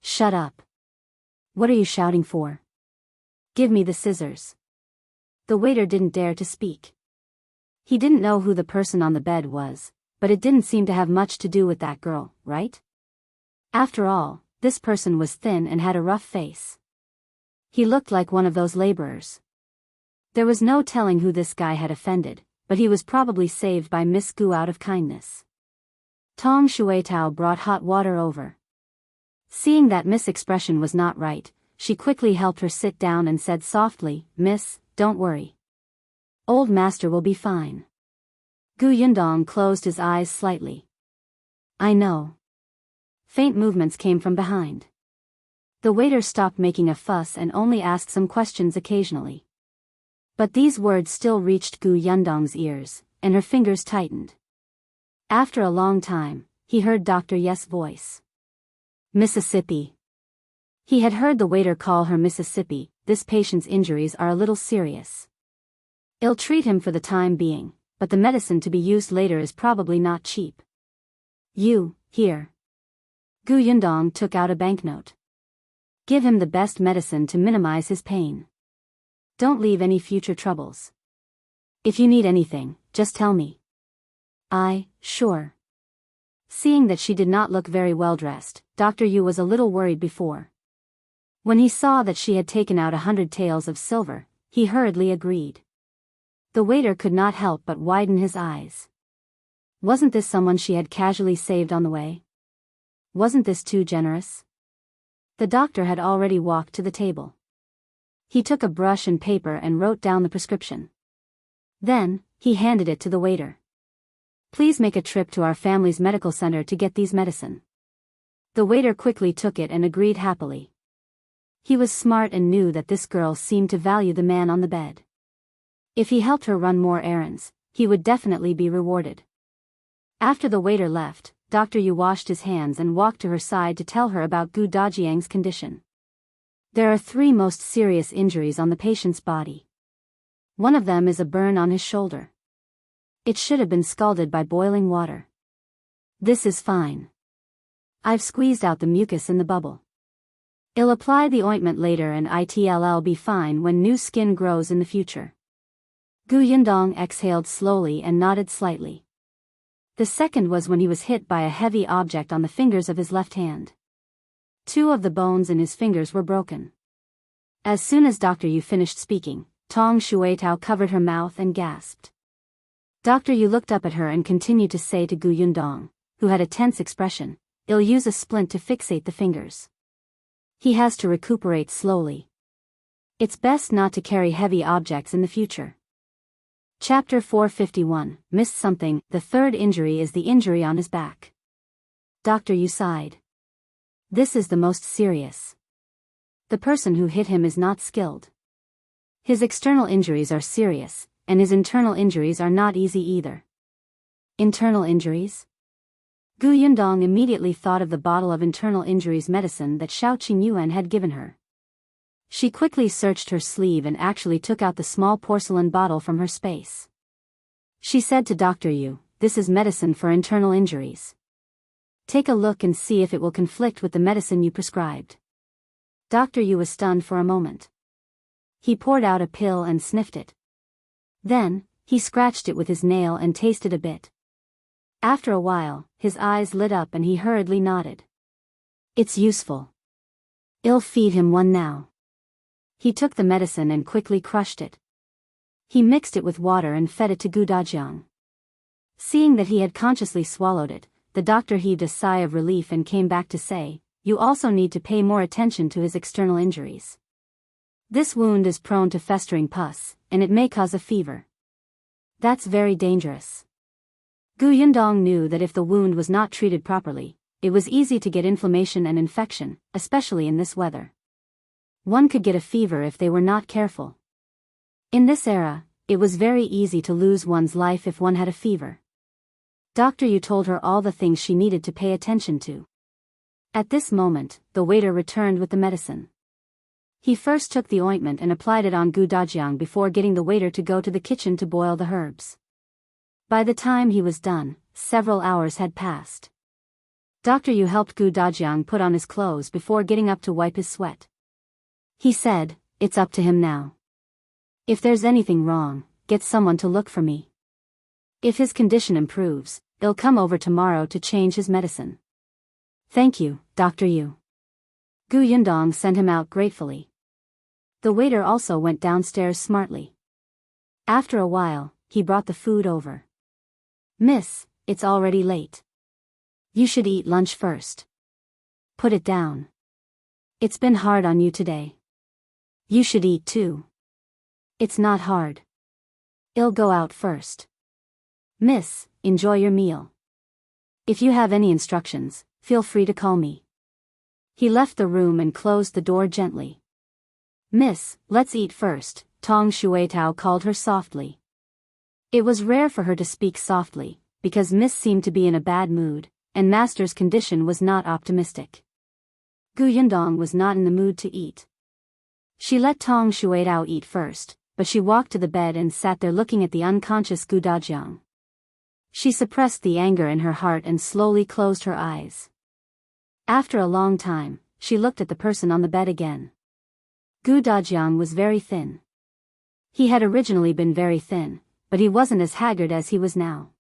"Shut up. What are you shouting for? Give me the scissors." The waiter didn't dare to speak. He didn't know who the person on the bed was, but it didn't seem to have much to do with that girl, right? After all, this person was thin and had a rough face. He looked like one of those laborers. There was no telling who this guy had offended, but he was probably saved by Miss Gu out of kindness. Tong Shuetao brought hot water over. Seeing that Miss' expression was not right, she quickly helped her sit down and said softly, "Miss, don't worry. Old master will be fine." Gu Yundong closed his eyes slightly. "I know." Faint movements came from behind. The waiter stopped making a fuss and only asked some questions occasionally. But these words still reached Gu Yundong's ears, and her fingers tightened. After a long time, he heard Dr. Yes' voice. "Mississippi." He had heard the waiter call her Mississippi. "This patient's injuries are a little serious. I'll treat him for the time being, but the medicine to be used later is probably not cheap. You, here." Gu Yundong took out a banknote. "Give him the best medicine to minimize his pain. Don't leave any future troubles. If you need anything, just tell me." Sure." Seeing that she did not look very well dressed, Dr. Yu was a little worried before. When he saw that she had taken out 100 taels of silver, he hurriedly agreed. The waiter could not help but widen his eyes. Wasn't this someone she had casually saved on the way? Wasn't this too generous? The doctor had already walked to the table. He took a brush and paper and wrote down the prescription. Then, he handed it to the waiter. "Please make a trip to our family's medical center to get these medicine." The waiter quickly took it and agreed happily. He was smart and knew that this girl seemed to value the man on the bed. If he helped her run more errands, he would definitely be rewarded. After the waiter left, Dr. Yu washed his hands and walked to her side to tell her about Gu Dajiang's condition. There are 3 most serious injuries on the patient's body. One of them is a burn on his shoulder. It should have been scalded by boiling water. This is fine. I've squeezed out the mucus in the bubble. I'll apply the ointment later and it'll be fine when new skin grows in the future. Yundong exhaled slowly and nodded slightly. The second was when he was hit by a heavy object on the fingers of his left hand. 2 of the bones in his fingers were broken. As soon as Dr. Yu finished speaking, Tong Shuetao covered her mouth and gasped. Dr. Yu looked up at her and continued to say to Yundong, who had a tense expression, "I'll use a splint to fixate the fingers. He has to recuperate slowly. It's best not to carry heavy objects in the future." Chapter 451, Missed Something. The third injury is the injury on his back. Dr. Yu sighed. This is the most serious. The person who hit him is not skilled. His external injuries are serious, and his internal injuries are not easy either. Internal injuries? Yundong immediately thought of the bottle of internal injuries medicine that Shao Qingyuan had given her. She quickly searched her sleeve and actually took out the small porcelain bottle from her space. She said to Dr. Yu, "This is medicine for internal injuries. Take a look and see if it will conflict with the medicine you prescribed." Dr. Yu was stunned for a moment. He poured out a pill and sniffed it. Then, he scratched it with his nail and tasted a bit. After a while, his eyes lit up and he hurriedly nodded. "It's useful. I'll feed him one now." He took the medicine and quickly crushed it. He mixed it with water and fed it to Dajiang. Seeing that he had consciously swallowed it, the doctor heaved a sigh of relief and came back to say, "You also need to pay more attention to his external injuries. This wound is prone to festering pus, and it may cause a fever. That's very dangerous." Yundong knew that if the wound was not treated properly, it was easy to get inflammation and infection, especially in this weather. One could get a fever if they were not careful. In this era, it was very easy to lose one's life if one had a fever. Dr. Yu told her all the things she needed to pay attention to. At this moment, the waiter returned with the medicine. He first took the ointment and applied it on Dajiang before getting the waiter to go to the kitchen to boil the herbs. By the time he was done, several hours had passed. Dr. Yu helped Dajiang put on his clothes before getting up to wipe his sweat. He said, "It's up to him now. If there's anything wrong, get someone to look for me. If his condition improves, I'll come over tomorrow to change his medicine." "Thank you, Dr. Yu." Yundong sent him out gratefully. The waiter also went downstairs smartly. After a while, he brought the food over. "Miss, it's already late. You should eat lunch first. Put it down. It's been hard on you today. You should eat too. It's not hard. I'll go out first. Miss, enjoy your meal. If you have any instructions, feel free to call me." He left the room and closed the door gently. "Miss, let's eat first," Tong Shuetao called her softly. It was rare for her to speak softly, because Miss seemed to be in a bad mood, and Master's condition was not optimistic. Yundong was not in the mood to eat. She let Tong Shuetao eat first, but she walked to the bed and sat there looking at the unconscious Dajiang. She suppressed the anger in her heart and slowly closed her eyes. After a long time, she looked at the person on the bed again. Dajiang was very thin. He had originally been very thin, but he wasn't as haggard as he was now.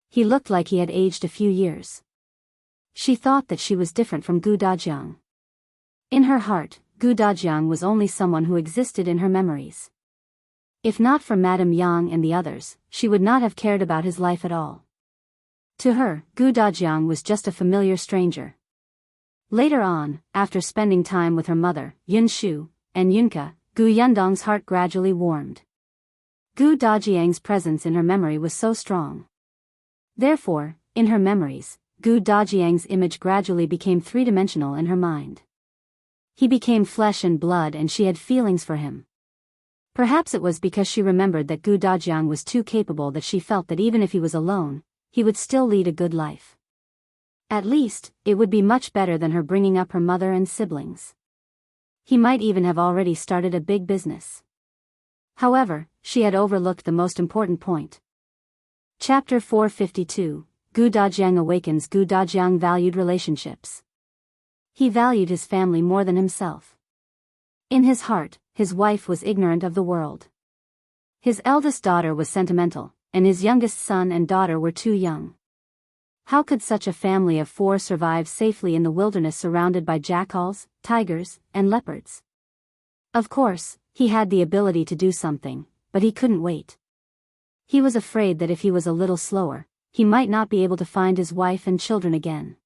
He looked like he had aged a few years. She thought that she was different from Dajiang. In her heart, Dajiang was only someone who existed in her memories. If not for Madame Yang and the others, she would not have cared about his life at all. To her, Dajiang was just a familiar stranger. Later on, after spending time with her mother, Yunshu, and Yunka, Yundong's heart gradually warmed. Dajiang's presence in her memory was so strong. Therefore, in her memories, Dajiang's image gradually became three-dimensional in her mind. He became flesh and blood and she had feelings for him. Perhaps it was because she remembered that Dajiang was too capable that she felt that even if he was alone, he would still lead a good life. At least, it would be much better than her bringing up her mother and siblings. He might even have already started a big business. However, she had overlooked the most important point. Chapter 452, Dajiang Awakens. Dajiang valued relationships. He valued his family more than himself. In his heart, his wife was ignorant of the world. His eldest daughter was sentimental, and his youngest son and daughter were too young. How could such a family of 4 survive safely in the wilderness surrounded by jackals, tigers, and leopards? Of course, he had the ability to do something, but he couldn't wait. He was afraid that if he was a little slower, he might not be able to find his wife and children again.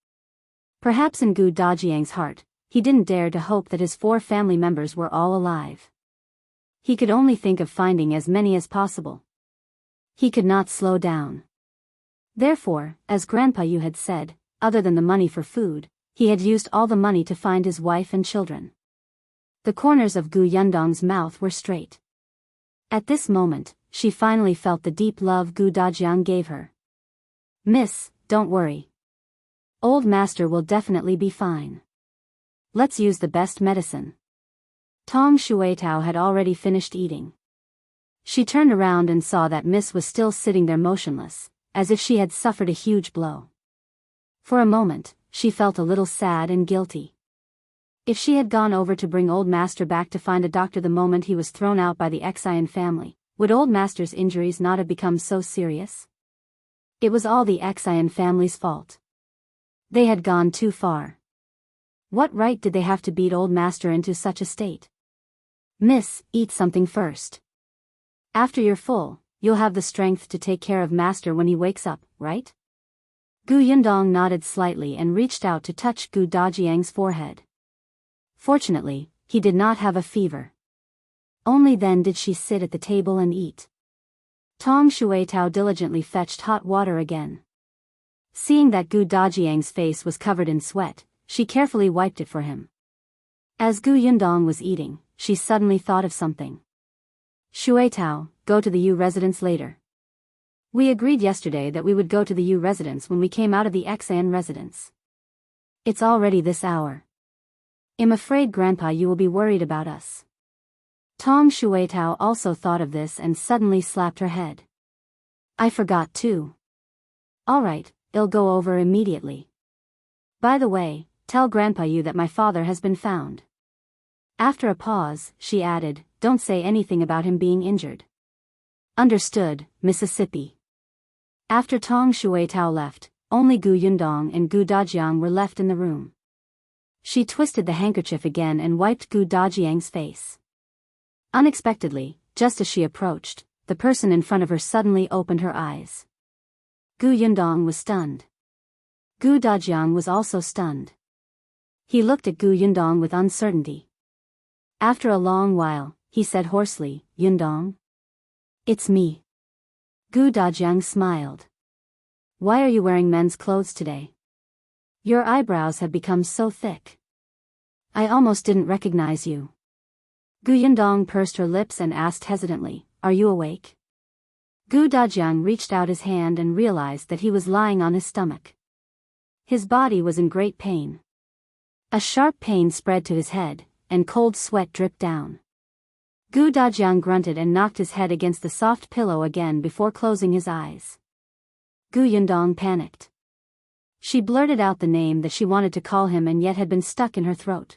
Perhaps in Gu Dajiang's heart, he didn't dare to hope that his 4 family members were all alive. He could only think of finding as many as possible. He could not slow down. Therefore, as Grandpa Yu had said, other than the money for food, he had used all the money to find his wife and children. The corners of Gu Yundong's mouth were straight. At this moment, she finally felt the deep love Gu Dajiang gave her. "Miss, don't worry. Old master will definitely be fine. Let's use the best medicine." Tong Shuetao had already finished eating. She turned around and saw that Miss was still sitting there motionless, as if she had suffered a huge blow. For a moment, she felt a little sad and guilty. If she had gone over to bring old master back to find a doctor the moment he was thrown out by the Xie family, would old master's injuries not have become so serious? It was all the Xie family's fault. They had gone too far. What right did they have to beat old master into such a state? "Miss, eat something first. After you're full, you'll have the strength to take care of master when he wakes up, right?" Gu Yundong nodded slightly and reached out to touch Gu Dajiang's forehead. Fortunately, he did not have a fever. Only then did she sit at the table and eat. Tong Shuetao diligently fetched hot water again. Seeing that Gu Dajiang's face was covered in sweat, she carefully wiped it for him. As Gu Yundong was eating, she suddenly thought of something. "Shuetao, go to the Yu residence later. We agreed yesterday that we would go to the Yu residence when we came out of the Xian residence. It's already this hour. I'm afraid Grandpa Yu will be worried about us." Tong Shuetao also thought of this and suddenly slapped her head. "I forgot too. All right, I'll go over immediately. By the way, tell Grandpa Yu that my father has been found." After a pause, she added, "Don't say anything about him being injured." "Understood, Mississippi." After Tong Shuetao left, only Gu Yundong and Gu Dajiang were left in the room. She twisted the handkerchief again and wiped Gu Dajiang's face. Unexpectedly, just as she approached, the person in front of her suddenly opened her eyes. Gu Yundong was stunned. Gu Dajiang was also stunned. He looked at Gu Yundong with uncertainty. After a long while, he said hoarsely, "Yundong? It's me." Gu Dajiang smiled. "Why are you wearing men's clothes today? Your eyebrows have become so thick. I almost didn't recognize you." Gu Yundong pursed her lips and asked hesitantly, "Are you awake?" Gu Dajiang reached out his hand and realized that he was lying on his stomach. His body was in great pain. A sharp pain spread to his head, and cold sweat dripped down. Gu Dajiang grunted and knocked his head against the soft pillow again before closing his eyes. Gu Yundong panicked. She blurted out the name that she wanted to call him and yet had been stuck in her throat.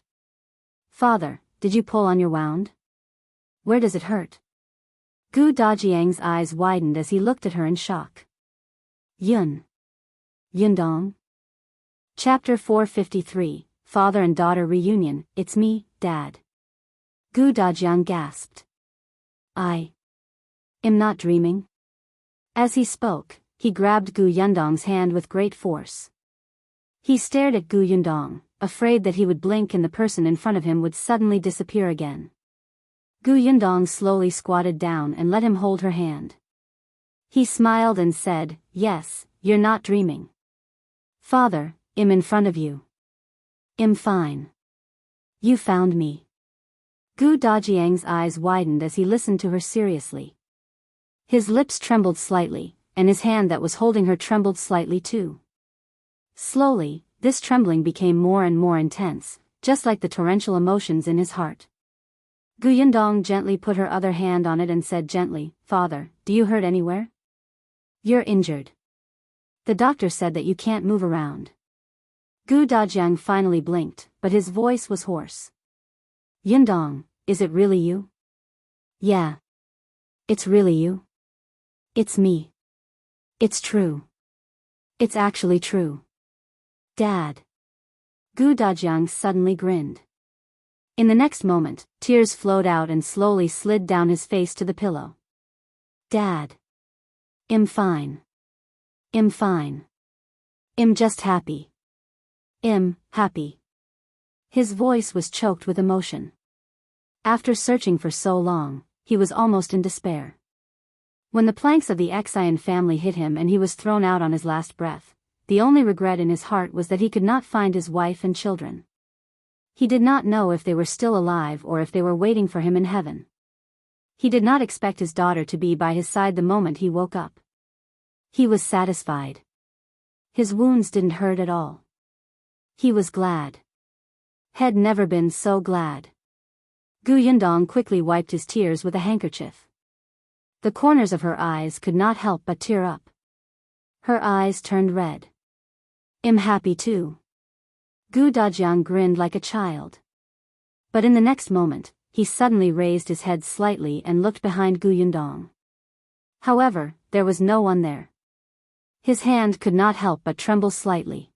"Father, did you pull on your wound? Where does it hurt?" Gu Dajiang's eyes widened as he looked at her in shock. Yundong? Chapter 453, Father and Daughter Reunion. "It's me, Dad." Gu Dajiang gasped. "I am not dreaming." As he spoke, he grabbed Gu Yundong's hand with great force. He stared at Gu Yundong, afraid that he would blink and the person in front of him would suddenly disappear again. Gu Yundong slowly squatted down and let him hold her hand. He smiled and said, "Yes, you're not dreaming. Father, I'm in front of you. I'm fine. You found me." Gu Dajiang's eyes widened as he listened to her seriously. His lips trembled slightly, and his hand that was holding her trembled slightly too. Slowly, this trembling became more and more intense, just like the torrential emotions in his heart. Gu Yundong gently put her other hand on it and said gently, "Father, do you hurt anywhere? You're injured. The doctor said that you can't move around." Gu Dajiang finally blinked, but his voice was hoarse. Yundong, is it really you? Yeah. It's really you? It's me. It's true. It's actually true. Dad. Gu Dajiang suddenly grinned. In the next moment, tears flowed out and slowly slid down his face to the pillow. Dad. I'm fine. I'm fine. I'm just happy. I'm happy. His voice was choked with emotion. After searching for so long, he was almost in despair. When the planks of the Xian family hit him and he was thrown out on his last breath, the only regret in his heart was that he could not find his wife and children. He did not know if they were still alive or if they were waiting for him in heaven. He did not expect his daughter to be by his side the moment he woke up. He was satisfied. His wounds didn't hurt at all. He was glad. Had never been so glad. Gu Yundong quickly wiped his tears with a handkerchief. The corners of her eyes could not help but tear up. Her eyes turned red. I'm happy too. Gu Dajiang grinned like a child. But in the next moment, he suddenly raised his head slightly and looked behind Gu Yundong. However, there was no one there. His hand could not help but tremble slightly.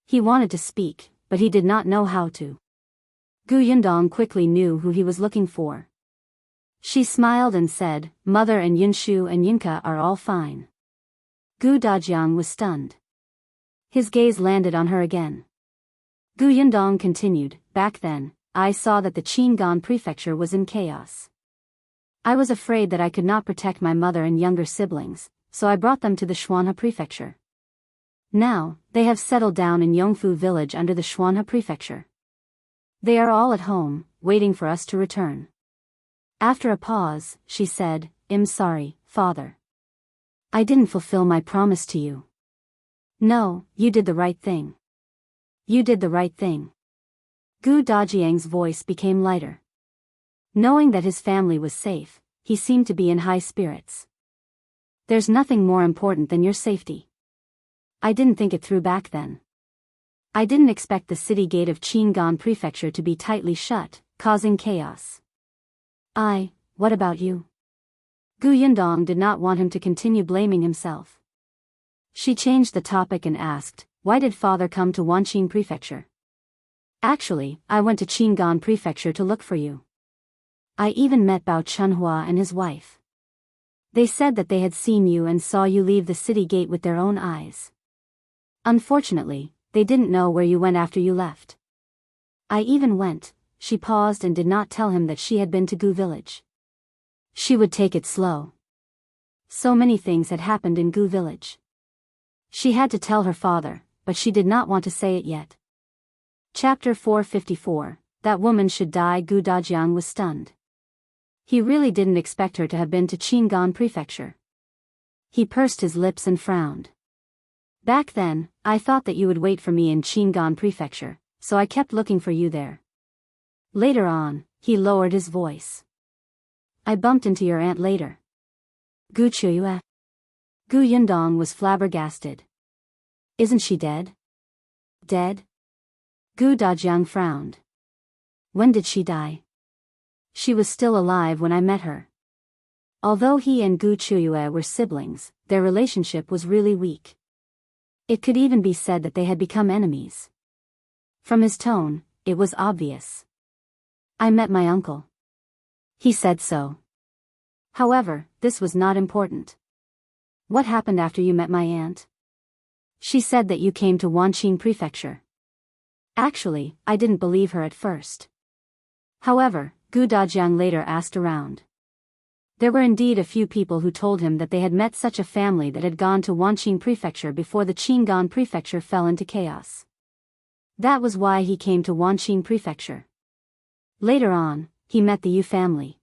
He wanted to speak, but he did not know how to. Gu Yundong quickly knew who he was looking for. She smiled and said, Mother and Yunshu and Yinka are all fine. Gu Dajiang was stunned. His gaze landed on her again. Gu Yundong continued, Back then, I saw that the Qingyuan Prefecture was in chaos. I was afraid that I could not protect my mother and younger siblings, so I brought them to the Xuanhe Prefecture. Now, they have settled down in Yongfu village under the Xuanhe Prefecture. They are all at home, waiting for us to return. After a pause, she said, I'm sorry, father. I didn't fulfill my promise to you. No, you did the right thing. You did the right thing. Gu Dajiang's voice became lighter. Knowing that his family was safe, he seemed to be in high spirits. There's nothing more important than your safety. I didn't think it through back then. I didn't expect the city gate of Qingyuan Prefecture to be tightly shut, causing chaos. What about you? Gu Yundong did not want him to continue blaming himself. She changed the topic and asked, Why did father come to Wanqing Prefecture? Actually, I went to Qingyuan Prefecture to look for you. I even met Bao Chunhua and his wife. They said that they had seen you and saw you leave the city gate with their own eyes. Unfortunately, they didn't know where you went after you left. I even went. She paused and did not tell him that she had been to Gu village. She would take it slow. So many things had happened in Gu village. She had to tell her father, but she did not want to say it yet. Chapter 454, That woman should die. Gu Dajiang was stunned. He really didn't expect her to have been to Qingyuan Prefecture. He pursed his lips and frowned. Back then, I thought that you would wait for me in Qingyuan Prefecture, so I kept looking for you there. Later on, he lowered his voice. I bumped into your aunt later. Gu Qingyuan. Gu Yundong was flabbergasted. Isn't she dead? Dead? Gu Dajiang frowned. When did she die? She was still alive when I met her. Although he and Gu Qingyuan were siblings, their relationship was really weak. It could even be said that they had become enemies. From his tone, it was obvious. I met my uncle. He said so. However, this was not important. What happened after you met my aunt? She said that you came to Wanqing Prefecture. Actually, I didn't believe her at first. However, Gu Dajiang later asked around. There were indeed a few people who told him that they had met such a family that had gone to Wanqing Prefecture before the Qingyuan Prefecture fell into chaos. That was why he came to Wanqing Prefecture. Later on, he met the Yu family.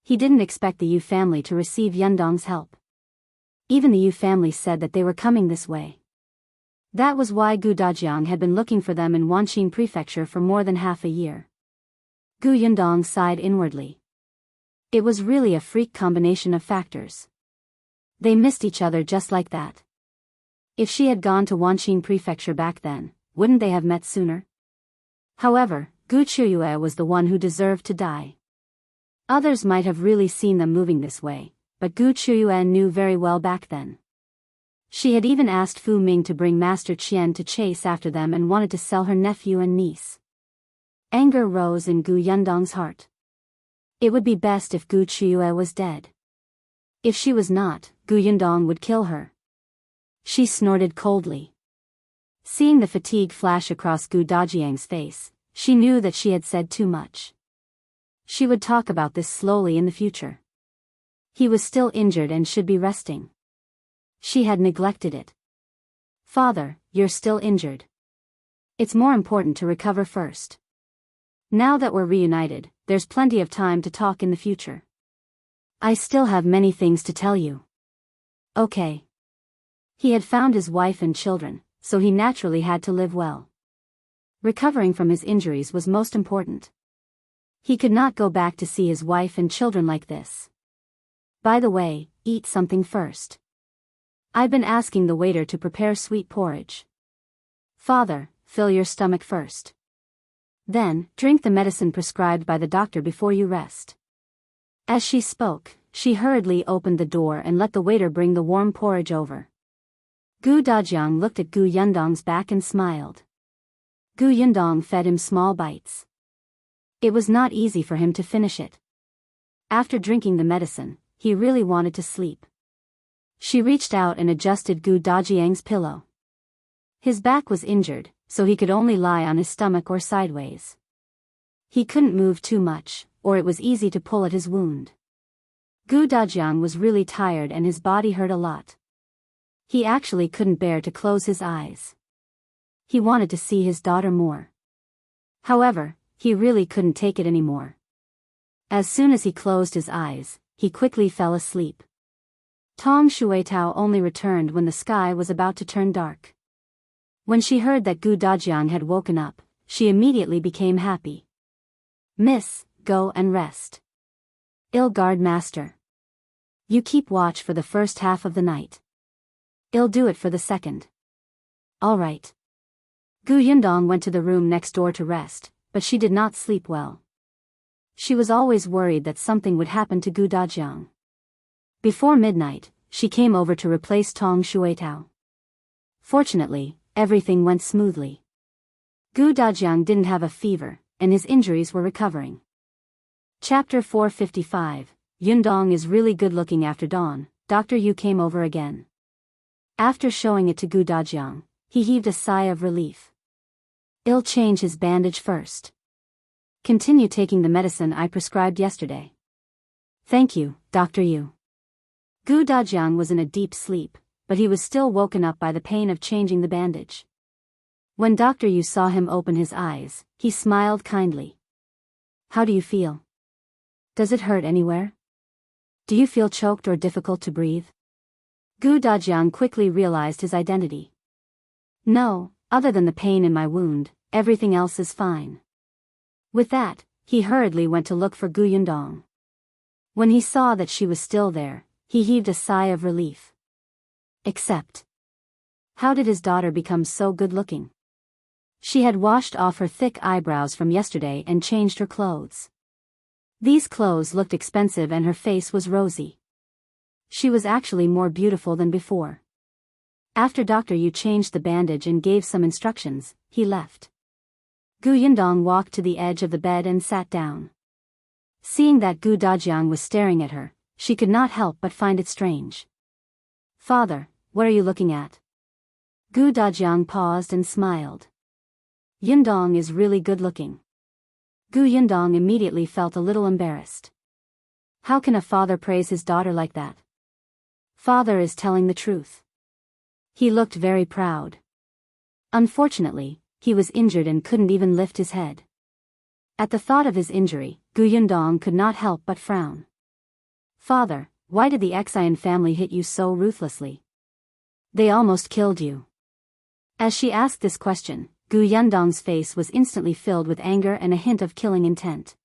He didn't expect the Yu family to receive Yundong's help. Even the Yu family said that they were coming this way. That was why Gu Dajiang had been looking for them in Wanqing Prefecture for more than half a year. Gu Yundong sighed inwardly. It was really a freak combination of factors. They missed each other just like that. If she had gone to Wanqing Prefecture back then, wouldn't they have met sooner? However, Gu Qingyuan was the one who deserved to die. Others might have really seen them moving this way, but Gu Qingyuan knew very well back then. She had even asked Fu Ming to bring Master Qian to chase after them and wanted to sell her nephew and niece. Anger rose in Gu Yundong's heart. It would be best if Gu Qingyuan was dead. If she was not, Gu Yundong would kill her. She snorted coldly. Seeing the fatigue flash across Gu Dajiang's face, she knew that she had said too much. She would talk about this slowly in the future. He was still injured and should be resting. She had neglected it. Father, you're still injured. It's more important to recover first. Now that we're reunited, there's plenty of time to talk in the future. I still have many things to tell you. Okay. He had found his wife and children, so he naturally had to live well. Recovering from his injuries was most important. He could not go back to see his wife and children like this. By the way, eat something first. I've been asking the waiter to prepare sweet porridge. Father, fill your stomach first. Then, drink the medicine prescribed by the doctor before you rest. As she spoke, she hurriedly opened the door and let the waiter bring the warm porridge over. Gu Dajiang looked at Gu Yundong's back and smiled. Gu Yundong fed him small bites. It was not easy for him to finish it. After drinking the medicine, he really wanted to sleep. She reached out and adjusted Gu Dajiang's pillow. His back was injured, so he could only lie on his stomach or sideways. He couldn't move too much, or it was easy to pull at his wound. Gu Dajiang was really tired and his body hurt a lot. He actually couldn't bear to close his eyes. He wanted to see his daughter more. However, he really couldn't take it anymore. As soon as he closed his eyes, he quickly fell asleep. Tong Shuitao only returned when the sky was about to turn dark. When she heard that Gu Dajiang had woken up, she immediately became happy. Miss, go and rest. I'll guard master. You keep watch for the first half of the night. I'll do it for the second. All right. Gu Yundong went to the room next door to rest, but she did not sleep well. She was always worried that something would happen to Gu Dajiang. Before midnight, she came over to replace Tong Shuitao. Fortunately, everything went smoothly. Gu Dajiang didn't have a fever, and his injuries were recovering. Chapter 455, Yundong is really good looking. After dawn, Dr. Yu came over again. After showing it to Gu Dajiang, he heaved a sigh of relief. I'll change his bandage first. Continue taking the medicine I prescribed yesterday. Thank you, Dr. Yu. Gu Dajiang was in a deep sleep, but he was still woken up by the pain of changing the bandage. When Dr. Yu saw him open his eyes, he smiled kindly. How do you feel? Does it hurt anywhere? Do you feel choked or difficult to breathe? Gu Dajiang quickly realized his identity. No, other than the pain in my wound, everything else is fine. With that, he hurriedly went to look for Gu Yundong. When he saw that she was still there, he heaved a sigh of relief. Except, how did his daughter become so good-looking? She had washed off her thick eyebrows from yesterday and changed her clothes. These clothes looked expensive and her face was rosy. She was actually more beautiful than before. After Dr. Yu changed the bandage and gave some instructions, he left. Gu Yundong walked to the edge of the bed and sat down. Seeing that Gu Dajiang was staring at her, she could not help but find it strange. Father, what are you looking at? Gu Dajiang paused and smiled. Yundong is really good-looking. Gu Yundong immediately felt a little embarrassed. How can a father praise his daughter like that? Father is telling the truth. He looked very proud. Unfortunately, he was injured and couldn't even lift his head. At the thought of his injury, Gu Yundong could not help but frown. Father, why did the Xian family hit you so ruthlessly? They almost killed you. As she asked this question, Gu Yundong's face was instantly filled with anger and a hint of killing intent.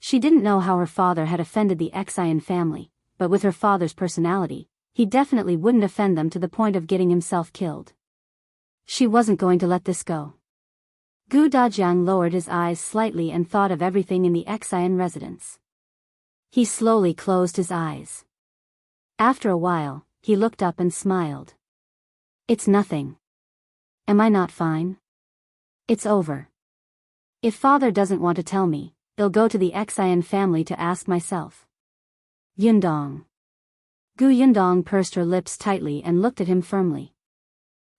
She didn't know how her father had offended the Xian family, but with her father's personality, he definitely wouldn't offend them to the point of getting himself killed. She wasn't going to let this go. Gu Dajiang lowered his eyes slightly and thought of everything in the Xian residence. He slowly closed his eyes. After a while, he looked up and smiled. It's nothing. Am I not fine? It's over. If father doesn't want to tell me, I'll go to the Xian family to ask myself. Yundong. Gu Yundong pursed her lips tightly and looked at him firmly.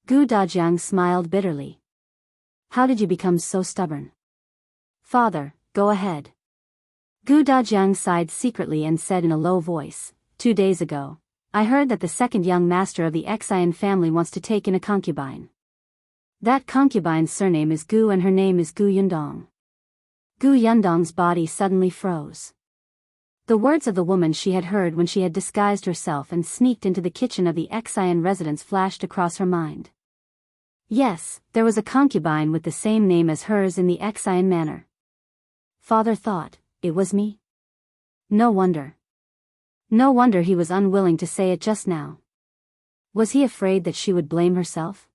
Gu Dajiang smiled bitterly. How did you become so stubborn? Father, go ahead. Gu Dajiang sighed secretly and said in a low voice, 2 days ago, I heard that the second young master of the Xian family wants to take in a concubine. That concubine's surname is Gu and her name is Gu Yundong. Gu Yundong's body suddenly froze. The words of the woman she had heard when she had disguised herself and sneaked into the kitchen of the Xian residence flashed across her mind. Yes, there was a concubine with the same name as hers in the Xian manor. Father thought, it was me? No wonder. No wonder he was unwilling to say it just now. Was he afraid that she would blame herself?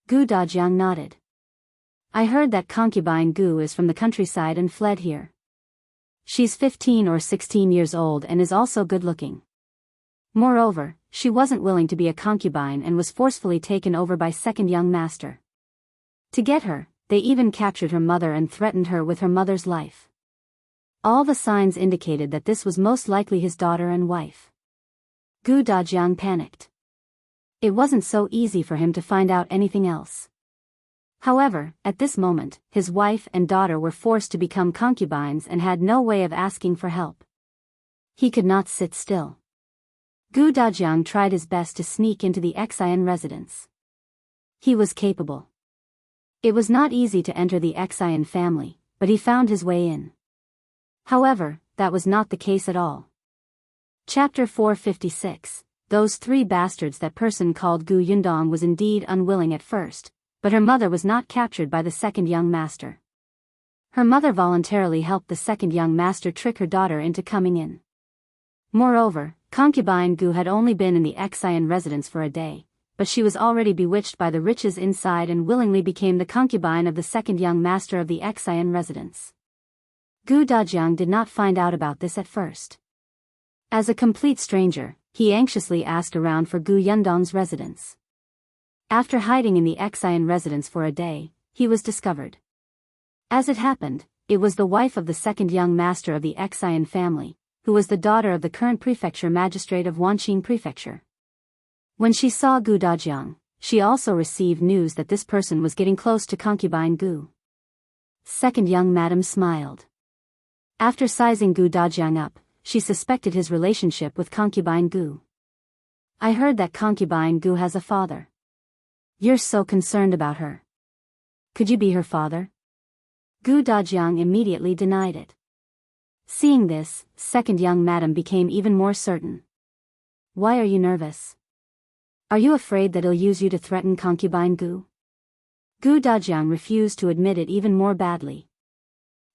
Gu Dajiang nodded. I heard that concubine Gu is from the countryside and fled here. She's 15 or 16 years old and is also good-looking. Moreover, she wasn't willing to be a concubine and was forcefully taken over by second young master. To get her, they even captured her mother and threatened her with her mother's life. All the signs indicated that this was most likely his daughter and wife. Gu Dajiang panicked. It wasn't so easy for him to find out anything else. However, at this moment, his wife and daughter were forced to become concubines and had no way of asking for help. He could not sit still. Gu Dajiang tried his best to sneak into the Xian residence. He was capable. It was not easy to enter the Xian family, but he found his way in. However, that was not the case at all. Chapter 456. Those 3 bastards. That person called Gu Yundong was indeed unwilling at first, but her mother was not captured by the second young master. Her mother voluntarily helped the second young master trick her daughter into coming in. Moreover, concubine Gu had only been in the Xian residence for a day, but she was already bewitched by the riches inside and willingly became the concubine of the second young master of the Xian residence. Gu Dajiang did not find out about this at first. As a complete stranger, he anxiously asked around for Gu Yundong's residence. After hiding in the Xian residence for a day, he was discovered. As it happened, it was the wife of the second young master of the Xian family, who was the daughter of the current prefecture magistrate of Wanqing Prefecture. When she saw Gu Dajiang, she also received news that this person was getting close to concubine Gu. Second young madam smiled. After sizing Gu Dajiang up, she suspected his relationship with concubine Gu. I heard that concubine Gu has a father. You're so concerned about her. Could you be her father? Gu Dajiang immediately denied it. Seeing this, second young madam became even more certain. Why are you nervous? Are you afraid that he'll use you to threaten concubine Gu? Gu Dajiang refused to admit it even more badly.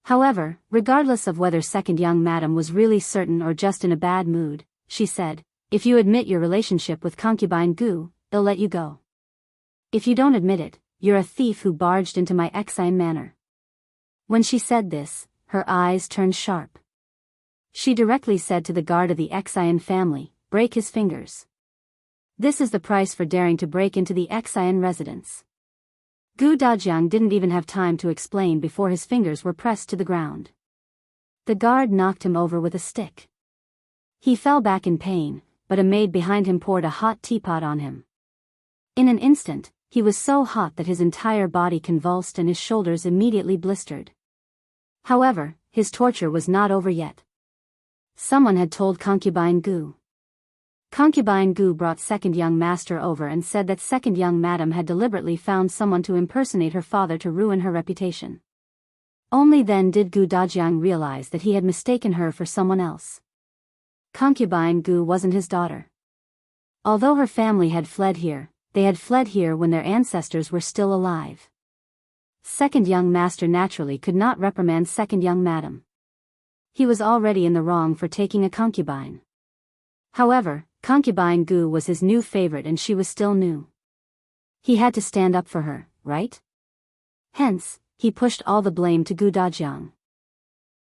However, regardless of whether second young madam was really certain or just in a bad mood, she said, if you admit your relationship with concubine Gu, they'll let you go. If you don't admit it, you're a thief who barged into my Xian manor. When she said this, her eyes turned sharp. She directly said to the guard of the Xian family, break his fingers. This is the price for daring to break into the Xian residence. Gu Dajiang didn't even have time to explain before his fingers were pressed to the ground. The guard knocked him over with a stick. He fell back in pain, but a maid behind him poured a hot teapot on him. In an instant, he was so hot that his entire body convulsed and his shoulders immediately blistered. However, his torture was not over yet. Someone had told concubine Gu. Concubine Gu brought second young master over and said that second young madam had deliberately found someone to impersonate her father to ruin her reputation. Only then did Gu Dajiang realize that he had mistaken her for someone else. Concubine Gu wasn't his daughter. Although her family had fled here, they had fled here when their ancestors were still alive. Second young master naturally could not reprimand second young madam. He was already in the wrong for taking a concubine. However, concubine Gu was his new favorite and she was still new. He had to stand up for her, right? Hence, he pushed all the blame to Gu Dajiang.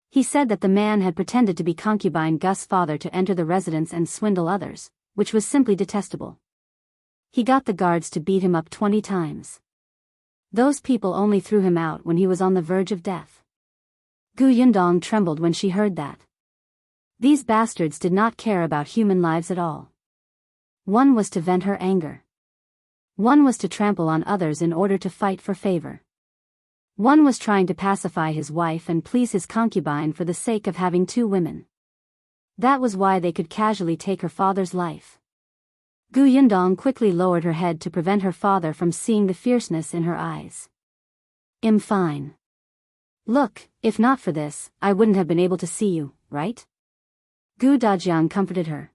He said that the man had pretended to be concubine Gus' father to enter the residence and swindle others, which was simply detestable. He got the guards to beat him up 20 times. Those people only threw him out when he was on the verge of death. Gu Yundong trembled when she heard that. These bastards did not care about human lives at all. One was to vent her anger. One was to trample on others in order to fight for favor. One was trying to pacify his wife and please his concubine for the sake of having 2 women. That was why they could casually take her father's life. Gu Yundong quickly lowered her head to prevent her father from seeing the fierceness in her eyes. "I'm fine. Look, if not for this, I wouldn't have been able to see you, right?" Gu Dajiang comforted her.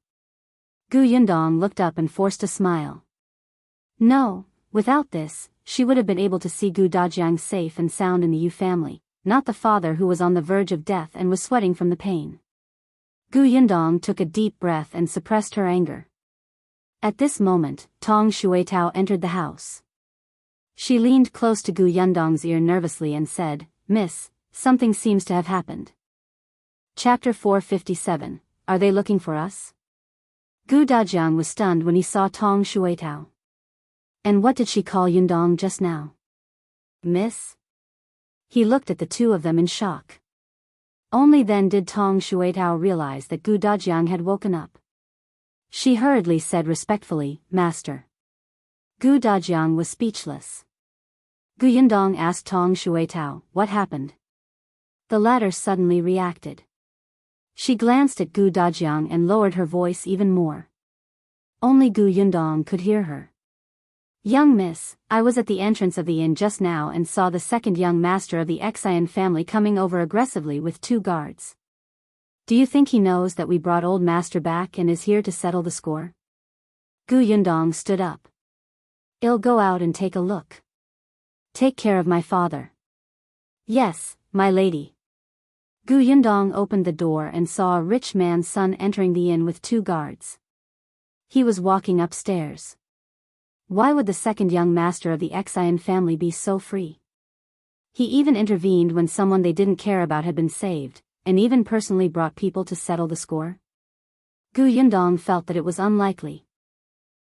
Gu Yundong looked up and forced a smile. No, without this, she would have been able to see Gu Dajiang safe and sound in the Yu family, not the father who was on the verge of death and was sweating from the pain. Gu Yundong took a deep breath and suppressed her anger. At this moment, Tong Xuetao entered the house. She leaned close to Gu Yundong's ear nervously and said, "Miss, something seems to have happened." Chapter 457, Are they looking for us? Gu Dajiang was stunned when he saw Tong Xuetao. And what did she call Yundong just now? Miss? He looked at the two of them in shock. Only then did Tong Xuetao realize that Gu Dajiang had woken up. She hurriedly said respectfully, "Master." Gu Dajiang was speechless. Gu Yundong asked Tong Xuetao, "What happened?" The latter suddenly reacted. She glanced at Gu Dajiang and lowered her voice even more. Only Gu Yundong could hear her. "Young miss, I was at the entrance of the inn just now and saw the second young master of the Xian family coming over aggressively with 2 guards. Do you think he knows that we brought old master back and is here to settle the score?" Gu Yundong stood up. "I'll go out and take a look. Take care of my father." "Yes, my lady." Gu Yundong opened the door and saw a rich man's son entering the inn with 2 guards. He was walking upstairs. Why would the second young master of the Xian family be so free? He even intervened when someone they didn't care about had been saved, and even personally brought people to settle the score? Gu Yundong felt that it was unlikely.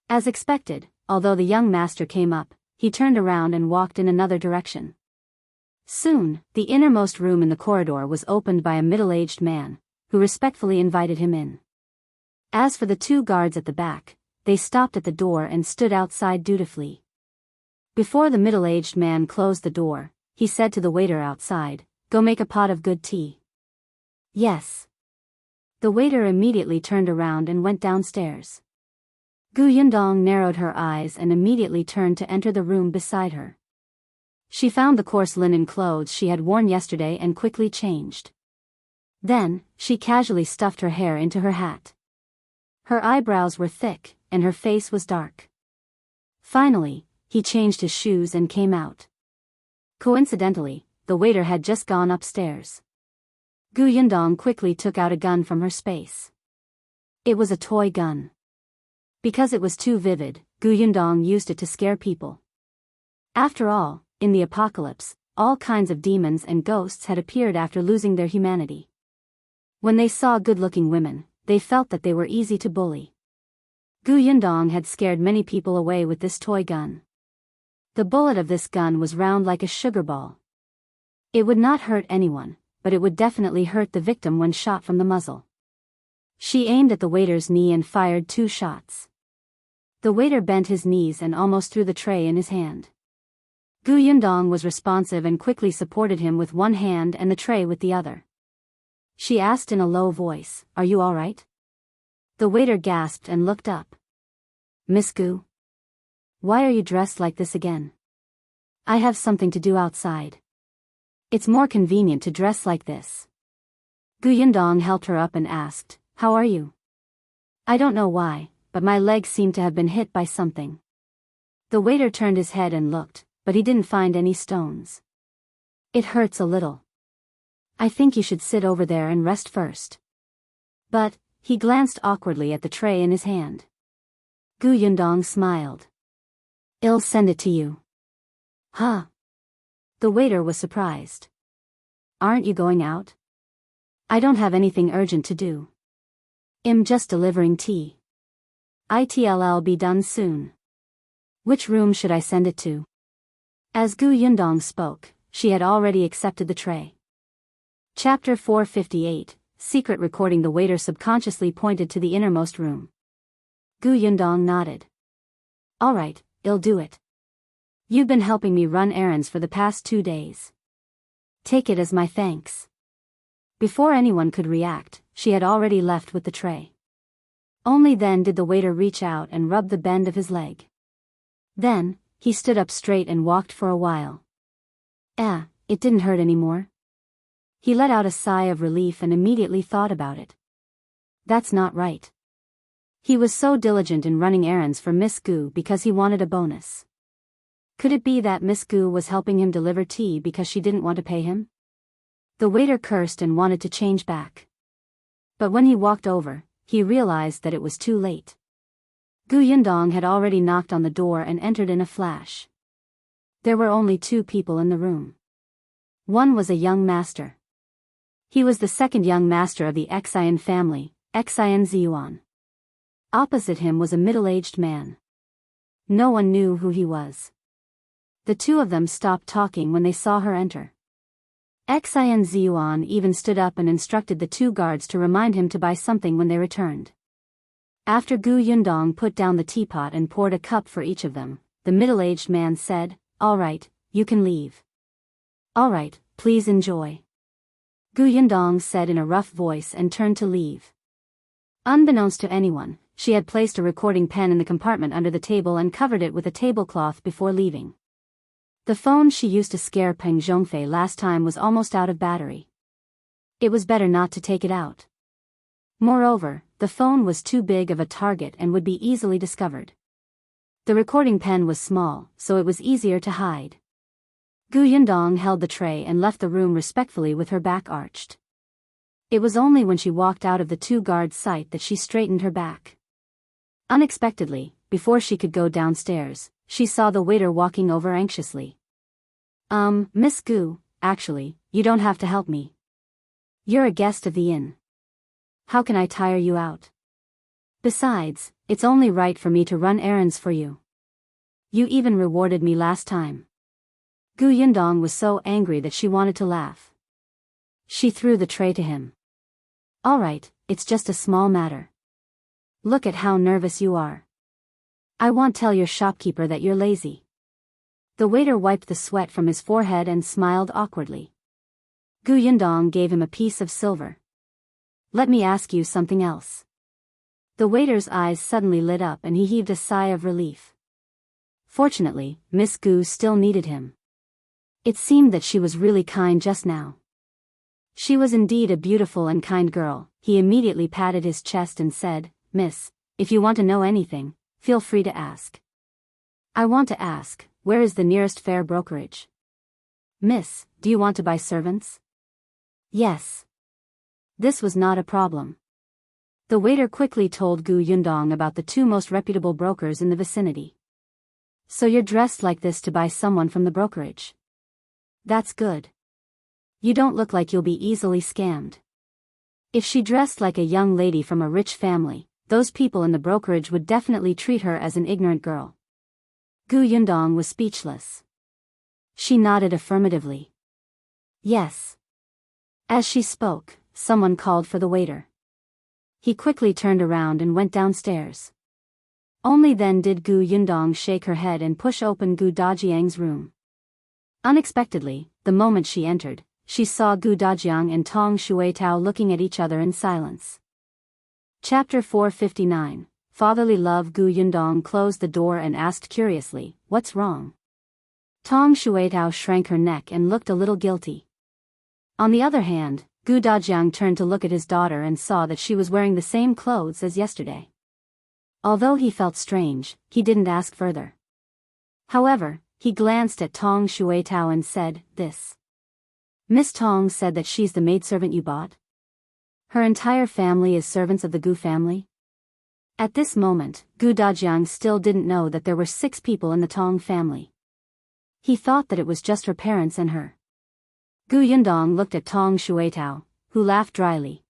As expected, although the young master came up, he turned around and walked in another direction. Soon, the innermost room in the corridor was opened by a middle-aged man, who respectfully invited him in. As for the 2 guards at the back, they stopped at the door and stood outside dutifully. Before the middle-aged man closed the door, he said to the waiter outside, "Go make a pot of good tea." "Yes." The waiter immediately turned around and went downstairs. Gu Yundong narrowed her eyes and immediately turned to enter the room beside her. She found the coarse linen clothes she had worn yesterday and quickly changed. Then, she casually stuffed her hair into her hat. Her eyebrows were thick, and her face was dark. Finally, he changed his shoes and came out. Coincidentally, the waiter had just gone upstairs. Gu Yundong quickly took out a gun from her space. It was a toy gun. Because it was too vivid, Gu Yundong used it to scare people. After all, in the apocalypse, all kinds of demons and ghosts had appeared after losing their humanity. When they saw good-looking women, they felt that they were easy to bully. Gu Yundong had scared many people away with this toy gun. The bullet of this gun was round like a sugar ball. It would not hurt anyone, but it would definitely hurt the victim when shot from the muzzle. She aimed at the waiter's knee and fired 2 shots. The waiter bent his knees and almost threw the tray in his hand. Gu Yundong was responsive and quickly supported him with one hand and the tray with the other. She asked in a low voice, "Are you all right?" The waiter gasped and looked up. "Miss Gu? Why are you dressed like this again?" "I have something to do outside. It's more convenient to dress like this." Gu Yundong helped her up and asked, "How are you?" "I don't know why, but my legs seem to have been hit by something." The waiter turned his head and looked, but he didn't find any stones. "It hurts a little. I think you should sit over there and rest first." But, he glanced awkwardly at the tray in his hand. Gu Yundong smiled. I'll send it to you. Huh? The waiter was surprised. Aren't you going out? I don't have anything urgent to do. I'm just delivering tea. It'll be done soon. Which room should I send it to? As Gu Yundong spoke, she had already accepted the tray. Chapter 458, Secret Recording. The waiter subconsciously pointed to the innermost room. Gu Yundong nodded. All right, I'll do it. You've been helping me run errands for the past 2 days. Take it as my thanks. Before anyone could react, she had already left with the tray. Only then did the waiter reach out and rub the bend of his leg. Then, he stood up straight and walked for a while. It didn't hurt anymore. He let out a sigh of relief and immediately thought about it. That's not right. He was so diligent in running errands for Miss Gu because he wanted a bonus. Could it be that Miss Gu was helping him deliver tea because she didn't want to pay him? The waiter cursed and wanted to change back. But when he walked over, he realized that it was too late. Gu Yundong had already knocked on the door and entered in a flash. There were only 2 people in the room. One was a young master. He was the second young master of the Xian family, Xian Zhiyuan. Opposite him was a middle-aged man. No one knew who he was. The 2 of them stopped talking when they saw her enter. Xian Zhiyuan even stood up and instructed the 2 guards to remind him to buy something when they returned. After Gu Yundong put down the teapot and poured a cup for each of them, the middle-aged man said, All right, you can leave. All right, please enjoy. Gu Yundong said in a rough voice and turned to leave. Unbeknownst to anyone, she had placed a recording pen in the compartment under the table and covered it with a tablecloth before leaving. The phone she used to scare Peng Zhongfei last time was almost out of battery. It was better not to take it out. Moreover, the phone was too big of a target and would be easily discovered. The recording pen was small, so it was easier to hide. Gu Yundong held the tray and left the room respectfully with her back arched. It was only when she walked out of the 2 guards' sight that she straightened her back. Unexpectedly, before she could go downstairs, she saw the waiter walking over anxiously. Miss Gu, actually, you don't have to help me. You're a guest of the inn. How can I tire you out? Besides, it's only right for me to run errands for you. You even rewarded me last time. Gu Yundong was so angry that she wanted to laugh. She threw the tray to him. All right, it's just a small matter. Look at how nervous you are. I won't tell your shopkeeper that you're lazy. The waiter wiped the sweat from his forehead and smiled awkwardly. Gu Yundong gave him a piece of silver. Let me ask you something else. The waiter's eyes suddenly lit up and he heaved a sigh of relief. Fortunately, Miss Gu still needed him. It seemed that she was really kind just now. She was indeed a beautiful and kind girl. He immediately patted his chest and said, Miss, if you want to know anything, feel free to ask. I want to ask, where is the nearest fair brokerage? Miss, do you want to buy servants? Yes. This was not a problem. The waiter quickly told Gu Yundong about the 2 most reputable brokers in the vicinity. So you're dressed like this to buy someone from the brokerage. That's good. You don't look like you'll be easily scammed. If she dressed like a young lady from a rich family, those people in the brokerage would definitely treat her as an ignorant girl. Gu Yundong was speechless. She nodded affirmatively. Yes. As she spoke, someone called for the waiter. He quickly turned around and went downstairs. Only then did Gu Yundong shake her head and push open Gu Dajiang's room. Unexpectedly, the moment she entered, she saw Gu Dajiang and Tong Xuetao looking at each other in silence. Chapter 459, Fatherly Love. Gu Yundong closed the door and asked curiously, What's wrong? Tong Xuetao shrank her neck and looked a little guilty. On the other hand, Gu Dajiang turned to look at his daughter and saw that she was wearing the same clothes as yesterday. Although he felt strange, he didn't ask further. However, he glanced at Tong Xuetao and said, This. Miss Tong said that she's the maidservant you bought? Her entire family is servants of the Gu family? At this moment, Dajiang still didn't know that there were 6 people in the Tong family. He thought that it was just her parents and her. Yundong looked at Tong Shuetao, who laughed dryly.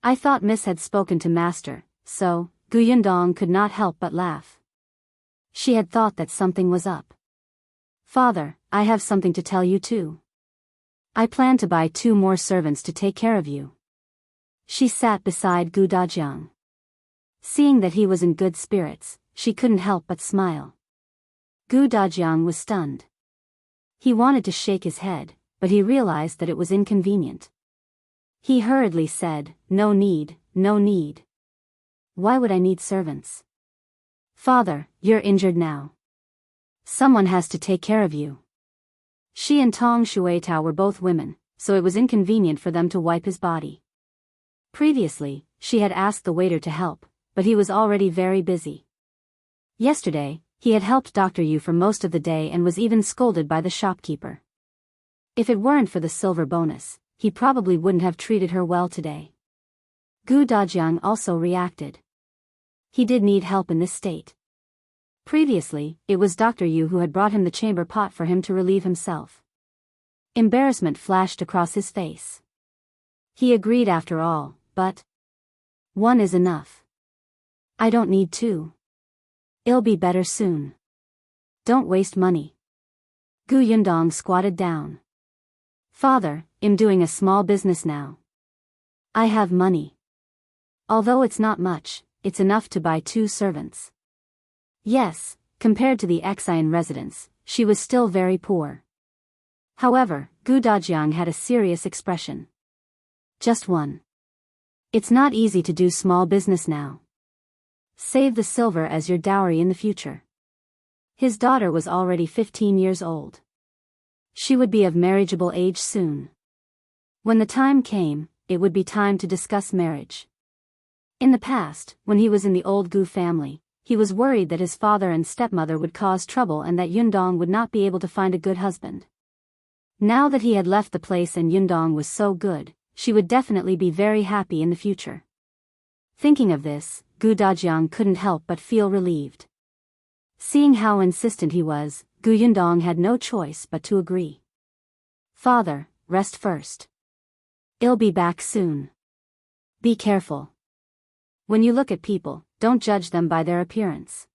I thought Miss had spoken to Master, so, Yundong could not help but laugh. She had thought that something was up. Father, I have something to tell you too. I plan to buy 2 more servants to take care of you. She sat beside Dajiang. Seeing that he was in good spirits, she couldn't help but smile. Dajiang was stunned. He wanted to shake his head, but he realized that it was inconvenient. He hurriedly said, No need, no need. Why would I need servants? Father, you're injured now. Someone has to take care of you. She and Tong Shuetao were both women, so it was inconvenient for them to wipe his body. Previously, she had asked the waiter to help, but he was already very busy. Yesterday, he had helped Dr. Yu for most of the day and was even scolded by the shopkeeper. If it weren't for the silver bonus, he probably wouldn't have treated her well today. Dajiang also reacted. He did need help in this state. Previously, it was Dr. Yu who had brought him the chamber pot for him to relieve himself. Embarrassment flashed across his face. He agreed after all, but 1 is enough. I don't need 2. It'll be better soon. Don't waste money. Yundong squatted down. Father, I'm doing a small business now. I have money. Although it's not much, it's enough to buy 2 servants. Yes, compared to the Xian residents, she was still very poor. However, Dajiang had a serious expression. Just 1. It's not easy to do small business now. Save the silver as your dowry in the future. His daughter was already 15 years old. She would be of marriageable age soon. When the time came, it would be time to discuss marriage. In the past, when he was in the old Gu family, he was worried that his father and stepmother would cause trouble and that Yundong would not be able to find a good husband. Now that he had left the place and Yundong was so good, she would definitely be very happy in the future. Thinking of this, Dajiang couldn't help but feel relieved. Seeing how insistent he was, Yundong had no choice but to agree. Father, rest first. I'll be back soon. Be careful. When you look at people, don't judge them by their appearance.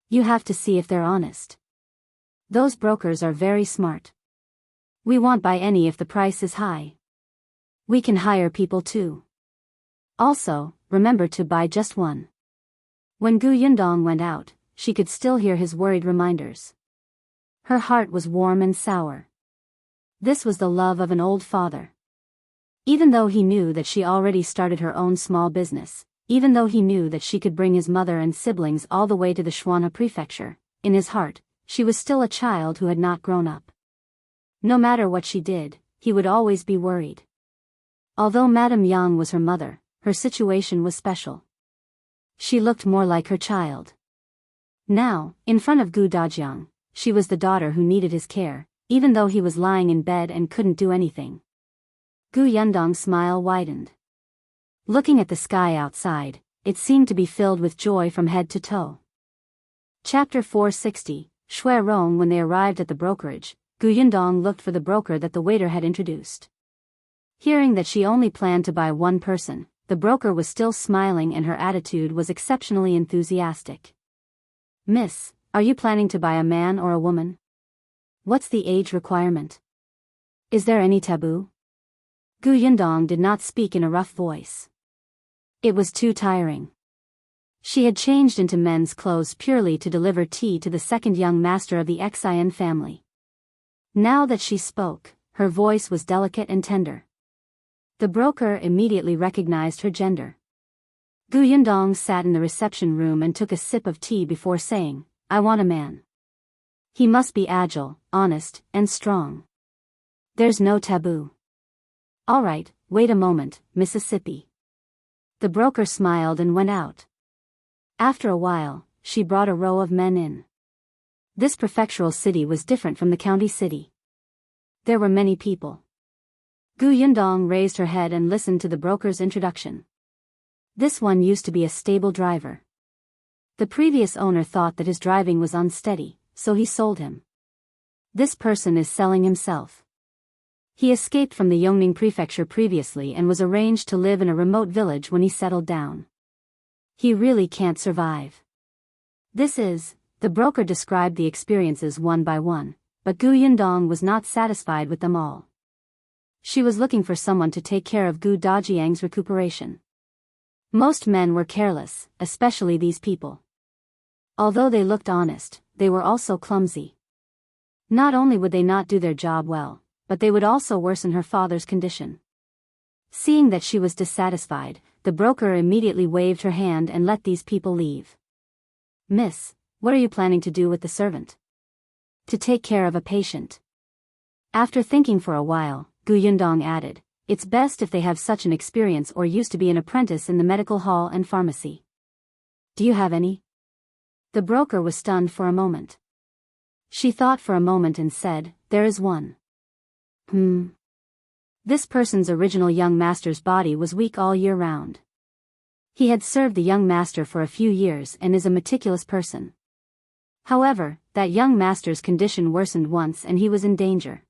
You have to see if they're honest. Those brokers are very smart. We won't buy any if the price is high. We can hire people too. Also, remember to buy just 1. When Yundong went out, she could still hear his worried reminders. Her heart was warm and sour. This was the love of an old father. Even though he knew that she already started her own small business, even though he knew that she could bring his mother and siblings all the way to the Shuana Prefecture, in his heart, she was still a child who had not grown up. No matter what she did, he would always be worried. Although Madame Yang was her mother, her situation was special. She looked more like her child. Now, in front of Dajiang, she was the daughter who needed his care, even though he was lying in bed and couldn't do anything. Yundong's smile widened. Looking at the sky outside, it seemed to be filled with joy from head to toe. Chapter 460, Xue Rong. When they arrived at the brokerage, Yundong looked for the broker that the waiter had introduced. Hearing that she only planned to buy 1 person, the broker was still smiling and her attitude was exceptionally enthusiastic. Miss, are you planning to buy a man or a woman? What's the age requirement? Is there any taboo? Yundong did not speak in a rough voice. It was too tiring. She had changed into men's clothes purely to deliver tea to the second young master of the Xian family. Now that she spoke, her voice was delicate and tender. The broker immediately recognized her gender. Yundong sat in the reception room and took a sip of tea before saying, I want a man. He must be agile, honest, and strong. There's no taboo. All right, wait a moment, Mississippi. The broker smiled and went out. After a while, she brought a row of men in. This prefectural city was different from the county city. There were many people. Yundong raised her head and listened to the broker's introduction. This one used to be a stable driver. The previous owner thought that his driving was unsteady, so he sold him. This person is selling himself. He escaped from the Yongning Prefecture previously and was arranged to live in a remote village when he settled down. He really can't survive. The broker described the experiences one by one, but Gu Yundong was not satisfied with them all. She was looking for someone to take care of Gu Dajiang's recuperation. Most men were careless, especially these people. Although they looked honest, they were also clumsy. Not only would they not do their job well, but they would also worsen her father's condition. Seeing that she was dissatisfied, the broker immediately waved her hand and let these people leave. "Miss, what are you planning to do with the servant?" "To take care of a patient." After thinking for a while, Gu Yundong added, "It's best if they have such an experience or used to be an apprentice in the medical hall and pharmacy." "Do you have any?" The broker was stunned for a moment. She thought for a moment and said, "There is one." This person's original young master's body was weak all year round. He had served the young master for a few years and is a meticulous person. However, that young master's condition worsened once and he was in danger.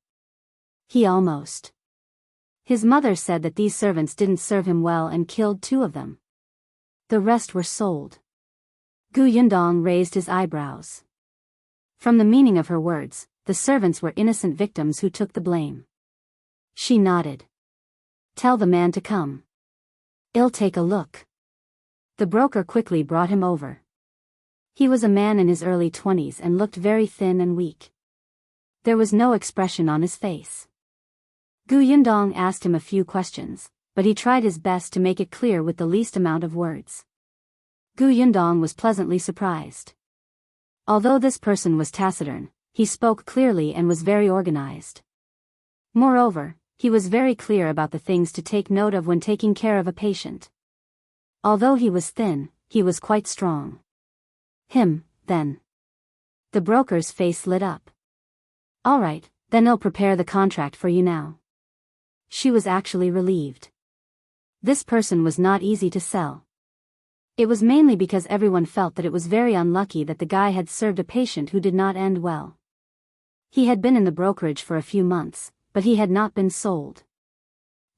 His mother said that these servants didn't serve him well and killed 2 of them. The rest were sold. Gu Yundong raised his eyebrows. From the meaning of her words, the servants were innocent victims who took the blame. She nodded. "Tell the man to come. I'll take a look." The broker quickly brought him over. He was a man in his early 20s and looked very thin and weak. There was no expression on his face. Gu Yundong asked him a few questions, but he tried his best to make it clear with the least amount of words. Gu Yundong was pleasantly surprised. Although this person was taciturn, he spoke clearly and was very organized. Moreover, he was very clear about the things to take note of when taking care of a patient. Although he was thin, he was quite strong. Then. The broker's face lit up. "All right, then I'll prepare the contract for you now." She was actually relieved. This person was not easy to sell. It was mainly because everyone felt that it was very unlucky that the guy had served a patient who did not end well. He had been in the brokerage for a few months, but he had not been sold.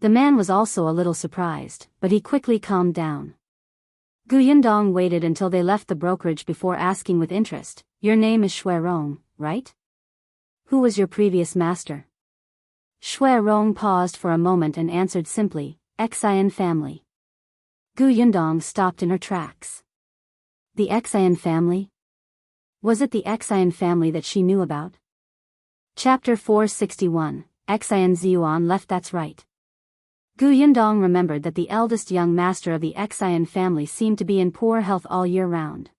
The man was also a little surprised, but he quickly calmed down. Gu Yundong waited until they left the brokerage before asking with interest, "Your name is Xue Rong, right? Who was your previous master?" Xue Rong paused for a moment and answered simply, "Xian family." Gu Yundong stopped in her tracks. The Xian family? Was it the Xian family that she knew about? Chapter 461, Xian Zhiyuan left. That's right. Gu Yundong remembered that the eldest young master of the Xian family seemed to be in poor health all year round.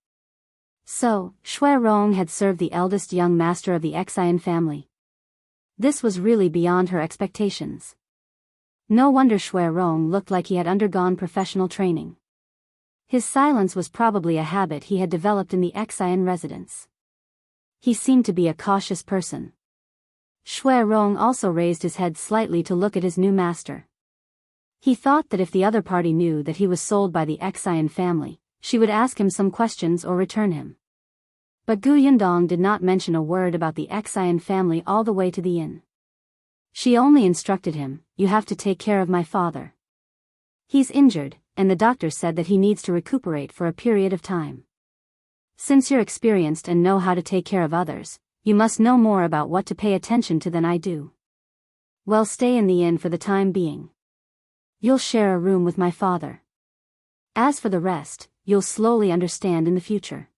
So, Xue Rong had served the eldest young master of the Xian family. This was really beyond her expectations. No wonder Xue Rong looked like he had undergone professional training. His silence was probably a habit he had developed in the Xian residence. He seemed to be a cautious person. Xue Rong also raised his head slightly to look at his new master. He thought that if the other party knew that he was sold by the Xian family, she would ask him some questions or return him. But Gu Yundong did not mention a word about the Xian family all the way to the inn. She only instructed him, "You have to take care of my father. He's injured, and the doctor said that he needs to recuperate for a period of time. Since you're experienced and know how to take care of others, you must know more about what to pay attention to than I do. Well, stay in the inn for the time being. You'll share a room with my father. As for the rest, you'll slowly understand in the future."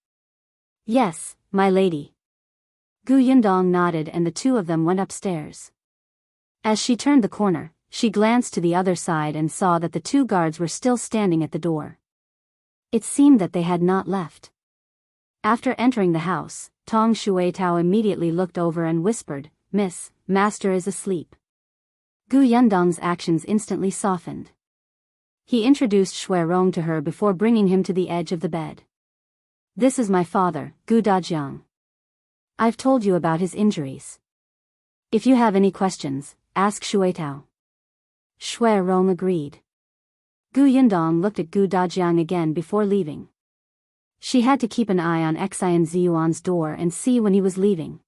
"Yes, my lady." Gu Yundong nodded and the 2 of them went upstairs. As she turned the corner, she glanced to the other side and saw that the 2 guards were still standing at the door. It seemed that they had not left. After entering the house, Tong Shuetao immediately looked over and whispered, "Miss, master is asleep." Gu Yundong's actions instantly softened. He introduced Xue Rong to her before bringing him to the edge of the bed. "This is my father, Gu Dajiang. I've told you about his injuries. If you have any questions, ask Shuetao." Xue Rong agreed. Gu Yundong looked at Gu Dajiang again before leaving. She had to keep an eye on Xian Ziyuan's door and see when he was leaving.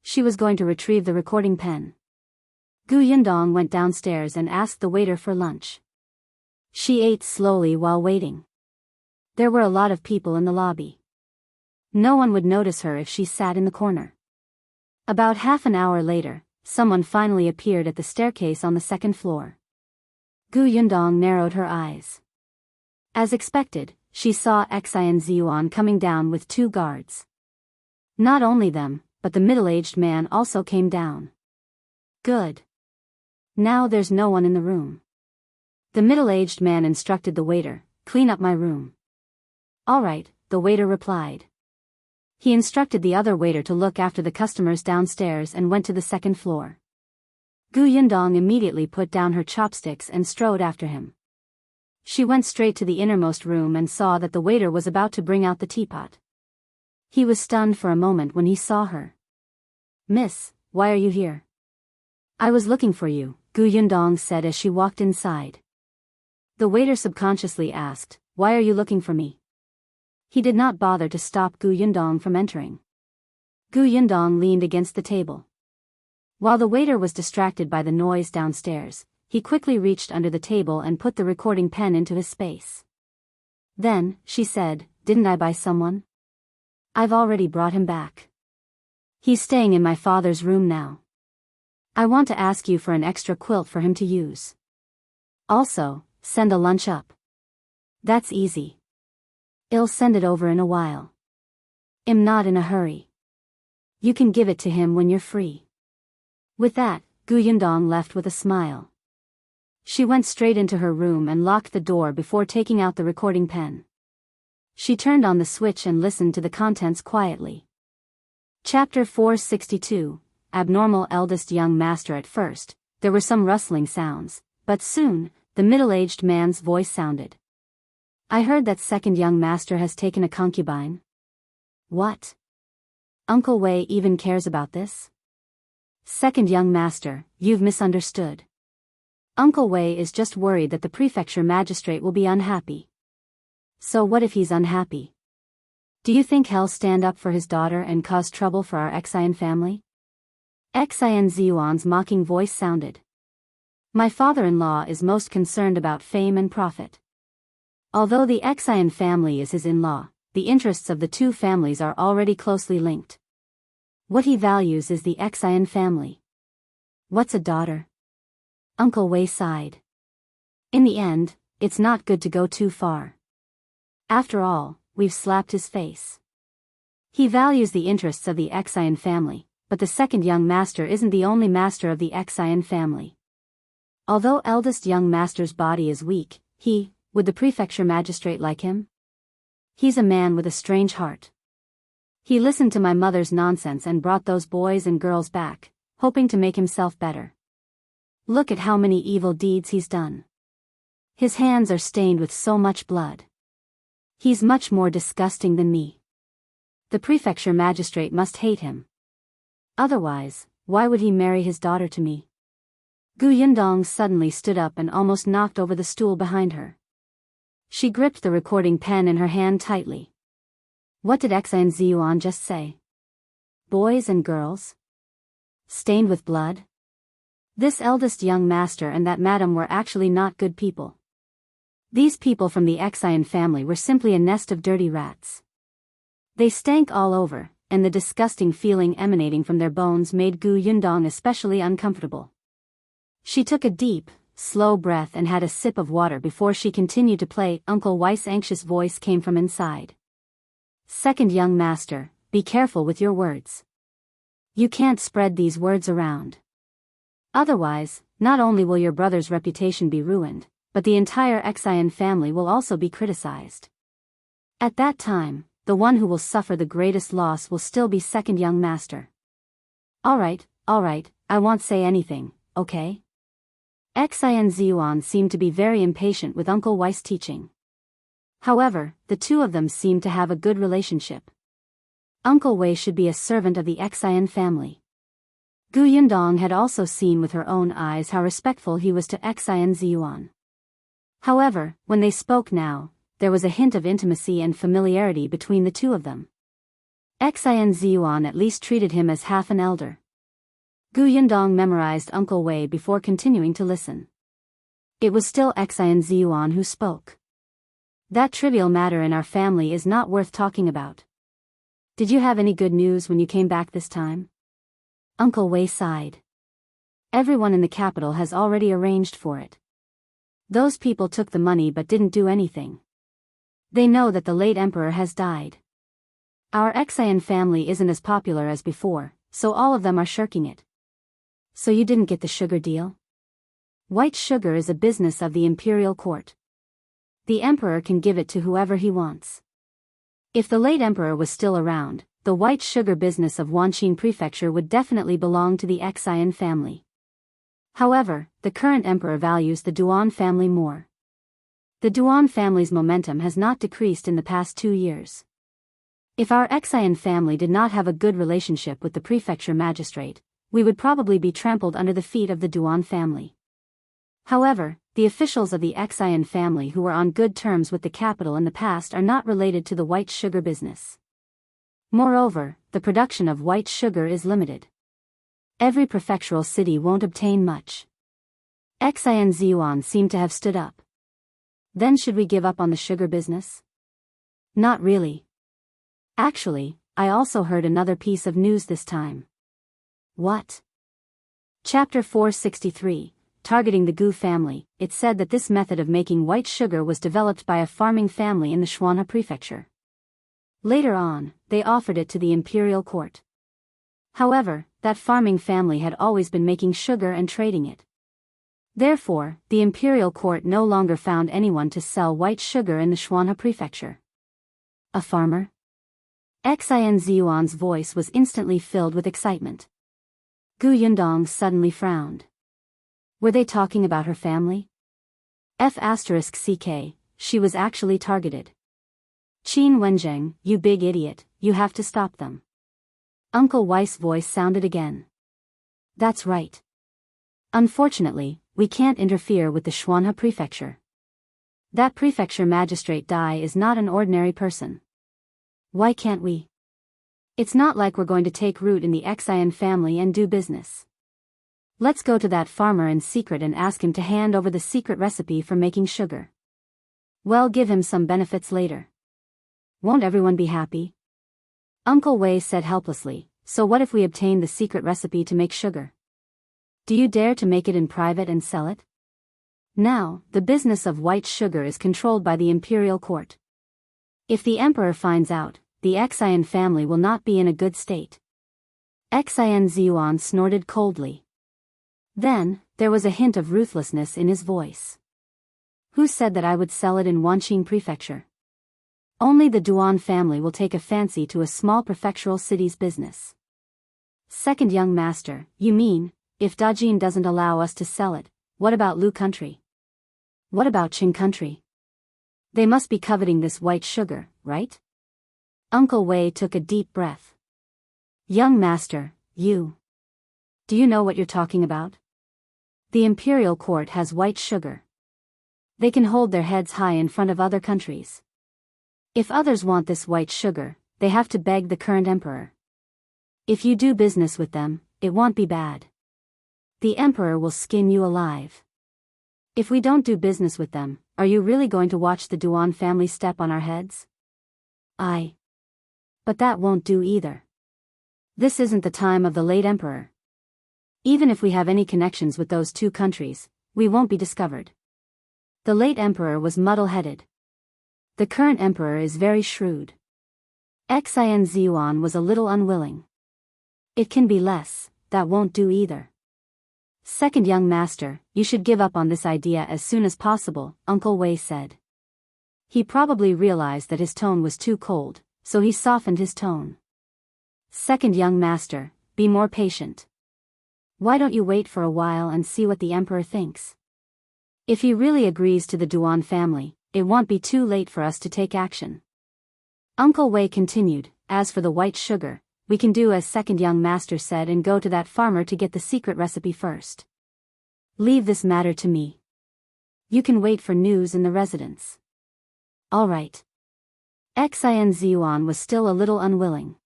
She was going to retrieve the recording pen. Gu Yundong went downstairs and asked the waiter for lunch. She ate slowly while waiting. There were a lot of people in the lobby. No one would notice her if she sat in the corner. About half an hour later, someone finally appeared at the staircase on the second floor. Gu Yundong narrowed her eyes. As expected, she saw Xian Ziyuan coming down with 2 guards. Not only them, but the middle-aged man also came down. Good. Now there's no one in the room. The middle-aged man instructed the waiter, "Clean up my room." "All right," the waiter replied. He instructed the other waiter to look after the customers downstairs and went to the second floor. Gu Yundong immediately put down her chopsticks and strode after him. She went straight to the innermost room and saw that the waiter was about to bring out the teapot. He was stunned for a moment when he saw her. "Miss, why are you here?" "I was looking for you," Gu Yundong said as she walked inside. The waiter subconsciously asked, "Why are you looking for me?" He did not bother to stop Gu Yundong from entering. Gu Yundong leaned against the table. While the waiter was distracted by the noise downstairs, he quickly reached under the table and put the recording pen into his space. Then, she said, "Didn't I buy someone? I've already brought him back. He's staying in my father's room now. I want to ask you for an extra quilt for him to use. Also, send a lunch up." "That's easy. I'll send it over in a while. I'm not in a hurry. You can give it to him when you're free." With that, Gu Yundong left with a smile. She went straight into her room and locked the door before taking out the recording pen. She turned on the switch and listened to the contents quietly. Chapter 462, Abnormal Eldest Young Master. At first, there were some rustling sounds, but soon, the middle-aged man's voice sounded. "I heard that second young master has taken a concubine." "What? Uncle Wei even cares about this?" "Second young master, you've misunderstood. Uncle Wei is just worried that the prefecture magistrate will be unhappy." "So what if he's unhappy? Do you think he'll stand up for his daughter and cause trouble for our Xian family?" Xian Ziyuan's mocking voice sounded. "My father-in-law is most concerned about fame and profit. Although the Xian family is his in-law, the interests of the 2 families are already closely linked. What he values is the Xian family." "What's a daughter?" Uncle Wei sighed. "In the end, it's not good to go too far. After all, we've slapped his face. He values the interests of the Xian family, but the second young master isn't the only master of the Xian family. Although eldest young master's body is weak, would the prefecture magistrate like him? He's a man with a strange heart. He listened to my mother's nonsense and brought those boys and girls back, hoping to make himself better. Look at how many evil deeds he's done. His hands are stained with so much blood. He's much more disgusting than me. The prefecture magistrate must hate him. Otherwise, why would he marry his daughter to me?" Gu Yundong suddenly stood up and almost knocked over the stool behind her. She gripped the recording pen in her hand tightly. What did Xian Ziyuan just say? Boys and girls? Stained with blood? This eldest young master and that madam were actually not good people. These people from the Xian family were simply a nest of dirty rats. They stank all over, and the disgusting feeling emanating from their bones made Gu Yundong especially uncomfortable. She took a deep, slow breath and had a sip of water before she continued to play. Uncle Wei's anxious voice came from inside. Second young master, be careful with your words. You can't spread these words around. Otherwise, not only will your brother's reputation be ruined, but the entire Xian family will also be criticized. At that time, the one who will suffer the greatest loss will still be second young master. All right, I won't say anything, okay? Xian Ziyuan seemed to be very impatient with Uncle Wei's teaching. However, the two of them seemed to have a good relationship. Uncle Wei should be a servant of the Xian family. Gu Yundong had also seen with her own eyes how respectful he was to Xian Ziyuan. However, when they spoke now, there was a hint of intimacy and familiarity between the two of them. Zhiyuan at least treated him as half an elder. Yundong memorized Uncle Wei before continuing to listen. It was still Zhiyuan who spoke. That trivial matter in our family is not worth talking about. Did you have any good news when you came back this time? Uncle Wei sighed. Everyone in the capital has already arranged for it. Those people took the money but didn't do anything. They know that the late emperor has died. Our Xian family isn't as popular as before, so all of them are shirking it. So you didn't get the sugar deal? White sugar is a business of the imperial court. The emperor can give it to whoever he wants. If the late emperor was still around, the white sugar business of Wanqing Prefecture would definitely belong to the Xian family. However, the current emperor values the Duan family more. The Duan family's momentum has not decreased in the past 2 years. If our Xian family did not have a good relationship with the prefecture magistrate, we would probably be trampled under the feet of the Duan family. However, the officials of the Xian family who were on good terms with the capital in the past are not related to the white sugar business. Moreover, the production of white sugar is limited. Every prefectural city won't obtain much. Zhiyuan seemed to have stood up. Then should we give up on the sugar business? Not really. Actually, I also heard another piece of news this time. What? Chapter 463, Targeting the Gu family. It said that this method of making white sugar was developed by a farming family in the Shuanha prefecture. Later on, they offered it to the imperial court. However, that farming family had always been making sugar and trading it. Therefore, the imperial court no longer found anyone to sell white sugar in the Shuanha prefecture. A farmer? Zhiyuan's voice was instantly filled with excitement. Yundong suddenly frowned. Were they talking about her family? *CK, she was actually targeted. Qin Wenzheng, you big idiot, you have to stop them. Uncle Wei's voice sounded again. That's right. Unfortunately, we can't interfere with the Shuanha prefecture. That prefecture magistrate Dai is not an ordinary person. Why can't we? It's not like we're going to take root in the Xian family and do business. Let's go to that farmer in secret and ask him to hand over the secret recipe for making sugar. We'll give him some benefits later. Won't everyone be happy? Uncle Wei said helplessly, so what if we obtain the secret recipe to make sugar? Do you dare to make it in private and sell it? Now, the business of white sugar is controlled by the imperial court. If the emperor finds out, the Xian family will not be in a good state. Zhiyuan snorted coldly. Then, there was a hint of ruthlessness in his voice. Who said that I would sell it in Wanqing Prefecture? Only the Duan family will take a fancy to a small prefectural city's business. Second young master, you mean, if Dajiang doesn't allow us to sell it, what about Lu country? What about Qing country? They must be coveting this white sugar, right? Uncle Wei took a deep breath. Young master, you. Do you know what you're talking about? The imperial court has white sugar. They can hold their heads high in front of other countries. If others want this white sugar, they have to beg the current emperor. If you do business with them, it won't be bad. The emperor will skin you alive. If we don't do business with them, are you really going to watch the Duan family step on our heads? But that won't do either. This isn't the time of the late emperor. Even if we have any connections with those two countries, we won't be discovered. The late emperor was muddle-headed. The current emperor is very shrewd. Zhiyuan was a little unwilling. It can be less, that won't do either. Second young master, you should give up on this idea as soon as possible, Uncle Wei said. He probably realized that his tone was too cold, so he softened his tone. Second young master, be more patient. Why don't you wait for a while and see what the emperor thinks? If he really agrees to the Duan family, it won't be too late for us to take action. Uncle Wei continued, as for the white sugar, we can do as second young master said and go to that farmer to get the secret recipe first. Leave this matter to me. You can wait for news in the residence. All right. Zhiyuan was still a little unwilling.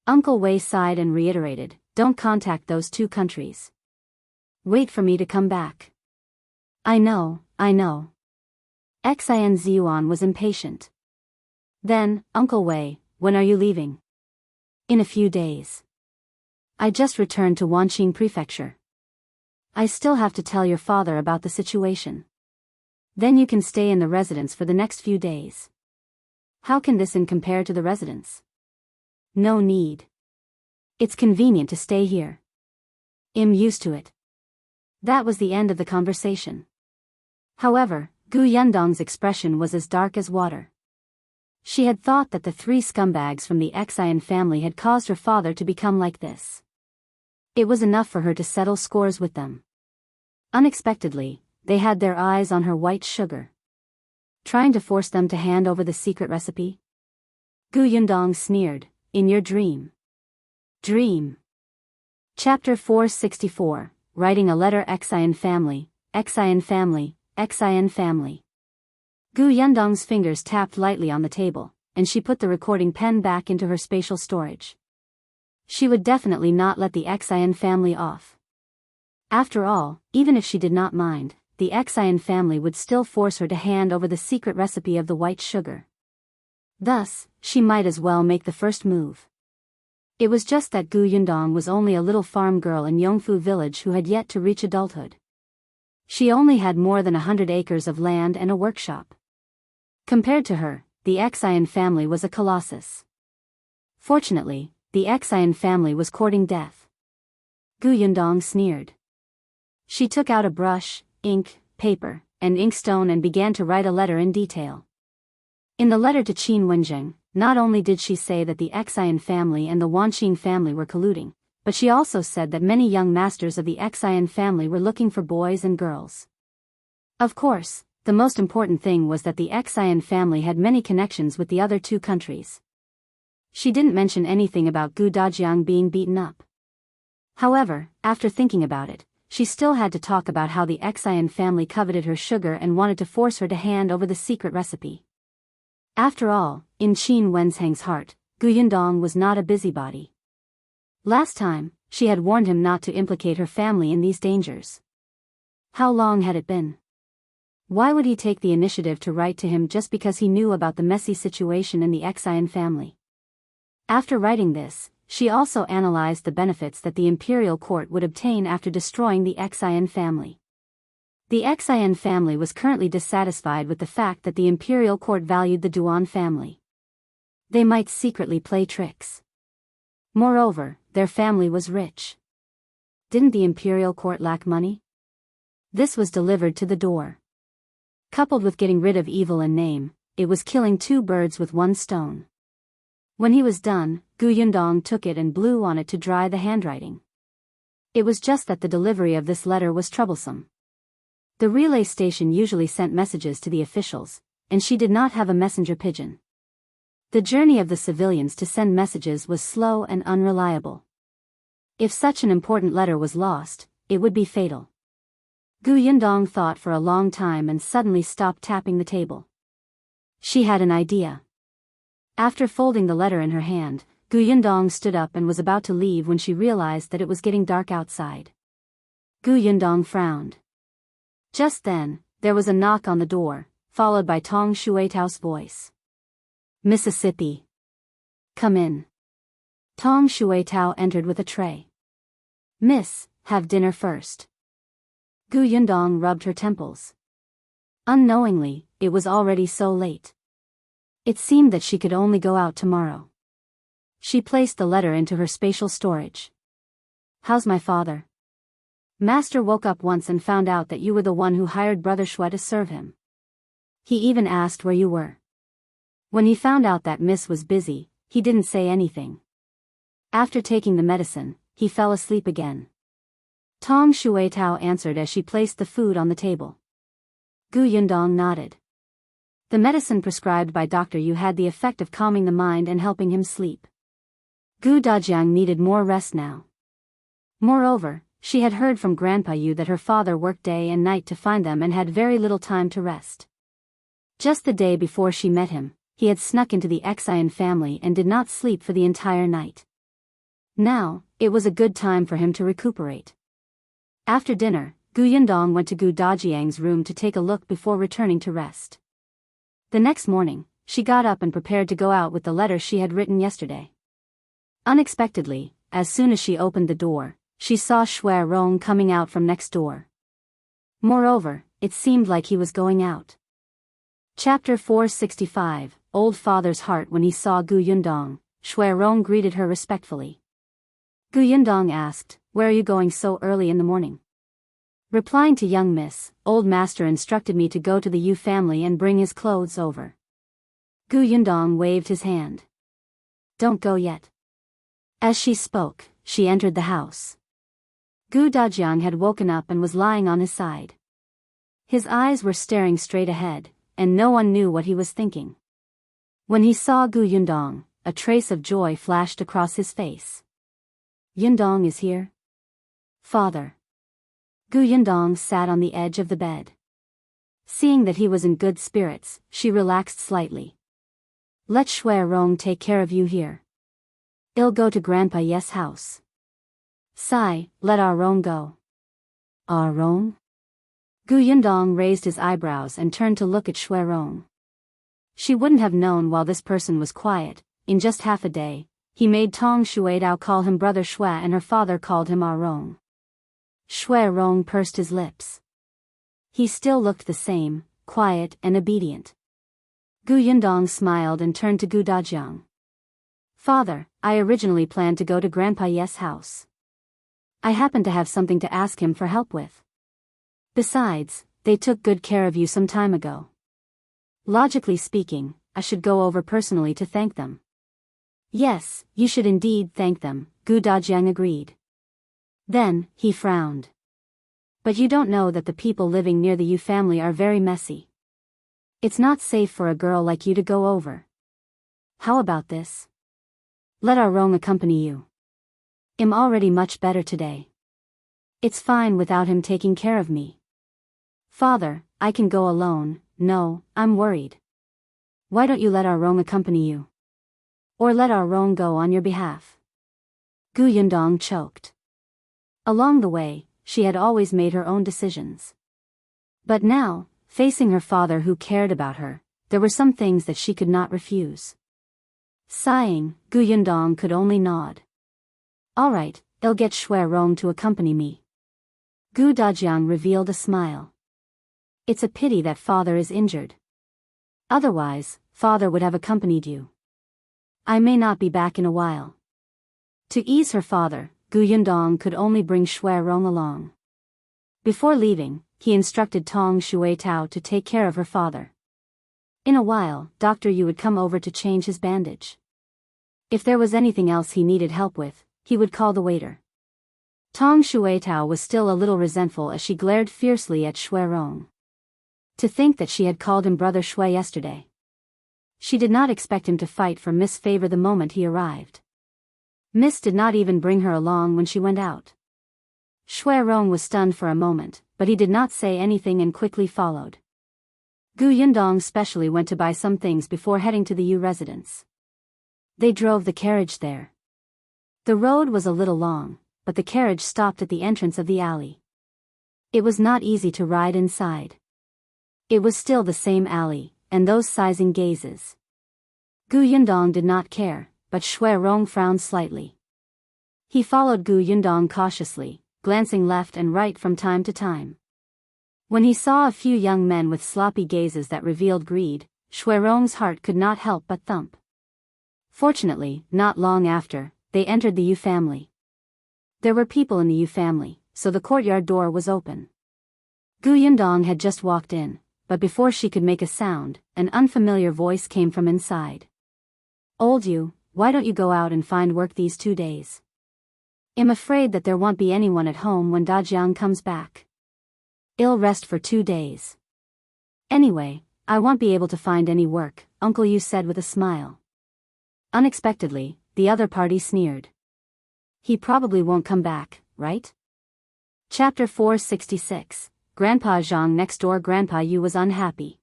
Uncle Wei sighed and reiterated, don't contact those two countries. Wait for me to come back. I know. Zhiyuan was impatient. Then, Uncle Wei, when are you leaving? In a few days. I just returned to Wanqing Prefecture. I still have to tell your father about the situation. Then you can stay in the residence for the next few days. How can this compare to the residence? No need. It's convenient to stay here. I'm used to it. That was the end of the conversation. However, Yundong's expression was as dark as water. She had thought that the three scumbags from the Xian family had caused her father to become like this. It was enough for her to settle scores with them. Unexpectedly, they had their eyes on her white sugar. Trying to force them to hand over the secret recipe? Yundong sneered, in your dream. Dream. Chapter 464, Writing a Letter Xian Family, Xian Family, Xian Family. Yundong's fingers tapped lightly on the table, and she put the recording pen back into her spatial storage. She would definitely not let the Xian family off. After all, even if she did not mind, the Xian family would still force her to hand over the secret recipe of the white sugar. Thus, she might as well make the first move. It was just that Yundong was only a little farm girl in Yongfu village who had yet to reach adulthood. She only had more than 100 acres of land and a workshop. Compared to her, the Xian family was a colossus. Fortunately, the Xian family was courting death. Yundong sneered. She took out a brush, ink, paper, and inkstone and began to write a letter in detail. In the letter to Qingyuan, not only did she say that the Xian family and the Wanqing family were colluding, but she also said that many young masters of the Xian family were looking for boys and girls. Of course, the most important thing was that the Xian family had many connections with the other two countries. She didn't mention anything about Dajiang being beaten up. However, after thinking about it, she still had to talk about how the Xian family coveted her sugar and wanted to force her to hand over the secret recipe. After all, in Qin Wenzhang's heart, Yundong was not a busybody. Last time, she had warned him not to implicate her family in these dangers. How long had it been? Why would he take the initiative to write to him just because he knew about the messy situation in the Xian family? After writing this, she also analyzed the benefits that the imperial court would obtain after destroying the Xian family. The Xian family was currently dissatisfied with the fact that the imperial court valued the Duan family. They might secretly play tricks. Moreover, their family was rich. Didn't the imperial court lack money? This was delivered to the door. Coupled with getting rid of evil in name, it was killing two birds with one stone. When he was done, Yundong took it and blew on it to dry the handwriting. It was just that the delivery of this letter was troublesome. The relay station usually sent messages to the officials, and she did not have a messenger pigeon. The journey of the civilians to send messages was slow and unreliable. If such an important letter was lost, it would be fatal. Yundong thought for a long time and suddenly stopped tapping the table. She had an idea. After folding the letter in her hand, Yundong stood up and was about to leave when she realized that it was getting dark outside. Yundong frowned. Just then, there was a knock on the door, followed by Tong Shuetao's voice. Mississippi. Come in. Tong Shuetao entered with a tray. Miss, have dinner first. Yundong rubbed her temples. Unknowingly, it was already so late. It seemed that she could only go out tomorrow. She placed the letter into her spatial storage. How's my father? Master woke up once and found out that you were the one who hired Brother Xue to serve him. He even asked where you were. When he found out that Miss was busy, he didn't say anything. After taking the medicine, he fell asleep again. Tong Shuetao answered as she placed the food on the table. Yundong nodded. The medicine prescribed by Dr. Yu had the effect of calming the mind and helping him sleep. Dajiang needed more rest now. Moreover, She had heard from Grandpa Yu that her father worked day and night to find them and had very little time to rest. Just the day before she met him, he had snuck into the Xian family and did not sleep for the entire night. Now, it was a good time for him to recuperate. After dinner, Yundong went to Dajiang's room to take a look before returning to rest. The next morning, she got up and prepared to go out with the letter she had written yesterday. Unexpectedly, as soon as she opened the door, she saw Xue Rong coming out from next door. Moreover, it seemed like he was going out. Chapter 465, Old Father's Heart. When he saw Yundong, Xue Rong greeted her respectfully. Yundong asked, "Where are you going so early in the morning?" Replying to young miss, old master instructed me to go to the Yu family and bring his clothes over. Yundong waved his hand. "Don't go yet." As she spoke, she entered the house. Dajiang had woken up and was lying on his side. His eyes were staring straight ahead, and no one knew what he was thinking. When he saw Yundong, a trace of joy flashed across his face. "Yundong is here? Father." Yundong sat on the edge of the bed. Seeing that he was in good spirits, she relaxed slightly. "Let Xue Rong take care of you here. I'll go to Grandpa Yes' house." "Sigh, let our Rong go." "Our Rong?" Yundong raised his eyebrows and turned to look at Xue Rong. She wouldn't have known while this person was quiet. In just half a day, he made Tong Xuetao call him Brother Xue and her father called him Our Rong. Xue Rong pursed his lips. He still looked the same, quiet and obedient. Yundong smiled and turned to Dajiang. "Father, I originally planned to go to Grandpa Yes' house. I happened to have something to ask him for help with. Besides, they took good care of you some time ago. Logically speaking, I should go over personally to thank them." "Yes, you should indeed thank them," Dajiang agreed. Then, he frowned. "But you don't know that the people living near the Yu family are very messy. It's not safe for a girl like you to go over. How about this? Let our Rong accompany you. I'm already much better today. It's fine without him taking care of me." "Father, I can go alone." "No, I'm worried." "Why don't you let our Rong accompany you? Or let our Rong go on your behalf?" Yundong choked. Along the way, she had always made her own decisions. But now, facing her father who cared about her, there were some things that she could not refuse. Sighing, Yundong could only nod. "All right, I'll get Xue Rong to accompany me." Dajiang revealed a smile. "It's a pity that father is injured. Otherwise, father would have accompanied you. I may not be back in a while." To ease her father, Yundong could only bring Xue Rong along. Before leaving, he instructed Tong Xuetao to take care of her father. In a while, Dr. Yu would come over to change his bandage. If there was anything else he needed help with, he would call the waiter. Tong Xuetao was still a little resentful as she glared fiercely at Xue Rong. To think that she had called him Brother Xue yesterday. She did not expect him to fight for Miss Favor the moment he arrived. Miss did not even bring her along when she went out. Xue Rong was stunned for a moment, but he did not say anything and quickly followed. Yundong specially went to buy some things before heading to the Yu residence. They drove the carriage there. The road was a little long, but the carriage stopped at the entrance of the alley. It was not easy to ride inside. It was still the same alley, and those sizing gazes. Yundong did not care, but Xue Rong frowned slightly. He followed Yundong cautiously, glancing left and right from time to time. When he saw a few young men with sloppy gazes that revealed greed, Xue Rong's heart could not help but thump. Fortunately, not long after, they entered the Yu family. There were people in the Yu family, so the courtyard door was open. Yundong had just walked in, but before she could make a sound, an unfamiliar voice came from inside. "Old Yu, why don't you go out and find work these 2 days? I'm afraid that there won't be anyone at home when Dajiang comes back. I'll rest for 2 days. Anyway, I won't be able to find any work," Uncle Yu said with a smile. Unexpectedly, the other party sneered. "He probably won't come back, right?" Chapter 466, Grandpa Zhang next door. Grandpa Yu was unhappy.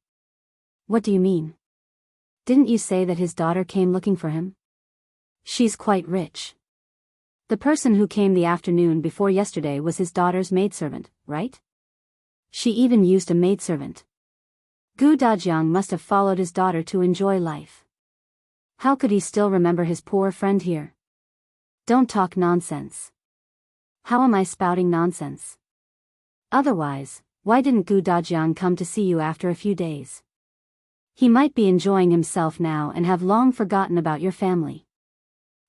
What do you mean? Didn't you say that his daughter came looking for him? She's quite rich. The person who came the afternoon before yesterday was his daughter's maidservant, right? She even used a maidservant. Dajiang must have followed his daughter to enjoy life. How could he still remember his poor friend here? Don't talk nonsense. How am I spouting nonsense? Otherwise, why didn't Dajiang come to see you after a few days? He might be enjoying himself now and have long forgotten about your family.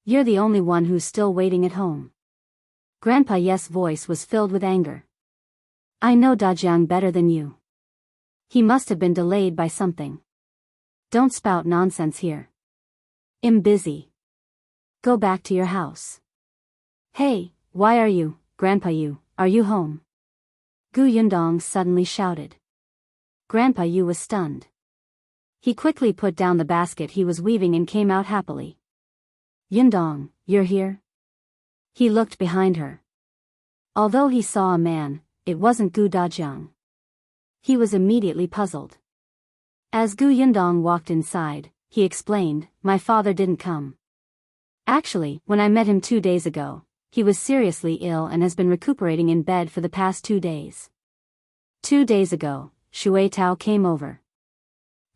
You're the only one who's still waiting at home. Grandpa Yes' voice was filled with anger. I know Dajiang better than you. He must have been delayed by something. Don't spout nonsense here. I'm busy. Go back to your house. Hey, why are you, Grandpa Yu, are you home? Yundong suddenly shouted. Grandpa Yu was stunned. He quickly put down the basket he was weaving and came out happily. Yundong, you're here? He looked behind her. Although he saw a man, it wasn't Dajiang. He was immediately puzzled. As Yundong walked inside, he explained, my father didn't come. Actually, when I met him 2 days ago, he was seriously ill and has been recuperating in bed for the past 2 days. 2 days ago, Xue Tao came over.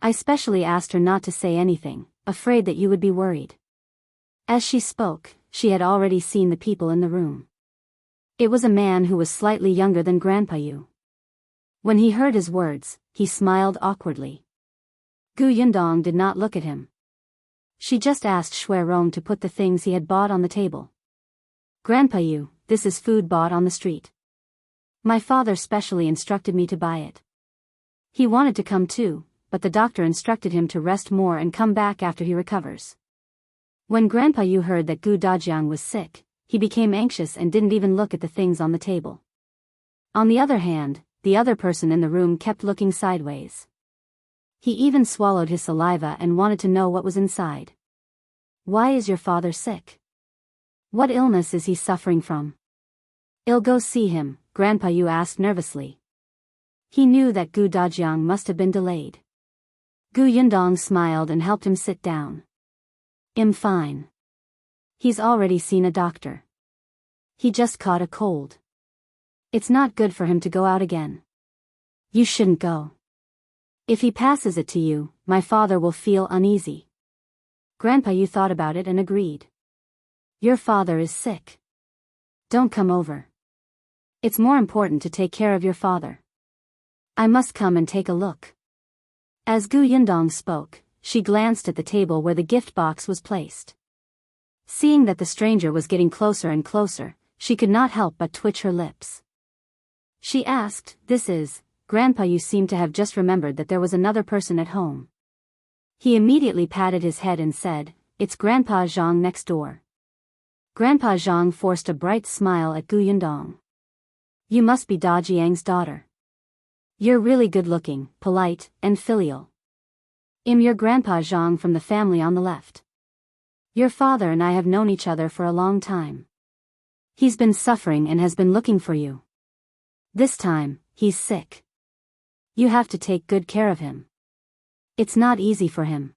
I specially asked her not to say anything, afraid that you would be worried. As she spoke, she had already seen the people in the room. It was a man who was slightly younger than Grandpa Yu. When he heard his words, he smiled awkwardly. Yundong did not look at him. She just asked Xue Rong to put the things he had bought on the table. Grandpa Yu, this is food bought on the street. My father specially instructed me to buy it. He wanted to come too, but the doctor instructed him to rest more and come back after he recovers. When Grandpa Yu heard that Dajiang was sick, he became anxious and didn't even look at the things on the table. On the other hand, the other person in the room kept looking sideways. He even swallowed his saliva and wanted to know what was inside. Why is your father sick? What illness is he suffering from? I'll go see him, Grandpa Yu asked nervously. He knew that Dajiang must have been delayed. Yundong smiled and helped him sit down. I'm fine. He's already seen a doctor. He just caught a cold. It's not good for him to go out again. You shouldn't go. If he passes it to you, my father will feel uneasy. Grandpa Yu thought about it and agreed. Your father is sick. Don't come over. It's more important to take care of your father. I must come and take a look. As Yundong spoke, she glanced at the table where the gift box was placed. Seeing that the stranger was getting closer and closer, she could not help but twitch her lips. She asked, this is, Grandpa Yu seemed to have just remembered that there was another person at home. He immediately patted his head and said, it's Grandpa Zhang next door. Grandpa Zhang forced a bright smile at Yundong. You must be Dajiang's daughter. You're really good-looking, polite, and filial. I'm your Grandpa Zhang from the family on the left. Your father and I have known each other for a long time. He's been suffering and has been looking for you. This time, he's sick. You have to take good care of him. It's not easy for him.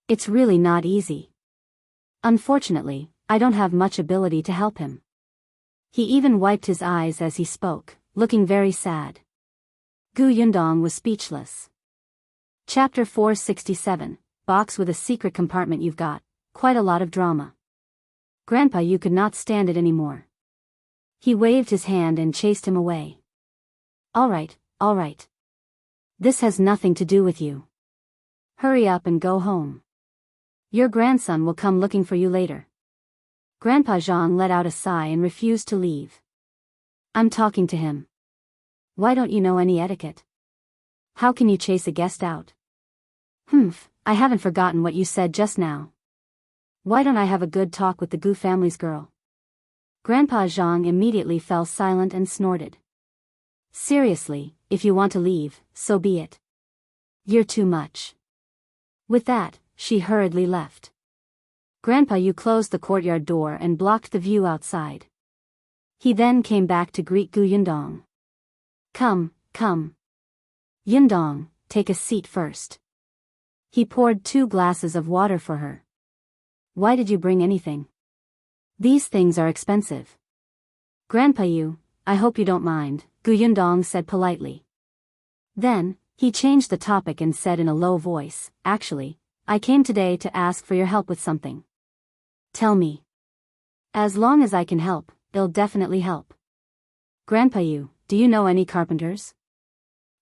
It's really not easy. Unfortunately, I don't have much ability to help him. He even wiped his eyes as he spoke, looking very sad. Yundong was speechless. Chapter 467, Box with a secret compartment. You've got quite a lot of drama. Grandpa Yu could not stand it anymore. He waved his hand and chased him away. All right. This has nothing to do with you. Hurry up and go home. Your grandson will come looking for you later. Grandpa Zhang let out a sigh and refused to leave. I'm talking to him. Why don't you know any etiquette? How can you chase a guest out? I haven't forgotten what you said just now. Why don't I have a good talk with the Gu family's girl? Grandpa Zhang immediately fell silent and snorted. Seriously, if you want to leave, so be it. You're too much. With that, she hurriedly left. Grandpa Yu closed the courtyard door and blocked the view outside. He then came back to greet Gu Yundong. Come, come. Yundong, take a seat first. He poured 2 glasses of water for her. Why did you bring anything? These things are expensive. Grandpa Yu, I hope you don't mind, Gu Yundong said politely. Then, he changed the topic and said in a low voice, actually, I came today to ask for your help with something. Tell me. As long as I can help, it'll definitely help. Grandpa Yu, do you know any carpenters?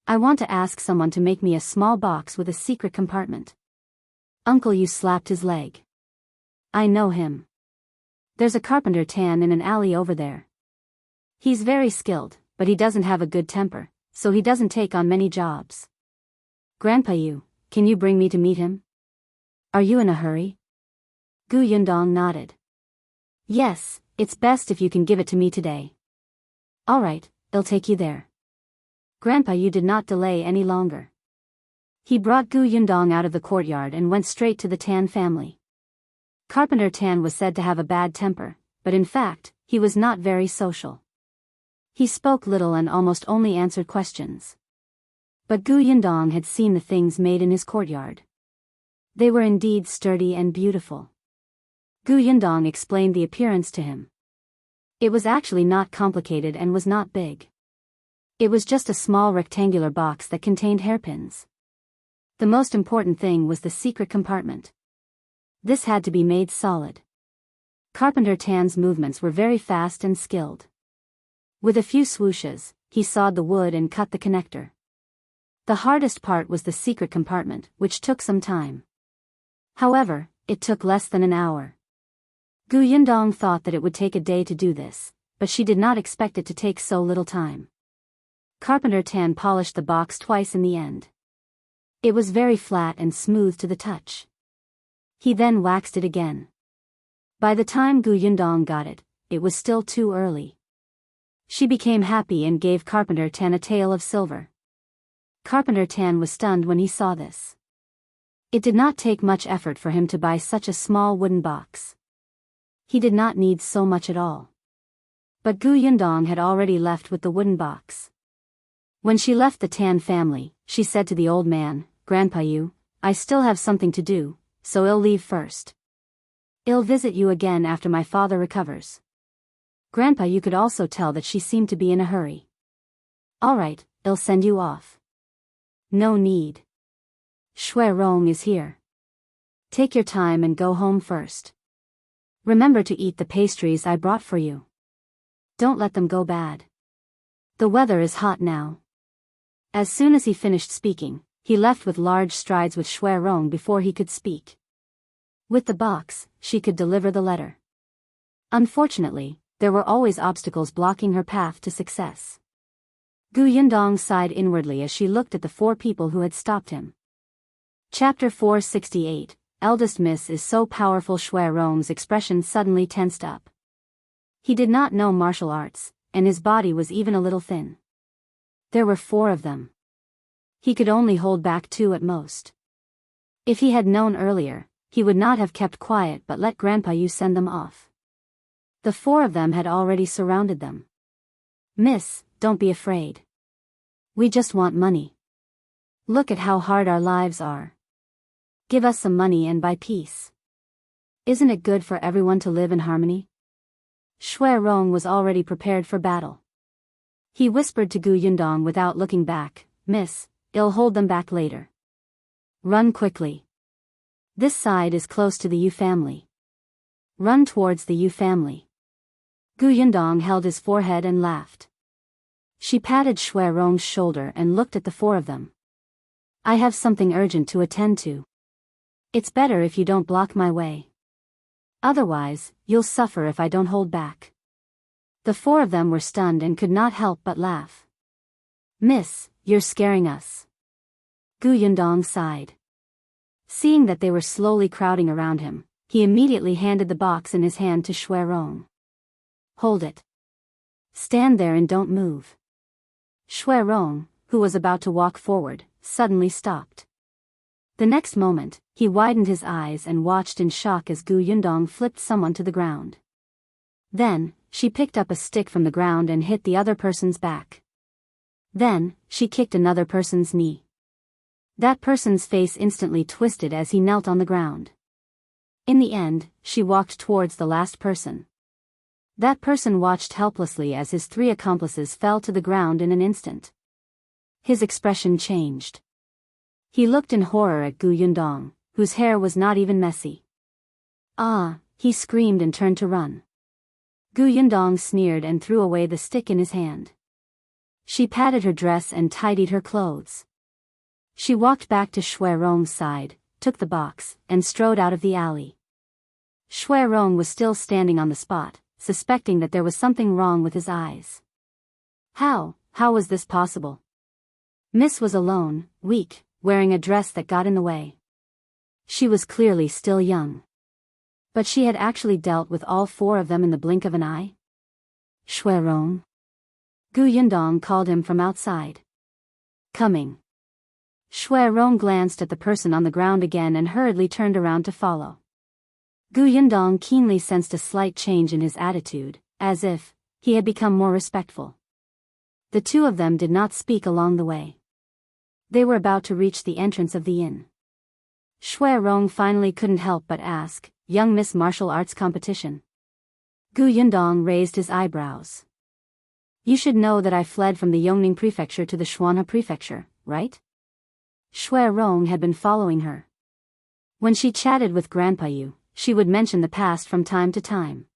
I want to ask someone to make me a small box with a secret compartment. Uncle Yu slapped his leg. I know him. There's a carpenter Tan in an alley over there. He's very skilled, but he doesn't have a good temper, so he doesn't take on many jobs. Grandpa Yu, can you bring me to meet him? Are you in a hurry? Gu Yundong nodded. Yes, it's best if you can give it to me today. All right, they'll take you there. Grandpa Yu did not delay any longer. He brought Gu Yundong out of the courtyard and went straight to the Tan family. Carpenter Tan was said to have a bad temper, but in fact, he was not very social. He spoke little and almost only answered questions. But Gu Yundong had seen the things made in his courtyard. They were indeed sturdy and beautiful. Gu Yundong explained the appearance to him. It was actually not complicated and was not big. It was just a small rectangular box that contained hairpins. The most important thing was the secret compartment. This had to be made solid. Carpenter Tan's movements were very fast and skilled. With a few swooshes, he sawed the wood and cut the connector. The hardest part was the secret compartment, which took some time. However, it took less than an hour. Gu Yundong thought that it would take a day to do this, but she did not expect it to take so little time. Carpenter Tan polished the box twice in the end. It was very flat and smooth to the touch. He then waxed it again. By the time Gu Yundong got it, it was still too early. She became happy and gave Carpenter Tan a tael of silver. Carpenter Tan was stunned when he saw this. It did not take much effort for him to buy such a small wooden box. He did not need so much at all. But Gu Yundong had already left with the wooden box. When she left the Tan family, she said to the old man, Grandpa Yu, I still have something to do, so I'll leave first. I'll visit you again after my father recovers. Grandpa Yu could also tell that she seemed to be in a hurry. All right, I'll send you off. No need. Xue Rong is here. Take your time and go home first. Remember to eat the pastries I brought for you. Don't let them go bad. The weather is hot now. As soon as he finished speaking, he left with large strides with Xue Rong before he could speak. With the box, she could deliver the letter. Unfortunately, there were always obstacles blocking her path to success. Gu Yundong sighed inwardly as she looked at the 4 people who had stopped him. Chapter 468, Eldest Miss is so powerful. Xue Rong's expression suddenly tensed up. He did not know martial arts, and his body was even a little thin. There were 4 of them. He could only hold back 2 at most. If he had known earlier, he would not have kept quiet but let Grandpa Yu send them off. The 4 of them had already surrounded them. Miss, don't be afraid. We just want money. Look at how hard our lives are. Give us some money and buy peace. Isn't it good for everyone to live in harmony? Xue Rong was already prepared for battle. He whispered to Gu Yundong without looking back, Miss, I'll hold them back later. Run quickly. This side is close to the Yu family. Run towards the Yu family. Gu Yundong held his forehead and laughed. She patted Xue Rong's shoulder and looked at the 4 of them. I have something urgent to attend to. It's better if you don't block my way. Otherwise, you'll suffer if I don't hold back. The 4 of them were stunned and could not help but laugh. Miss, you're scaring us. Gu Yundong sighed. Seeing that they were slowly crowding around him, he immediately handed the box in his hand to Xue Rong. Hold it. Stand there and don't move. Xue Rong, who was about to walk forward, suddenly stopped. The next moment, he widened his eyes and watched in shock as Gu Yundong flipped someone to the ground. Then, she picked up a stick from the ground and hit the other person's back. Then, she kicked another person's knee. That person's face instantly twisted as he knelt on the ground. In the end, she walked towards the last person. That person watched helplessly as his 3 accomplices fell to the ground in an instant. His expression changed. He looked in horror at Yundong, whose hair was not even messy. "Ah!" he screamed and turned to run. Yundong sneered and threw away the stick in his hand. She patted her dress and tidied her clothes. She walked back to Xue Rong's side, took the box, and strode out of the alley. Xue Rong was still standing on the spot, suspecting that there was something wrong with his eyes. How was this possible? Miss was alone, weak, wearing a dress that got in the way. She was clearly still young. But she had actually dealt with all 4 of them in the blink of an eye? "Xue Rong?" Yundong called him from outside. "Coming." Xue Rong glanced at the person on the ground again and hurriedly turned around to follow. Yundong keenly sensed a slight change in his attitude, as if he had become more respectful. The 2 of them did not speak along the way. They were about to reach the entrance of the inn. Xue Rong finally couldn't help but ask, "Young Miss Martial Arts Competition?" Yundong raised his eyebrows. "You should know that I fled from the Yongning Prefecture to the Shuanhe Prefecture, right?" Xue Rong had been following her. When she chatted with Grandpa Yu, she would mention the past from time to time.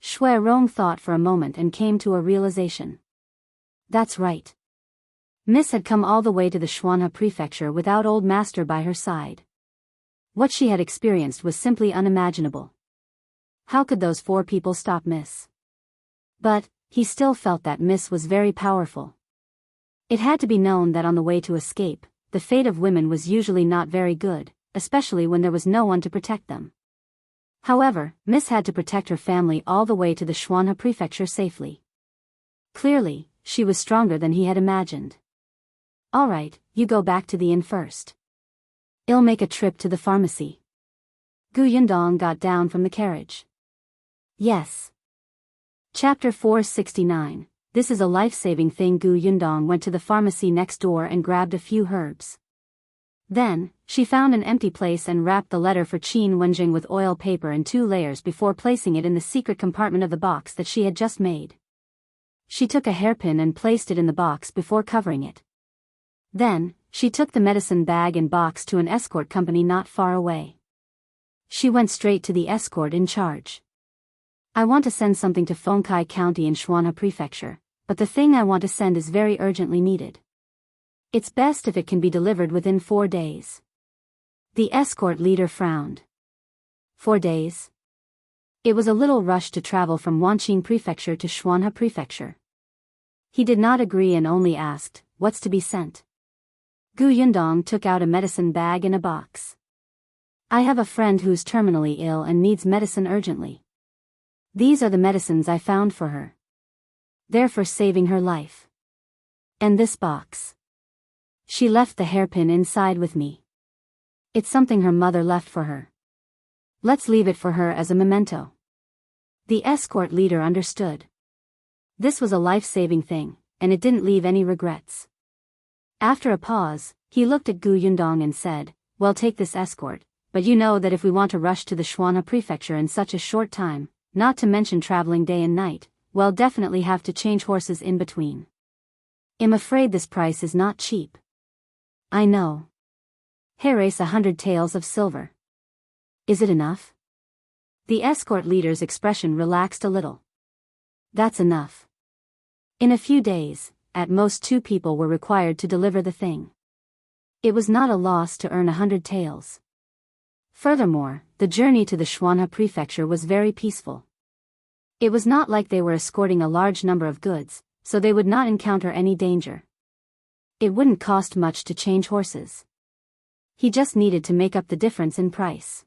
Xue Rong thought for a moment and came to a realization. That's right. Miss had come all the way to the Shuanhe Prefecture without Old Master by her side. What she had experienced was simply unimaginable. How could those 4 people stop Miss? But he still felt that Miss was very powerful. It had to be known that on the way to escape, the fate of women was usually not very good, especially when there was no one to protect them. However, Miss had to protect her family all the way to the Shuanhe Prefecture safely. Clearly, she was stronger than he had imagined. "All right, you go back to the inn first. I'll make a trip to the pharmacy." Yundong got down from the carriage. "Yes." Chapter 469. This is a life-saving thing. Yundong went to the pharmacy next door and grabbed a few herbs. Then, she found an empty place and wrapped the letter for Qin Wenjing with oil paper in 2 layers before placing it in the secret compartment of the box that she had just made. She took a hairpin and placed it in the box before covering it. Then, she took the medicine bag and box to an escort company not far away. She went straight to the escort in charge. "I want to send something to Fengkai County in Shuanhe Prefecture, but the thing I want to send is very urgently needed. It's best if it can be delivered within 4 days." The escort leader frowned. 4 days? It was a little rush to travel from Wanqing Prefecture to Shuanhe Prefecture. He did not agree and only asked, "What's to be sent?" Yundong took out a medicine bag and a box. "I have a friend who's terminally ill and needs medicine urgently. These are the medicines I found for her. They're for saving her life. And this box. She left the hairpin inside with me. It's something her mother left for her. Let's leave it for her as a memento." The escort leader understood. This was a life-saving thing, and it didn't leave any regrets. After a pause, he looked at Yundong and said, "Well, take this escort, but you know that if we want to rush to the Shuanhe Prefecture in such a short time, not to mention traveling day and night, we'll definitely have to change horses in between. I'm afraid this price is not cheap." "I know. Herace 100 taels of silver. Is it enough?" The escort leader's expression relaxed a little. "That's enough. In a few days, at most 2 people were required to deliver the thing. It was not a loss to earn 100 taels. Furthermore, the journey to the Shuanhe Prefecture was very peaceful. It was not like they were escorting a large number of goods, so they would not encounter any danger. It wouldn't cost much to change horses. He just needed to make up the difference in price."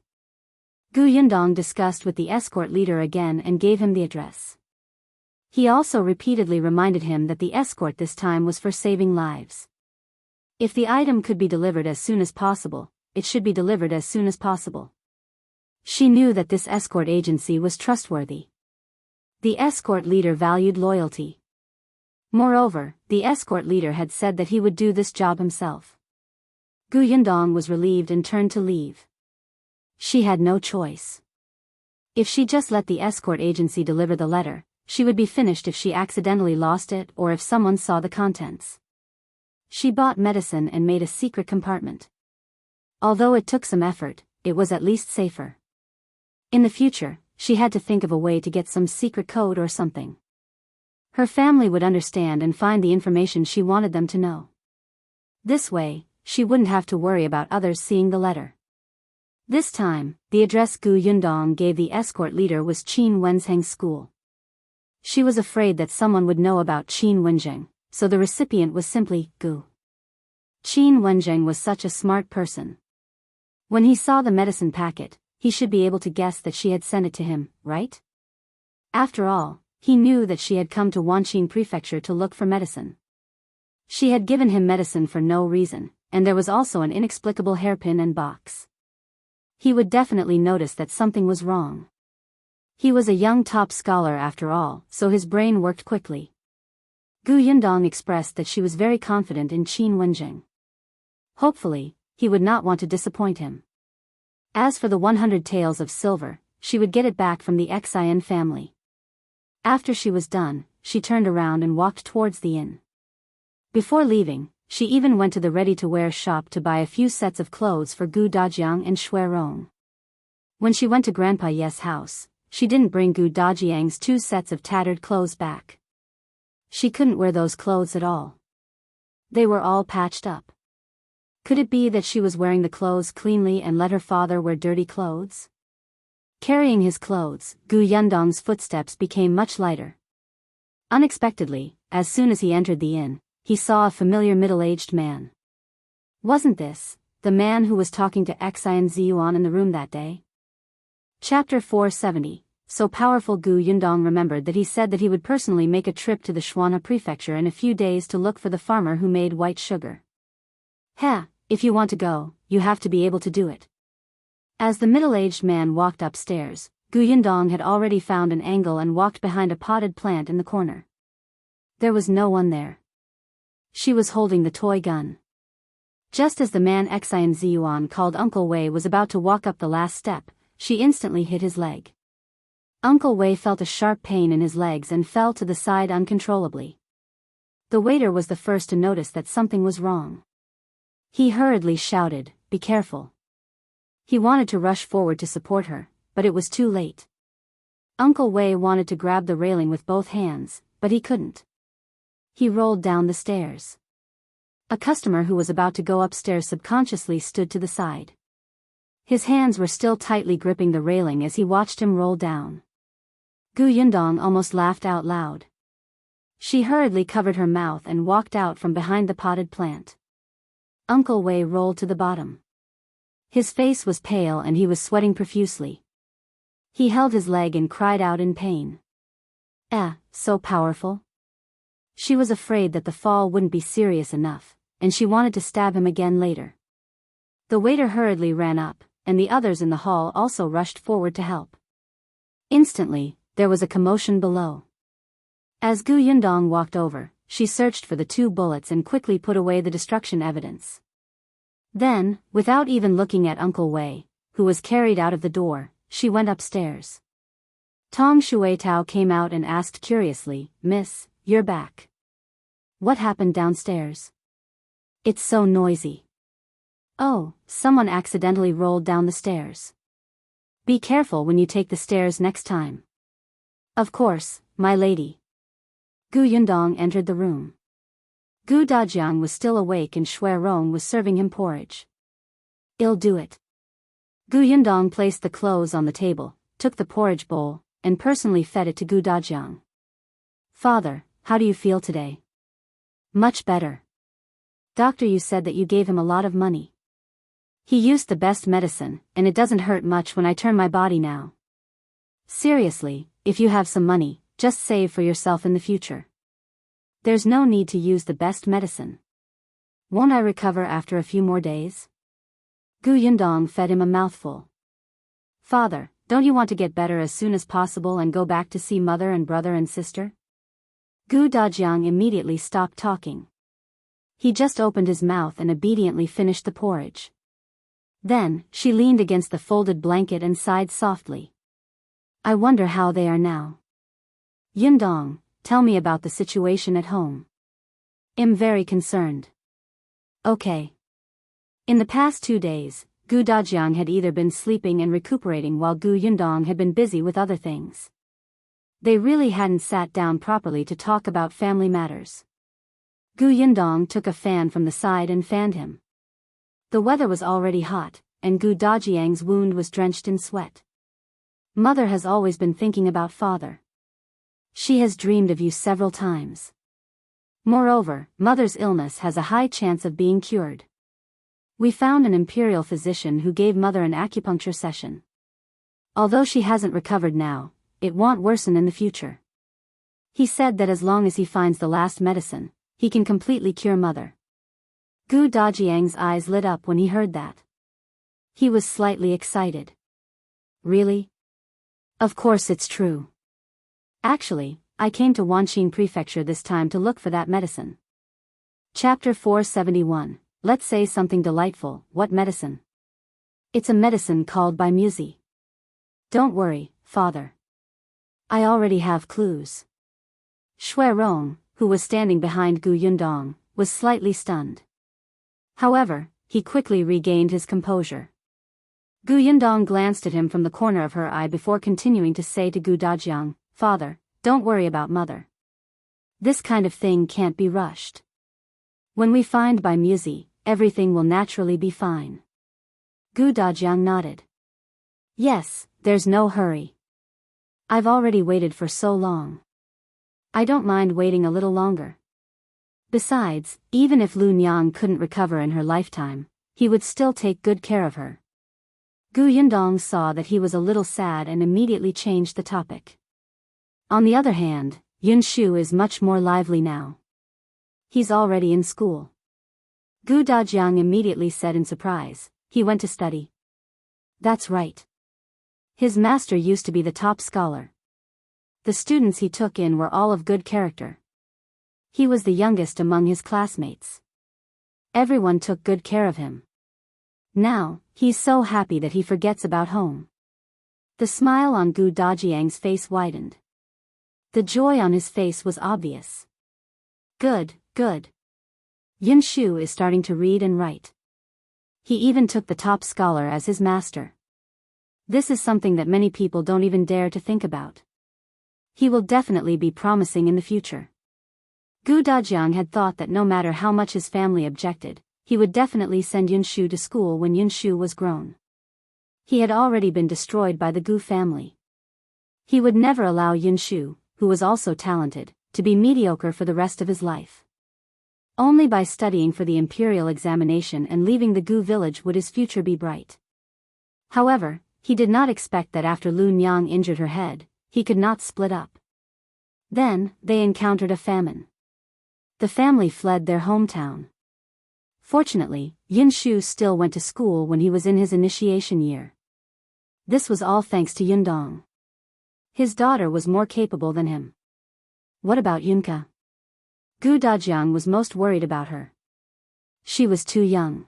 Yundong discussed with the escort leader again and gave him the address. He also repeatedly reminded him that the escort this time was for saving lives. If the item could be delivered as soon as possible, it should be delivered as soon as possible. She knew that this escort agency was trustworthy. The escort leader valued loyalty. Moreover, the escort leader had said that he would do this job himself. Yundong was relieved and turned to leave. She had no choice. If she just let the escort agency deliver the letter, she would be finished if she accidentally lost it or if someone saw the contents. She bought medicine and made a secret compartment. Although it took some effort, it was at least safer. In the future, she had to think of a way to get some secret code or something. Her family would understand and find the information she wanted them to know. This way, she wouldn't have to worry about others seeing the letter. This time, the address Yundong gave the escort leader was Qingyuan's school. She was afraid that someone would know about Qingyuan, so the recipient was simply Gu. Qingyuan was such a smart person. When he saw the medicine packet, he should be able to guess that she had sent it to him, right? After all, he knew that she had come to Wanqing Prefecture to look for medicine. She had given him medicine for no reason, and there was also an inexplicable hairpin and box. He would definitely notice that something was wrong. He was a young top scholar after all, so his brain worked quickly. Yundong expressed that she was very confident in Qingyuan. Hopefully, he would not want to disappoint him. As for the 100 taels of silver, she would get it back from the Xie family. After she was done, she turned around and walked towards the inn. Before leaving, she even went to the ready-to-wear shop to buy a few sets of clothes for Dajiang and Xue Rong. When she went to Grandpa Ye's house, she didn't bring Dajiang's 2 sets of tattered clothes back. She couldn't wear those clothes at all. They were all patched up. Could it be that she was wearing the clothes cleanly and let her father wear dirty clothes? Carrying his clothes, Yundong's footsteps became much lighter. Unexpectedly, as soon as he entered the inn, he saw a familiar middle-aged man. Wasn't this the man who was talking to Xie and Zhiyuan in the room that day? Chapter 470. So powerful. Yundong remembered that he said that he would personally make a trip to the Shuana Prefecture in a few days to look for the farmer who made white sugar. If you want to go, you have to be able to do it. As the middle-aged man walked upstairs, Yundong had already found an angle and walked behind a potted plant in the corner. There was no one there. She was holding the toy gun. Just as the man Xie and Zhiyuan called Uncle Wei was about to walk up the last step, she instantly hit his leg. Uncle Wei felt a sharp pain in his legs and fell to the side uncontrollably. The waiter was the first to notice that something was wrong. He hurriedly shouted, "Be careful." He wanted to rush forward to support her, but it was too late. Uncle Wei wanted to grab the railing with both hands, but he couldn't. He rolled down the stairs. A customer who was about to go upstairs subconsciously stood to the side. His hands were still tightly gripping the railing as he watched him roll down. Yundong almost laughed out loud. She hurriedly covered her mouth and walked out from behind the potted plant. Uncle Wei rolled to the bottom. His face was pale and he was sweating profusely. He held his leg and cried out in pain. So powerful. She was afraid that the fall wouldn't be serious enough, and she wanted to stab him again later. The waiter hurriedly ran up, and the others in the hall also rushed forward to help. Instantly, there was a commotion below. As Yundong walked over, she searched for the 2 bullets and quickly put away the destruction evidence. Then, without even looking at Uncle Wei, who was carried out of the door, she went upstairs. Tong Shuitao came out and asked curiously, "Miss, you're back. What happened downstairs? It's so noisy." "Oh, someone accidentally rolled down the stairs. Be careful when you take the stairs next time." "Of course, my lady." Yundong entered the room. Dajiang was still awake and Xue Rong was serving him porridge. "I'll do it." Yundong placed the clothes on the table, took the porridge bowl, and personally fed it to Dajiang. "Father, how do you feel today?" "Much better. Doctor, you said that you gave him a lot of money." "He used the best medicine, and it doesn't hurt much when I turn my body now." "Seriously, if you have some money, just save for yourself in the future. There's no need to use the best medicine." "Won't I recover after a few more days?" Yundong fed him a mouthful. "Father, don't you want to get better as soon as possible and go back to see mother and brother and sister? Gu Dajiang immediately stopped talking. He just opened his mouth and obediently finished the porridge. Then, she leaned against the folded blanket and sighed softly. I wonder how they are now. Yundong, tell me about the situation at home. I'm very concerned. Okay. In the past 2 days, Gu Dajiang had either been sleeping and recuperating while Gu Yundong had been busy with other things. They really hadn't sat down properly to talk about family matters. Gu Yundong took a fan from the side and fanned him. The weather was already hot, and Gu Dajiang's wound was drenched in sweat. Mother has always been thinking about father. She has dreamed of you several times. Moreover, mother's illness has a high chance of being cured. We found an imperial physician who gave mother an acupuncture session. Although she hasn't recovered now, it won't worsen in the future. He said that as long as he finds the last medicine, he can completely cure mother. Gu Dajiang's eyes lit up when he heard that. He was slightly excited. Really? Of course it's true. Actually, I came to Wanqing Prefecture this time to look for that medicine. Chapter 471. Let's say something delightful. What medicine? It's a medicine called by Musi. Don't worry, father. I already have clues. Xue Rong, who was standing behind Gu Yundong, was slightly stunned. However, he quickly regained his composure. Gu Yundong glanced at him from the corner of her eye before continuing to say to Gu Dajiang, Father, don't worry about mother. This kind of thing can't be rushed. When we find by Musi, everything will naturally be fine. Gu Dajiang nodded. Yes, there's no hurry. I've already waited for so long. I don't mind waiting a little longer. Besides, even if Lu Nyang couldn't recover in her lifetime, he would still take good care of her. Gu Yundong saw that he was a little sad and immediately changed the topic. On the other hand, Yunshu is much more lively now. He's already in school. Gu Dajiang immediately said in surprise, he went to study. That's right. His master used to be the top scholar. The students he took in were all of good character. He was the youngest among his classmates. Everyone took good care of him. Now, he's so happy that he forgets about home. The smile on Gu Dajiang's face widened. The joy on his face was obvious. Good, good. Yunshu is starting to read and write. He even took the top scholar as his master. This is something that many people don't even dare to think about. He will definitely be promising in the future. Gu Dajiang had thought that no matter how much his family objected, he would definitely send Yunshu to school when Yunshu was grown. He had already been destroyed by the Gu family. He would never allow Yunshu, who was also talented, to be mediocre for the rest of his life. Only by studying for the imperial examination and leaving the Gu village would his future be bright. However, he did not expect that after Lu Nyang injured her head, he could not split up. Then, they encountered a famine. The family fled their hometown. Fortunately, Yunshu still went to school when he was in his initiation year. This was all thanks to Yundong. His daughter was more capable than him. What about Yunka? Gu Dajiang was most worried about her. She was too young.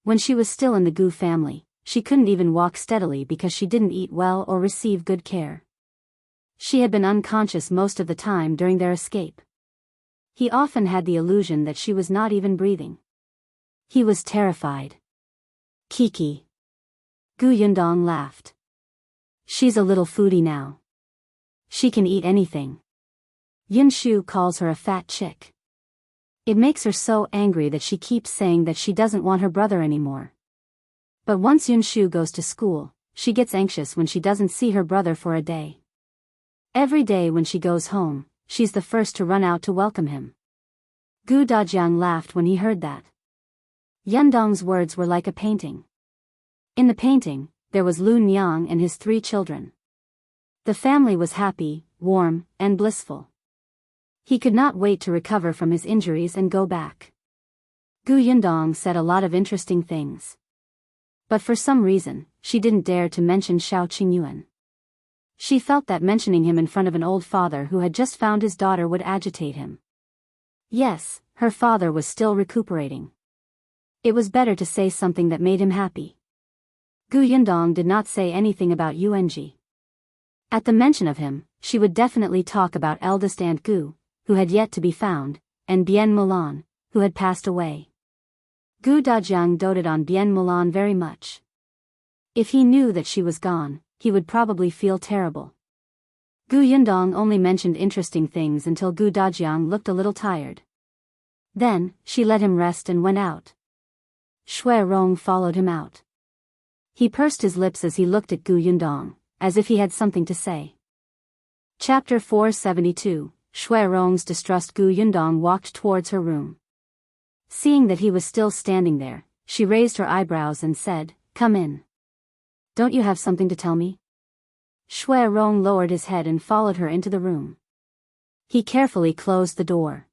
When she was still in the Gu family, she couldn't even walk steadily because she didn't eat well or receive good care. She had been unconscious most of the time during their escape. He often had the illusion that she was not even breathing. He was terrified. Kiki. Gu Yundong laughed. She's a little foodie now. She can eat anything. Yunshu calls her a fat chick. It makes her so angry that she keeps saying that she doesn't want her brother anymore. But once Yunshu goes to school, she gets anxious when she doesn't see her brother for a day. Every day when she goes home, she's the first to run out to welcome him. Gu Dajiang laughed when he heard that. Yundong's words were like a painting. In the painting, there was Lu Nyang and his 3 children. The family was happy, warm, and blissful. He could not wait to recover from his injuries and go back. Gu Yundong said a lot of interesting things. But for some reason, she didn't dare to mention Shao Qingyuan. She felt that mentioning him in front of an old father who had just found his daughter would agitate him. Yes, her father was still recuperating. It was better to say something that made him happy. Yundong did not say anything about Yuanji. At the mention of him, she would definitely talk about eldest Aunt Gu, who had yet to be found, and Bien Mulan, who had passed away. Dajiang doted on Bien Mulan very much. If he knew that she was gone, he would probably feel terrible. Yundong only mentioned interesting things until Dajiang looked a little tired. Then, she let him rest and went out. Xue Rong followed him out. He pursed his lips as he looked at Yundong, as if he had something to say. Chapter 472, Xue Rong's Distrust. Yundong walked towards her room. Seeing that he was still standing there, she raised her eyebrows and said, "Come in. Don't you have something to tell me?" Xue Rong lowered his head and followed her into the room. He carefully closed the door.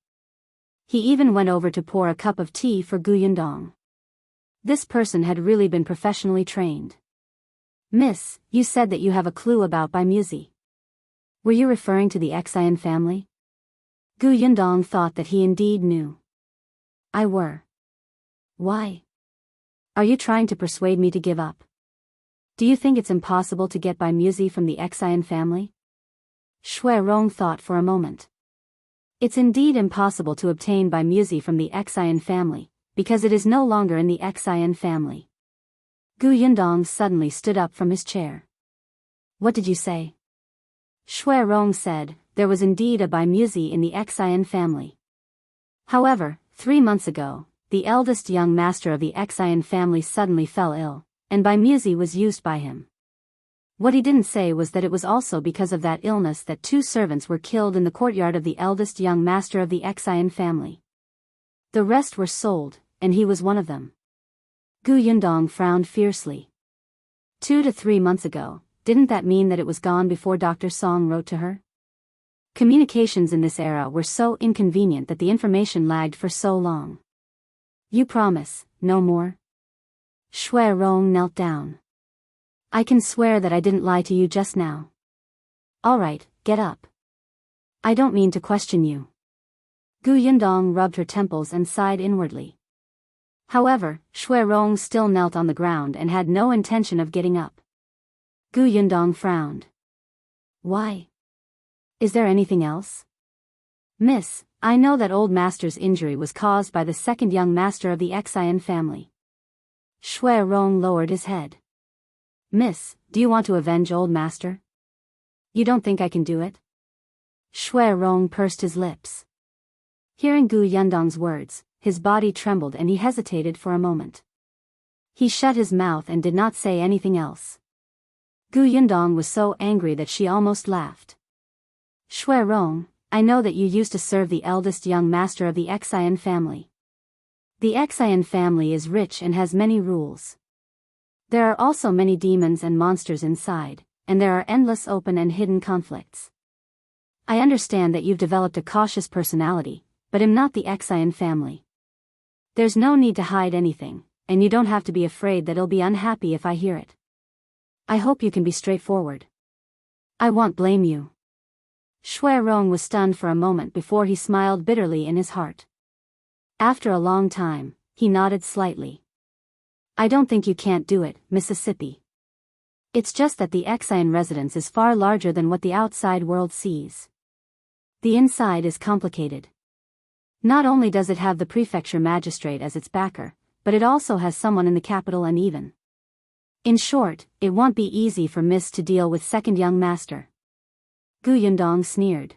He even went over to pour a cup of tea for Yundong. This person had really been professionally trained. "Miss, you said that you have a clue about Bai Muzi. Were you referring to the Xie family?" Yundong thought that he indeed knew. "I were." "Why? Are you trying to persuade me to give up? Do you think it's impossible to get Bai Muzi from the Xie family?" Xue Rong thought for a moment. It's indeed impossible to obtain Bai Muzi from the Xie family, because it is no longer in the Xie family. Yundong suddenly stood up from his chair. "What did you say?" Xue Rong said, there was indeed a Bai Muzi in the Xie family. However, 3 months ago, the eldest young master of the Xie family suddenly fell ill, and Bai Muzi was used by him. What he didn't say was that it was also because of that illness that 2 servants were killed in the courtyard of the eldest young master of the Xie family. The rest were sold, and he was one of them. Yundong frowned fiercely. 2 to 3 months ago, didn't that mean that it was gone before Dr. Song wrote to her? Communications in this era were so inconvenient that the information lagged for so long. "You promise, no more?" Xue Rong knelt down. "I can swear that I didn't lie to you just now." "All right, get up. I don't mean to question you." Yundong rubbed her temples and sighed inwardly. However, Xue Rong still knelt on the ground and had no intention of getting up. Yundong frowned. "Why? Is there anything else?" "Miss, I know that old master's injury was caused by the second young master of the Xie family." Xue Rong lowered his head. "Miss, do you want to avenge old master? You don't think I can do it?" Xue Rong pursed his lips. Hearing Yundong's words, his body trembled and he hesitated for a moment. He shut his mouth and did not say anything else. Yundong was so angry that she almost laughed. "Xue Rong, I know that you used to serve the eldest young master of the Xie family. The Xie family is rich and has many rules. There are also many demons and monsters inside, and there are endless open and hidden conflicts. I understand that you've developed a cautious personality, but am not the Xie family. There's no need to hide anything, and you don't have to be afraid that I'll be unhappy if I hear it. I hope you can be straightforward. I won't blame you." Xue Rong was stunned for a moment before he smiled bitterly in his heart. After a long time, he nodded slightly. "I don't think you can't do it, Mississippi. It's just that the Xie residence is far larger than what the outside world sees. The inside is complicated. Not only does it have the Prefecture magistrate as its backer, but it also has someone in the capital and even. In short, it won't be easy for Miss to deal with second young master." Yundong sneered.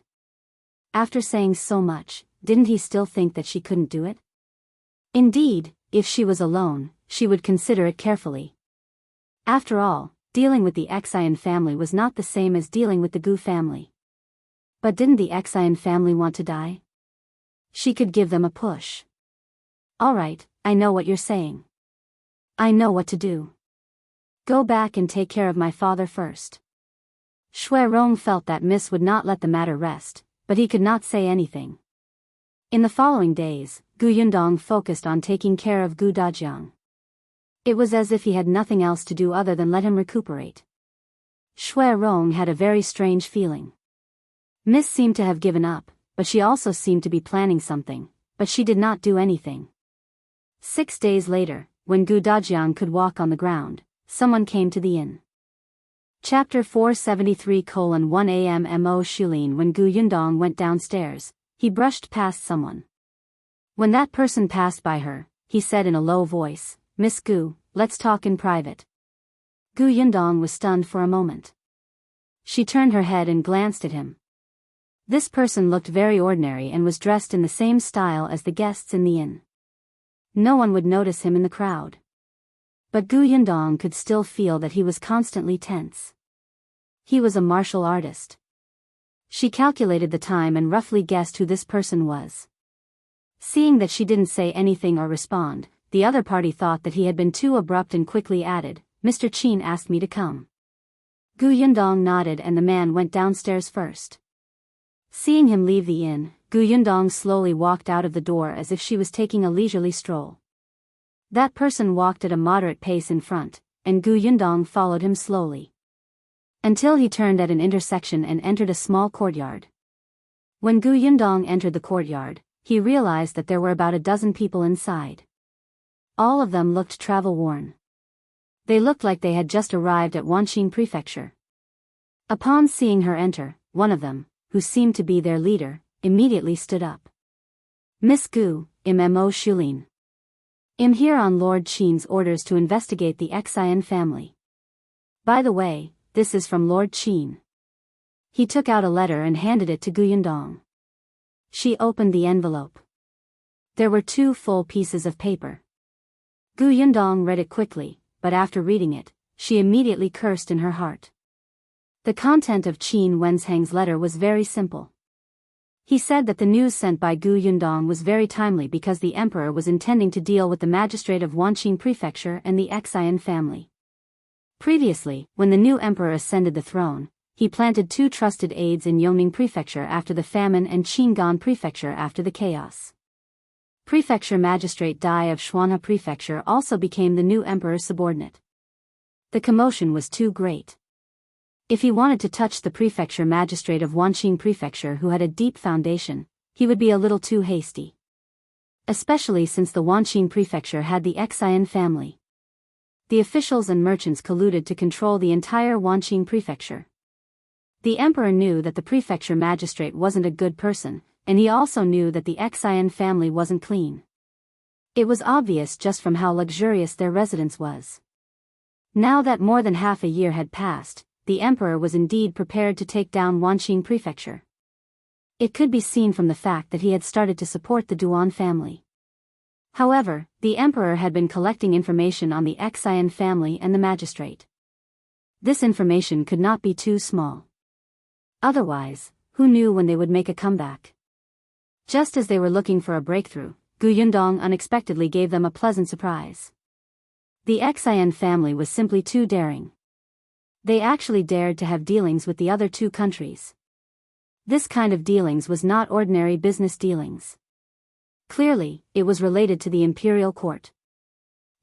After saying so much, didn't he still think that she couldn't do it? Indeed, if she was alone, she would consider it carefully. After all, dealing with the Xie family was not the same as dealing with the Gu family. But didn't the Xie family want to die? She could give them a push. "All right, I know what you're saying. I know what to do. Go back and take care of my father first." Xue Rong felt that Miss would not let the matter rest, but he could not say anything. In the following days, Yundong focused on taking care of Dajiang. It was as if he had nothing else to do other than let him recuperate. Xue Rong had a very strange feeling. Miss seemed to have given up, but she also seemed to be planning something, but she did not do anything. 6 days later, when Dajiang could walk on the ground, someone came to the inn. Chapter 473:1 Am Mo Xulin. When Yundong went downstairs, he brushed past someone. When that person passed by her, he said in a low voice, "Miss Gu, let's talk in private." Yundong was stunned for a moment. She turned her head and glanced at him. This person looked very ordinary and was dressed in the same style as the guests in the inn. No one would notice him in the crowd. But Yundong could still feel that he was constantly tense. He was a martial artist. She calculated the time and roughly guessed who this person was. Seeing that she didn't say anything or respond, the other party thought that he had been too abrupt and quickly added, "Mr. Qin asked me to come." Yundong nodded and the man went downstairs first. Seeing him leave the inn, Yundong slowly walked out of the door as if she was taking a leisurely stroll. That person walked at a moderate pace in front, and Yundong followed him slowly. Until he turned at an intersection and entered a small courtyard. When Yundong entered the courtyard, he realized that there were about a dozen people inside. All of them looked travel-worn. They looked like they had just arrived at Wanqing Prefecture. Upon seeing her enter, one of them, who seemed to be their leader, immediately stood up. "Miss Gu, Am Mo Xulin. I'm here on Lord Qin's orders to investigate the Xie family. By the way, this is from Lord Qin." He took out a letter and handed it to Yundong. She opened the envelope. There were 2 full pieces of paper. Yundong read it quickly, but after reading it, she immediately cursed in her heart. The content of Qin Wenzhang's letter was very simple. He said that the news sent by Yundong was very timely because the emperor was intending to deal with the magistrate of Wanqing Prefecture and the Xie family. Previously, when the new emperor ascended the throne, he planted 2 trusted aides in Yongning Prefecture after the famine and Qingyuan Prefecture after the chaos. Prefecture Magistrate Dai of Xuanhe Prefecture also became the new emperor's subordinate. The commotion was too great. If he wanted to touch the prefecture magistrate of Wanqing Prefecture who had a deep foundation, he would be a little too hasty. Especially since the Wanqing Prefecture had the Xie family. The officials and merchants colluded to control the entire Wanqing Prefecture. The emperor knew that the prefecture magistrate wasn't a good person, and he also knew that the Xie family wasn't clean. It was obvious just from how luxurious their residence was. Now that more than half a year had passed, the emperor was indeed prepared to take down Wanqing Prefecture. It could be seen from the fact that he had started to support the Duan family. However, the emperor had been collecting information on the Xie family and the magistrate. This information could not be too small. Otherwise, who knew when they would make a comeback? Just as they were looking for a breakthrough, Yundong unexpectedly gave them a pleasant surprise. The Xie family was simply too daring. They actually dared to have dealings with the other 2 countries. This kind of dealings was not ordinary business dealings. Clearly, it was related to the imperial court.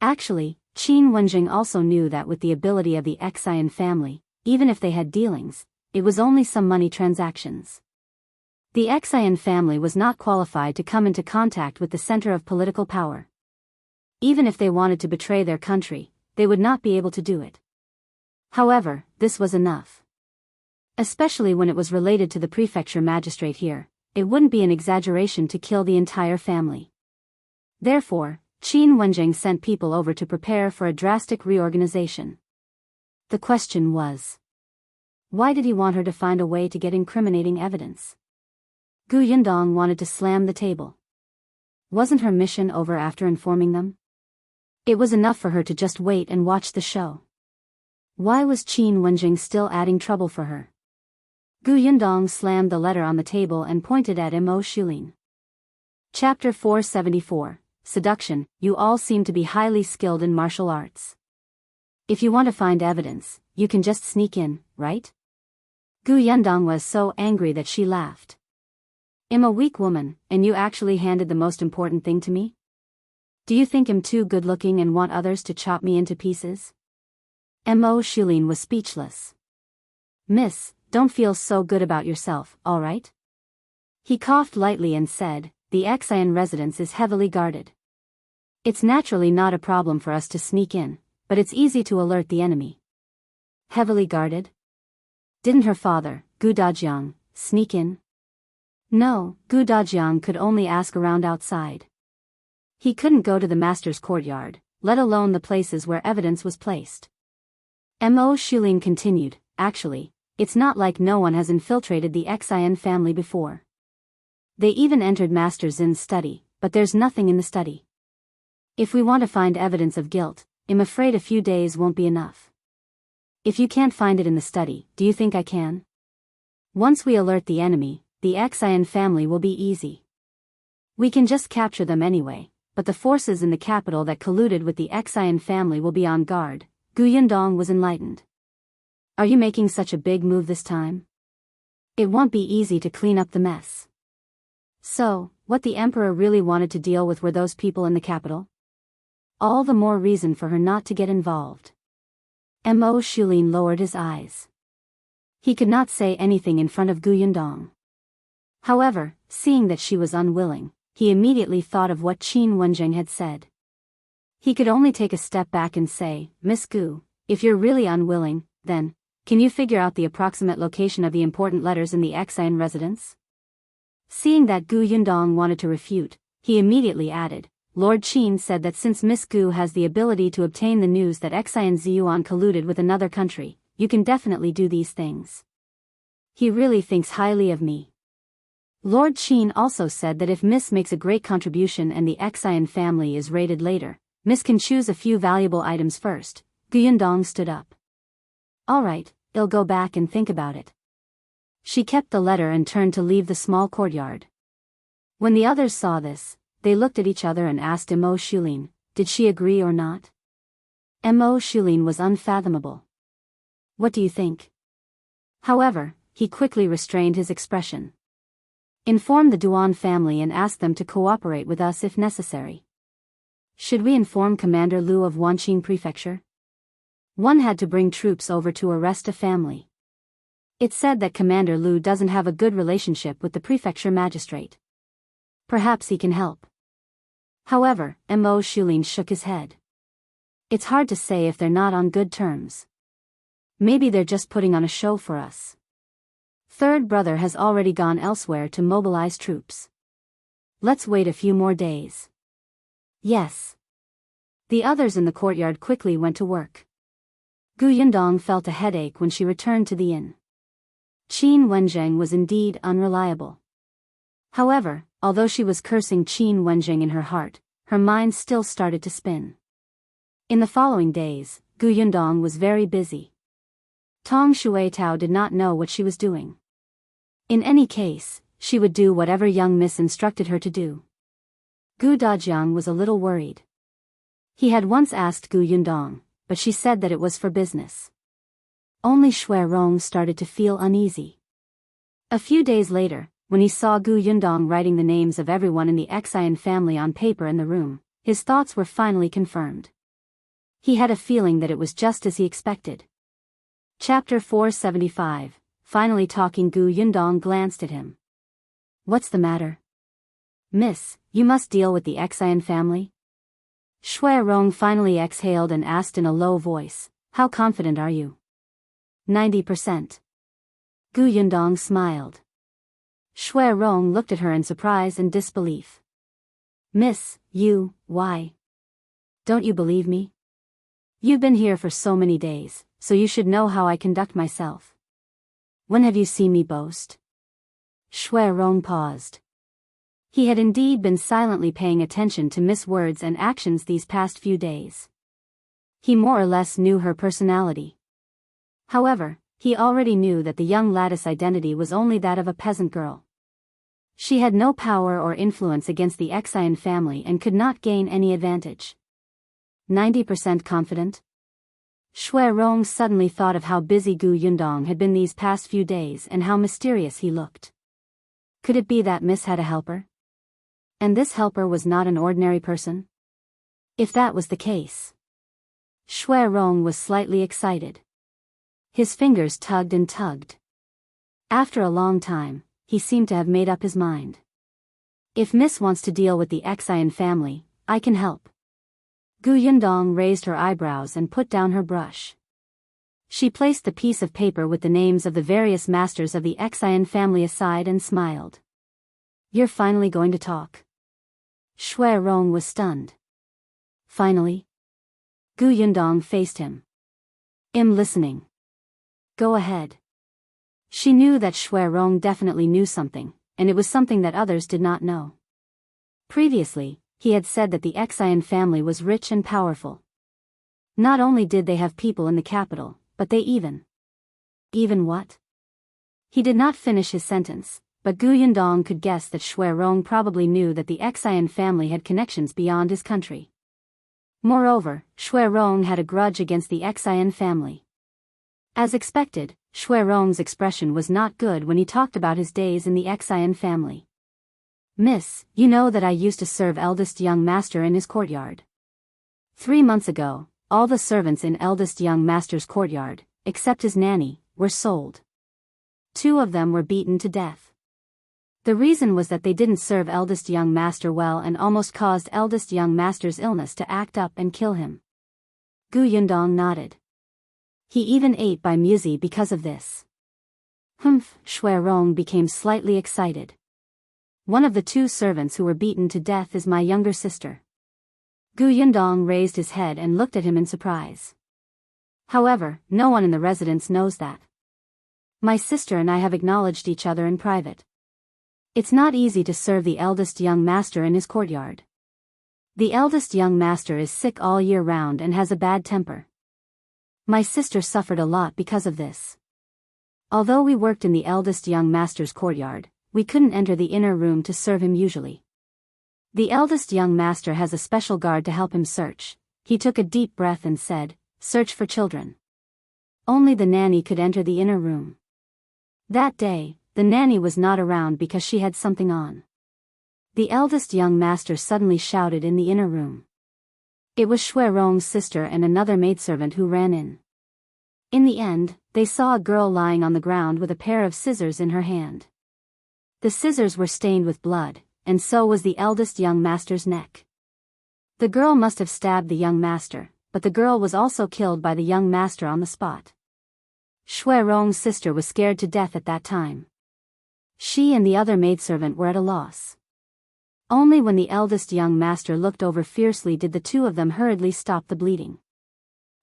Actually, Qin Wenjing also knew that with the ability of the Xie family, even if they had dealings, it was only some money transactions. The Xie family was not qualified to come into contact with the center of political power. Even if they wanted to betray their country, they would not be able to do it. However, this was enough. Especially when it was related to the prefecture magistrate here, it wouldn't be an exaggeration to kill the entire family. Therefore, Qin Wenjing sent people over to prepare for a drastic reorganization. The question was, why did he want her to find a way to get incriminating evidence? Yundong wanted to slam the table. Wasn't her mission over after informing them? It was enough for her to just wait and watch the show. Why was Qin Wenjing still adding trouble for her? Yundong slammed the letter on the table and pointed at Am Mo Xulin. Chapter 474, Seduction. You all seem to be highly skilled in martial arts. If you want to find evidence, you can just sneak in, right? Yundong was so angry that she laughed. I'm a weak woman, and you actually handed the most important thing to me? Do you think I'm too good-looking and want others to chop me into pieces? Am Mo Xulin was speechless. Miss, don't feel so good about yourself, all right? He coughed lightly and said, the Xian residence is heavily guarded. It's naturally not a problem for us to sneak in, but it's easy to alert the enemy. Heavily guarded? Didn't her father, Gu Dajiang, sneak in? No, Gu Dajiang could only ask around outside. He couldn't go to the master's courtyard, let alone the places where evidence was placed. Am Mo Xulin continued, actually, it's not like no one has infiltrated the Xian family before. They even entered Master Zin's study, but there's nothing in the study. If we want to find evidence of guilt, I'm afraid a few days won't be enough. If you can't find it in the study, do you think I can? Once we alert the enemy, the Xian family will be easy. We can just capture them anyway, but the forces in the capital that colluded with the Xian family will be on guard. Yundong was enlightened. Are you making such a big move this time? It won't be easy to clean up the mess. So, what the emperor really wanted to deal with were those people in the capital? All the more reason for her not to get involved. Am Mo Xulin lowered his eyes. He could not say anything in front of Yundong. However, seeing that she was unwilling, he immediately thought of what Wanqing had said. He could only take a step back and say, Miss Gu, if you're really unwilling, then, can you figure out the approximate location of the important letters in the Xian residence? Seeing that Yundong wanted to refute, he immediately added, Lord Qin said that since Miss Gu has the ability to obtain the news that Xian Zhiyuan colluded with another country, you can definitely do these things. He really thinks highly of me. Lord Qin also said that if Miss makes a great contribution and the Xian family is raided later, Miss can choose a few valuable items first. Yundong stood up. All right, I'll go back and think about it. She kept the letter and turned to leave the small courtyard. When the others saw this, they looked at each other and asked Am Mo Xulin, did she agree or not? Am Mo Xulin was unfathomable. What do you think? However, he quickly restrained his expression. Inform the Duan family and ask them to cooperate with us if necessary. Should we inform Commander Lu of Wanqing Prefecture? One had to bring troops over to arrest a family. It's said that Commander Lu doesn't have a good relationship with the prefecture magistrate. Perhaps he can help. However, Am Mo Xulin shook his head. It's hard to say if they're not on good terms. Maybe they're just putting on a show for us. Third brother has already gone elsewhere to mobilize troops. Let's wait a few more days. Yes. The others in the courtyard quickly went to work. Yundong felt a headache when she returned to the inn. Wanqing was indeed unreliable. However, although she was cursing Wanqing in her heart, her mind still started to spin. In the following days, Yundong was very busy. Tong Shuetao did not know what she was doing. In any case, she would do whatever young miss instructed her to do. Gu Dajiang was a little worried. He had once asked Yundong, but she said that it was for business. Only Xue Rong started to feel uneasy. A few days later, when he saw Yundong writing the names of everyone in the Xian family on paper in the room, his thoughts were finally confirmed. He had a feeling that it was just as he expected. Chapter 475, finally talking. Yundong glanced at him. What's the matter? Miss, you must deal with the Xian family? Xue Rong finally exhaled and asked in a low voice, how confident are you? 90%. Yundong smiled. Xue Rong looked at her in surprise and disbelief. Miss, why? Don't you believe me? You've been here for so many days, so you should know how I conduct myself. When have you seen me boast? Xue Rong paused. He had indeed been silently paying attention to Miss' words and actions these past few days. He more or less knew her personality. However, he already knew that the young lattice identity was only that of a peasant girl. She had no power or influence against the Xian family and could not gain any advantage. 90% confident? Xue Rong suddenly thought of how busy Yundong had been these past few days and how mysterious he looked. Could it be that Miss had a helper? And this helper was not an ordinary person? If that was the case. Xue Rong was slightly excited. His fingers tugged and tugged. After a long time, he seemed to have made up his mind. If Miss wants to deal with the Xie family, I can help. Yundong raised her eyebrows and put down her brush. She placed the piece of paper with the names of the various masters of the Xie family aside and smiled. You're finally going to talk. Xue Rong was stunned. Finally? Yundong faced him. I'm listening. Go ahead. She knew that Xue Rong definitely knew something, and it was something that others did not know. Previously, he had said that the Xie family was rich and powerful. Not only did they have people in the capital, but they even what? He did not finish his sentence, but Yundong could guess that Xue Rong probably knew that the Xie family had connections beyond his country. Moreover, Xue Rong had a grudge against the Xie family. As expected, Xue Rong's expression was not good when he talked about his days in the Xie family. Miss, you know that I used to serve Eldest young master in his courtyard. 3 months ago, all the servants in Eldest young master's courtyard, except his nanny, were sold. 2 of them were beaten to death. The reason was that they didn't serve Eldest young master well and almost caused Eldest young master's illness to act up and kill him. Yundong nodded. He even ate by Musi because of this. Humph, Xue Rong became slightly excited. One of the 2 servants who were beaten to death is my younger sister. Yundong raised his head and looked at him in surprise. However, no one in the residence knows that. My sister and I have acknowledged each other in private. It's not easy to serve the eldest young master in his courtyard. The eldest young master is sick all year round and has a bad temper. My sister suffered a lot because of this. Although we worked in the eldest young master's courtyard, we couldn't enter the inner room to serve him usually. The eldest young master has a special guard to help him search. He took a deep breath and said, search for children. Only the nanny could enter the inner room. That day, the nanny was not around because she had something on. The eldest young master suddenly shouted in the inner room. It was Xue Rong's sister and another maidservant who ran in. In the end, they saw a girl lying on the ground with a pair of scissors in her hand. The scissors were stained with blood, and so was the eldest young master's neck. The girl must have stabbed the young master, but the girl was also killed by the young master on the spot. Xue Rong's sister was scared to death at that time. She and the other maidservant were at a loss. Only when the eldest young master looked over fiercely did the 2 of them hurriedly stop the bleeding.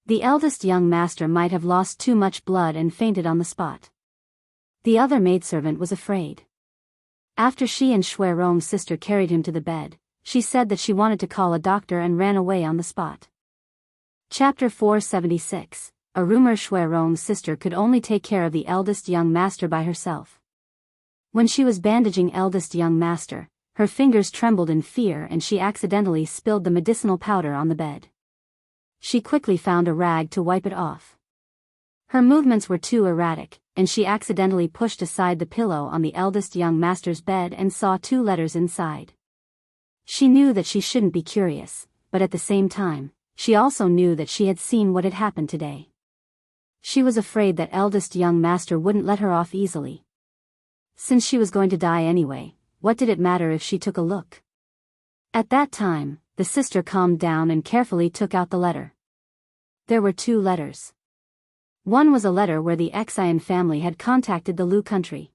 The eldest young master might have lost too much blood and fainted on the spot. The other maidservant was afraid. After she and Xue Rong's sister carried him to the bed, she said that she wanted to call a doctor and ran away on the spot. Chapter 476. A rumor. Xue Rong's sister could only take care of the eldest young master by herself. When she was bandaging eldest young master, her fingers trembled in fear and she accidentally spilled the medicinal powder on the bed. She quickly found a rag to wipe it off. Her movements were too erratic, and she accidentally pushed aside the pillow on the eldest young master's bed and saw 2 letters inside. She knew that she shouldn't be curious, but at the same time, she also knew that she had seen what had happened today. She was afraid that eldest young master wouldn't let her off easily. Since she was going to die anyway, what did it matter if she took a look? At that time, the sister calmed down and carefully took out the letter. There were 2 letters. One was a letter where the Xie family had contacted the Lu country.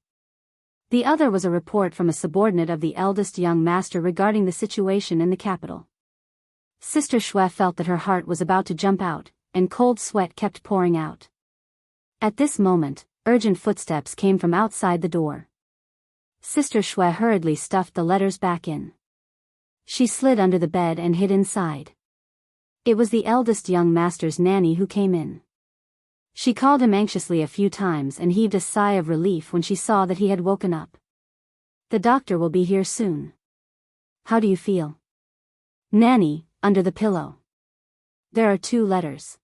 The other was a report from a subordinate of the eldest young master regarding the situation in the capital. Sister Xue felt that her heart was about to jump out, and cold sweat kept pouring out. At this moment, urgent footsteps came from outside the door. Sister Xue hurriedly stuffed the letters back in. She slid under the bed and hid inside. It was the eldest young master's nanny who came in. She called him anxiously a few times and heaved a sigh of relief when she saw that he had woken up. The doctor will be here soon. How do you feel? Nanny, under the pillow. There are 2 letters.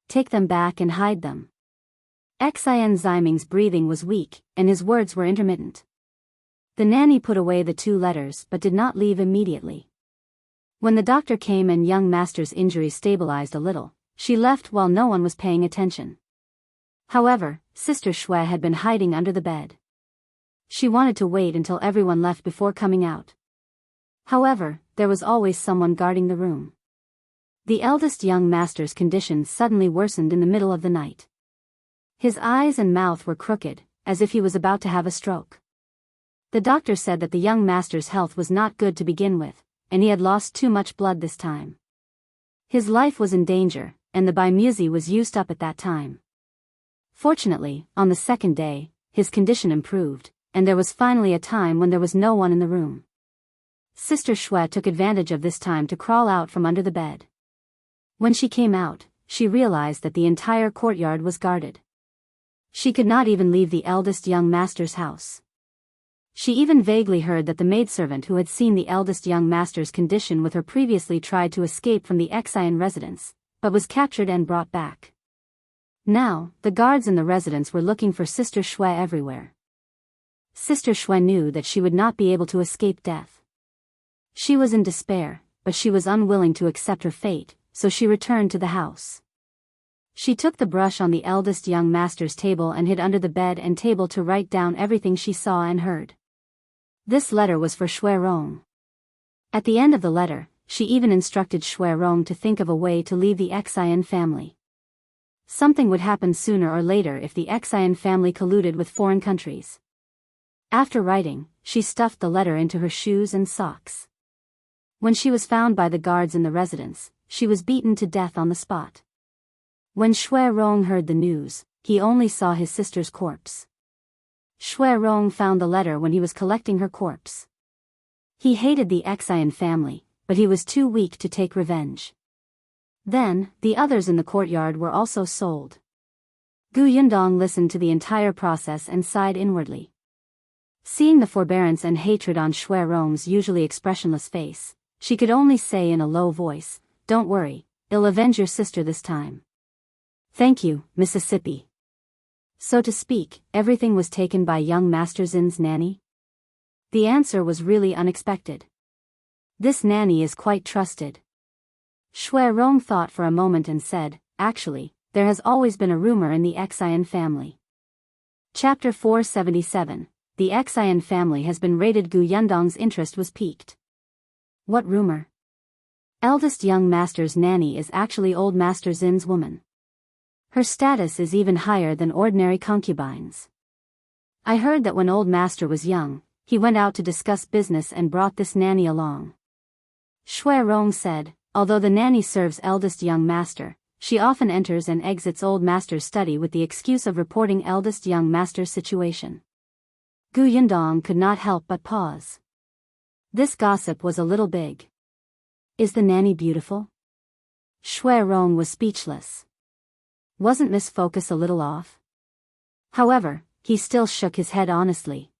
Take them back and hide them. Xian Ziming's breathing was weak, and his words were intermittent. The nanny put away the 2 letters but did not leave immediately. When the doctor came and young master's injuries stabilized a little, she left while no one was paying attention. However, Sister Xue had been hiding under the bed. She wanted to wait until everyone left before coming out. However, there was always someone guarding the room. The eldest young master's condition suddenly worsened in the middle of the night. His eyes and mouth were crooked, as if he was about to have a stroke. The doctor said that the young master's health was not good to begin with, and he had lost too much blood this time. His life was in danger, and the Bimusi was used up at that time. Fortunately, on the second day, his condition improved, and there was finally a time when there was no one in the room. Sister Xue took advantage of this time to crawl out from under the bed. When she came out, she realized that the entire courtyard was guarded. She could not even leave the eldest young master's house. She even vaguely heard that the maidservant who had seen the eldest young master's condition with her previously tried to escape from the Xiyuan residence, but was captured and brought back. Now, the guards in the residence were looking for Sister Xue everywhere. Sister Xue knew that she would not be able to escape death. She was in despair, but she was unwilling to accept her fate, so she returned to the house. She took the brush on the eldest young master's table and hid under the bed and table to write down everything she saw and heard. This letter was for Xue Rong. At the end of the letter, she even instructed Xue Rong to think of a way to leave the Xiyuan family. Something would happen sooner or later if the Xiyuan family colluded with foreign countries. After writing, she stuffed the letter into her shoes and socks. When she was found by the guards in the residence, she was beaten to death on the spot. When Xue Rong heard the news, he only saw his sister's corpse. Xue Rong found the letter when he was collecting her corpse. He hated the Xiyuan family, but he was too weak to take revenge. Then, the others in the courtyard were also sold. Yundong listened to the entire process and sighed inwardly. Seeing the forbearance and hatred on Xue Rong's usually expressionless face, she could only say in a low voice, "Don't worry, I'll avenge your sister this time." "Thank you, Mississippi." So to speak, everything was taken by young Master Zin's nanny? The answer was really unexpected. This nanny is quite trusted. Xue Rong thought for a moment and said, "Actually, there has always been a rumor in the Xiyuan family." Chapter 477, The Xiyuan family has been raided. Yundong's interest was piqued. What rumor? Eldest young master's nanny is actually old Master Zin's woman. Her status is even higher than ordinary concubines. I heard that when old master was young, he went out to discuss business and brought this nanny along. Xue Rong said, although the nanny serves eldest young master, she often enters and exits old master's study with the excuse of reporting eldest young master's situation. Yundong could not help but pause. This gossip was a little big. Is the nanny beautiful? Xue Rong was speechless. Wasn't Miss Focus a little off? However, he still shook his head honestly.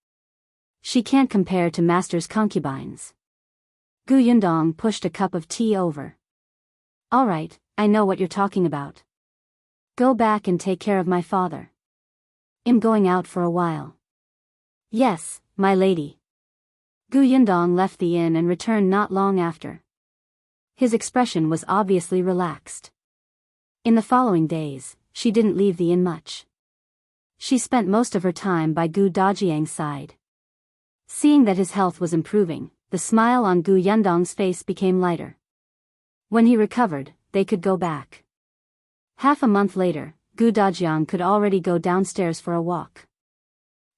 She can't compare to master's concubines. Yundong pushed a cup of tea over. All right, I know what you're talking about. Go back and take care of my father. I'm going out for a while. Yes, my lady. Yundong left the inn and returned not long after. His expression was obviously relaxed. In the following days, she didn't leave the inn much. She spent most of her time by Dajiang's side. Seeing that his health was improving, the smile on Yundong's face became lighter. When he recovered, they could go back. Half a month later, Dajiang could already go downstairs for a walk.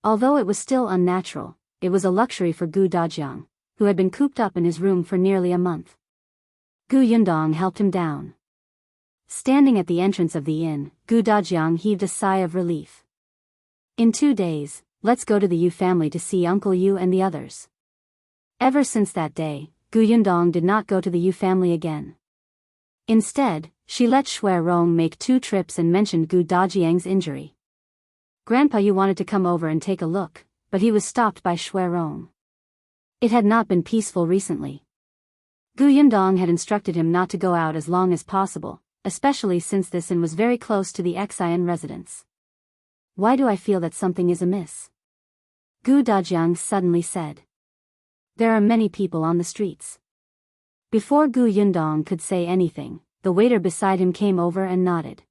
Although it was still unnatural, it was a luxury for Dajiang, who had been cooped up in his room for nearly a month. Yundong helped him down. Standing at the entrance of the inn, Dajiang heaved a sigh of relief. In 2 days, let's go to the Yu family to see Uncle Yu and the others. Ever since that day, Yundong did not go to the Yu family again. Instead, she let Xue Rong make 2 trips and mentioned Dajiang's injury. Grandpa Yu wanted to come over and take a look, but he was stopped by Xue Rong. It had not been peaceful recently. Yundong had instructed him not to go out as long as possible, especially since this inn was very close to the Xiyuan residence. Why do I feel that something is amiss? Dajiang suddenly said. There are many people on the streets. Before Gu Yundong could say anything, the waiter beside him came over and nodded.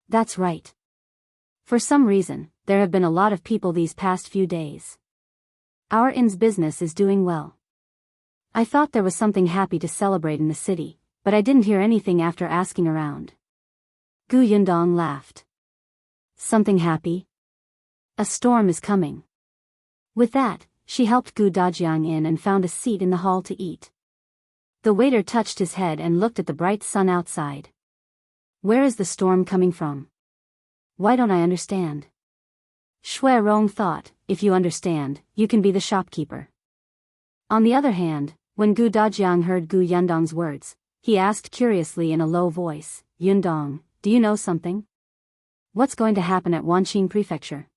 That's right. For some reason, there have been a lot of people these past few days. Our inn's business is doing well. I thought there was something happy to celebrate in the city, but I didn't hear anything after asking around. Gu Yundong laughed. Something happy? A storm is coming. With that, she helped Gu Dajiang in and found a seat in the hall to eat. The waiter touched his head and looked at the bright sun outside. Where is the storm coming from? Why don't I understand? Xue Rong thought, if you understand, you can be the shopkeeper. On the other hand, when Gu Dajiang heard Gu Yundong's words, he asked curiously in a low voice, Yundong, do you know something? What's going to happen at Wanqing Prefecture?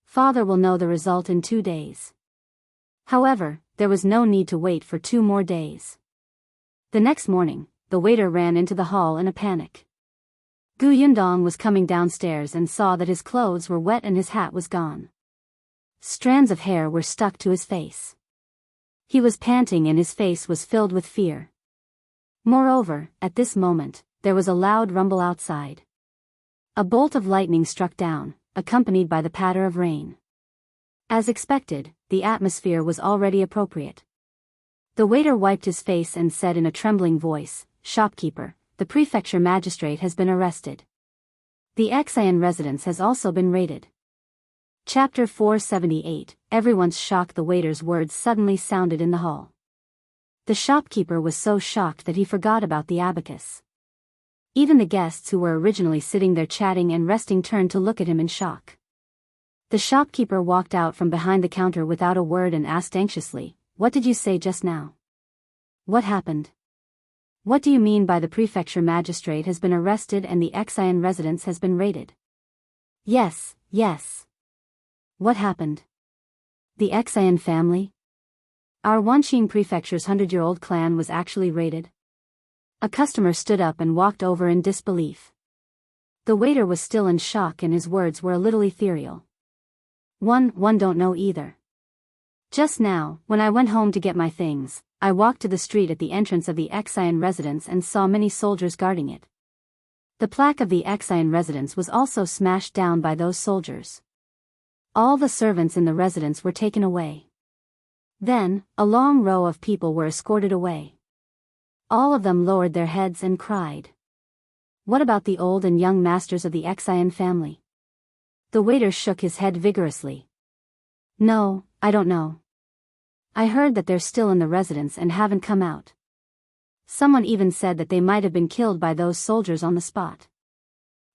Father will know the result in 2 days. However, there was no need to wait for 2 more days. The next morning, the waiter ran into the hall in a panic. Gu Yundong was coming downstairs and saw that his clothes were wet and his hat was gone. Strands of hair were stuck to his face. He was panting and his face was filled with fear. Moreover, at this moment, there was a loud rumble outside. A bolt of lightning struck down, accompanied by the patter of rain. As expected, the atmosphere was already appropriate. The waiter wiped his face and said in a trembling voice, Shopkeeper, the prefecture magistrate has been arrested. The Xian residence has also been raided. Chapter 478, Everyone's shocked. The waiter's words suddenly sounded in the hall. The shopkeeper was so shocked that he forgot about the abacus. Even the guests who were originally sitting there chatting and resting turned to look at him in shock. The shopkeeper walked out from behind the counter without a word and asked anxiously, What did you say just now? What happened? What do you mean by the prefecture magistrate has been arrested and the Xian residence has been raided? Yes. What happened? The Xian family? Our Wanqing prefecture's 100-year-old clan was actually raided? A customer stood up and walked over in disbelief. The waiter was still in shock and his words were a little ethereal. One don't know either. Just now, when I went home to get my things, I walked to the street at the entrance of the Xian residence and saw many soldiers guarding it. The plaque of the Xian residence was also smashed down by those soldiers. All the servants in the residence were taken away. Then, a long row of people were escorted away. All of them lowered their heads and cried. What about the old and young masters of the Xian family? The waiter shook his head vigorously. No, I don't know. I heard that they're still in the residence and haven't come out. Someone even said that they might have been killed by those soldiers on the spot.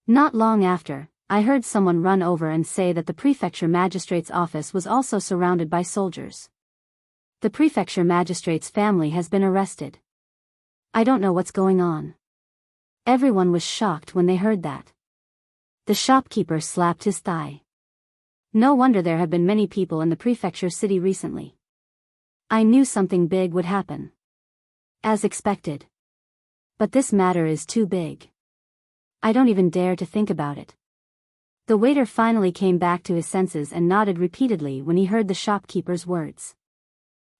Not long after, I heard someone run over and say that the prefecture magistrate's office was also surrounded by soldiers. The prefecture magistrate's family has been arrested. I don't know what's going on. Everyone was shocked when they heard that. The shopkeeper slapped his thigh. No wonder there have been many people in the prefecture city recently. I knew something big would happen. As expected. But this matter is too big. I don't even dare to think about it. The waiter finally came back to his senses and nodded repeatedly when he heard the shopkeeper's words.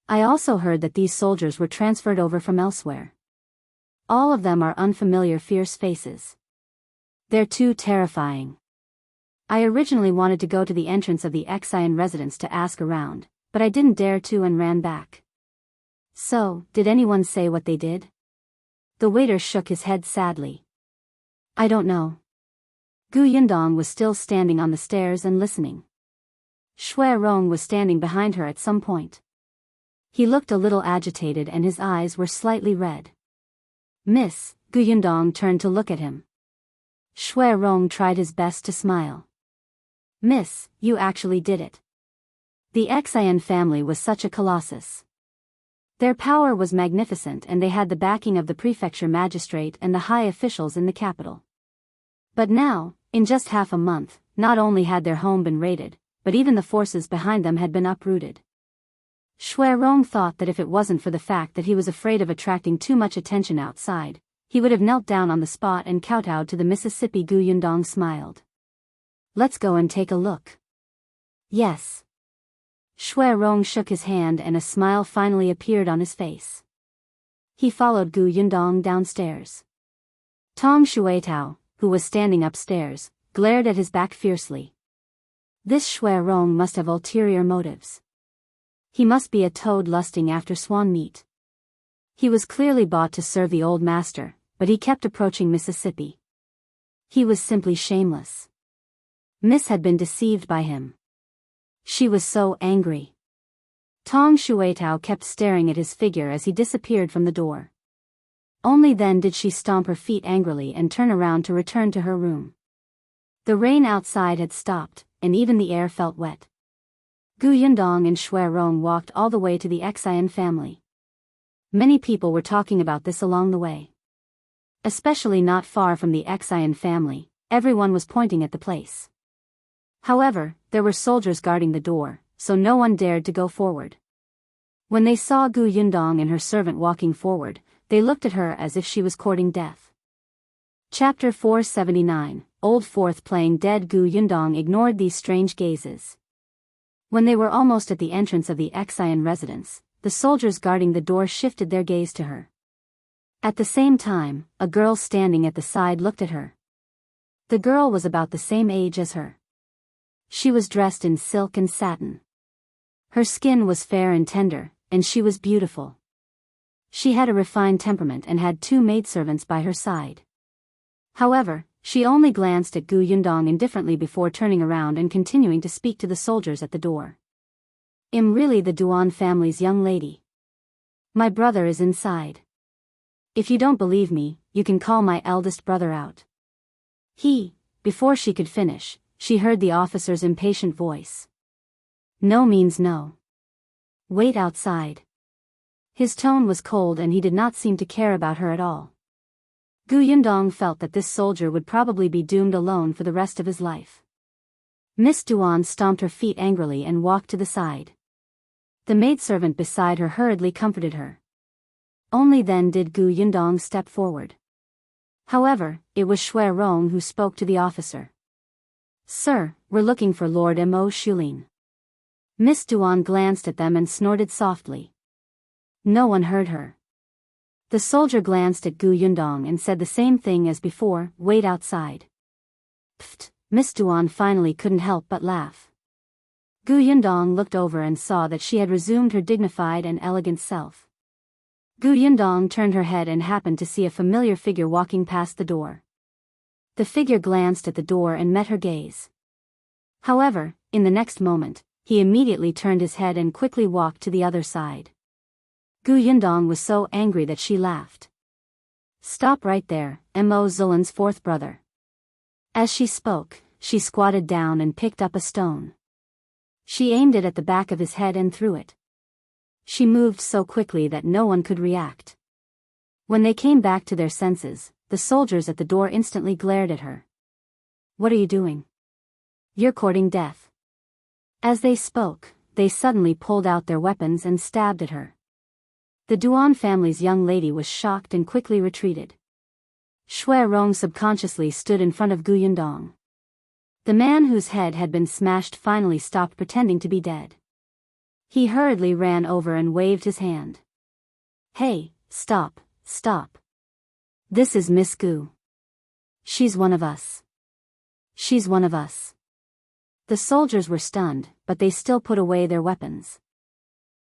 I also heard that these soldiers were transferred over from elsewhere. All of them are unfamiliar fierce faces. They're too terrifying. I originally wanted to go to the entrance of the Xian residence to ask around, but I didn't dare to and ran back. So, did anyone say what they did? The waiter shook his head sadly. I don't know. Gu Yundong was still standing on the stairs and listening. Xue Rong was standing behind her at some point. He looked a little agitated and his eyes were slightly red. Miss, Gu Yundong turned to look at him. Xue Rong tried his best to smile. Miss, you actually did it. The Xian family was such a colossus. Their power was magnificent and they had the backing of the prefecture magistrate and the high officials in the capital. But now, in just half a month, not only had their home been raided, but even the forces behind them had been uprooted. Xue Rong thought that if it wasn't for the fact that he was afraid of attracting too much attention outside, he would have knelt down on the spot and kowtowed to the Mississippi. Gu Yundong smiled. Let's go and take a look. Yes. Xue Rong shook his hand and a smile finally appeared on his face. He followed Gu Yundong downstairs. Tong Shuetao, who was standing upstairs, glared at his back fiercely. This Xue Rong must have ulterior motives. He must be a toad lusting after swan meat. He was clearly bought to serve the old master, but he kept approaching Mississippi. He was simply shameless. Miss had been deceived by him. She was so angry. Tong Shuetao kept staring at his figure as he disappeared from the door. Only then did she stomp her feet angrily and turn around to return to her room. The rain outside had stopped, and even the air felt wet. Gu Yundong and Xue Rong walked all the way to the Xian family. Many people were talking about this along the way. Especially not far from the Xian family, everyone was pointing at the place. However, there were soldiers guarding the door, so no one dared to go forward. When they saw Gu Yundong and her servant walking forward, they looked at her as if she was courting death. Chapter 479, Old Fourth playing dead. Gu Yundong ignored these strange gazes. When they were almost at the entrance of the Xian residence, the soldiers guarding the door shifted their gaze to her. At the same time, a girl standing at the side looked at her. The girl was about the same age as her. She was dressed in silk and satin. Her skin was fair and tender, and she was beautiful. She had a refined temperament and had 2 maidservants by her side. However, she only glanced at Gu Yundong indifferently before turning around and continuing to speak to the soldiers at the door. "I'm really the Duan family's young lady. My brother is inside. If you don't believe me, you can call my eldest brother out." Before she could finish, she heard the officer's impatient voice. "No means no. Wait outside." His tone was cold and he did not seem to care about her at all. Gu Yundong felt that this soldier would probably be doomed alone for the rest of his life. Miss Duan stomped her feet angrily and walked to the side. The maidservant beside her hurriedly comforted her. Only then did Gu Yundong step forward. However, it was Xue Rong who spoke to the officer. "Sir, we're looking for Lord Am Mo Xulin." Miss Duan glanced at them and snorted softly. No one heard her. The soldier glanced at Gu Yundong and said the same thing as before, "Wait outside." Pfft, Miss Duan finally couldn't help but laugh. Gu Yundong looked over and saw that she had resumed her dignified and elegant self. Gu Yundong turned her head and happened to see a familiar figure walking past the door. The figure glanced at the door and met her gaze. However, in the next moment, he immediately turned his head and quickly walked to the other side. Gu Yundong was so angry that she laughed. "Stop right there, Am Mo Xulin's 4th brother." As she spoke, she squatted down and picked up a stone. She aimed it at the back of his head and threw it. She moved so quickly that no one could react. When they came back to their senses, the soldiers at the door instantly glared at her. "What are you doing? You're courting death." As they spoke, they suddenly pulled out their weapons and stabbed at her. The Duan family's young lady was shocked and quickly retreated. Xue Rong subconsciously stood in front of Gu Yundong. The man whose head had been smashed finally stopped pretending to be dead. He hurriedly ran over and waved his hand. "Hey, stop, stop. This is Miss Gu. She's one of us. She's one of us." The soldiers were stunned, but they still put away their weapons.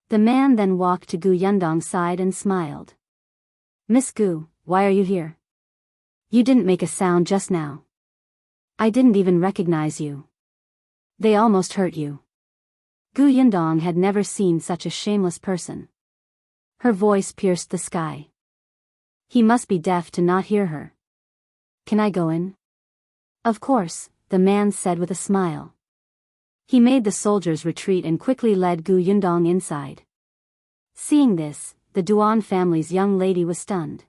The man then walked to Gu Yundong's side and smiled. "Miss Gu, why are you here? You didn't make a sound just now. I didn't even recognize you. They almost hurt you." Gu Yundong had never seen such a shameless person. Her voice pierced the sky. He must be deaf to not hear her. "Can I go in?" "Of course," the man said with a smile. He made the soldiers retreat and quickly led Gu Yundong inside. Seeing this, the Duan family's young lady was stunned.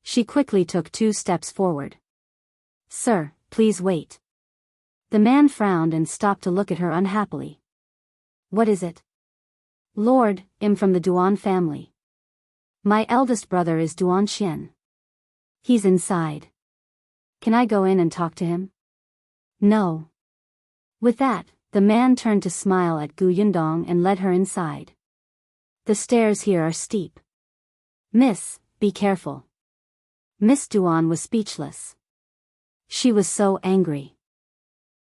She quickly took 2 steps forward. "Sir, please wait." The man frowned and stopped to look at her unhappily. "What is it?" "Lord, I'm from the Duan family. My eldest brother is Duan Xian. He's inside. Can I go in and talk to him?" "No." With that, the man turned to smile at Gu Yundong and led her inside. "The stairs here are steep. Miss, be careful. Miss Duan was speechless. She was so angry.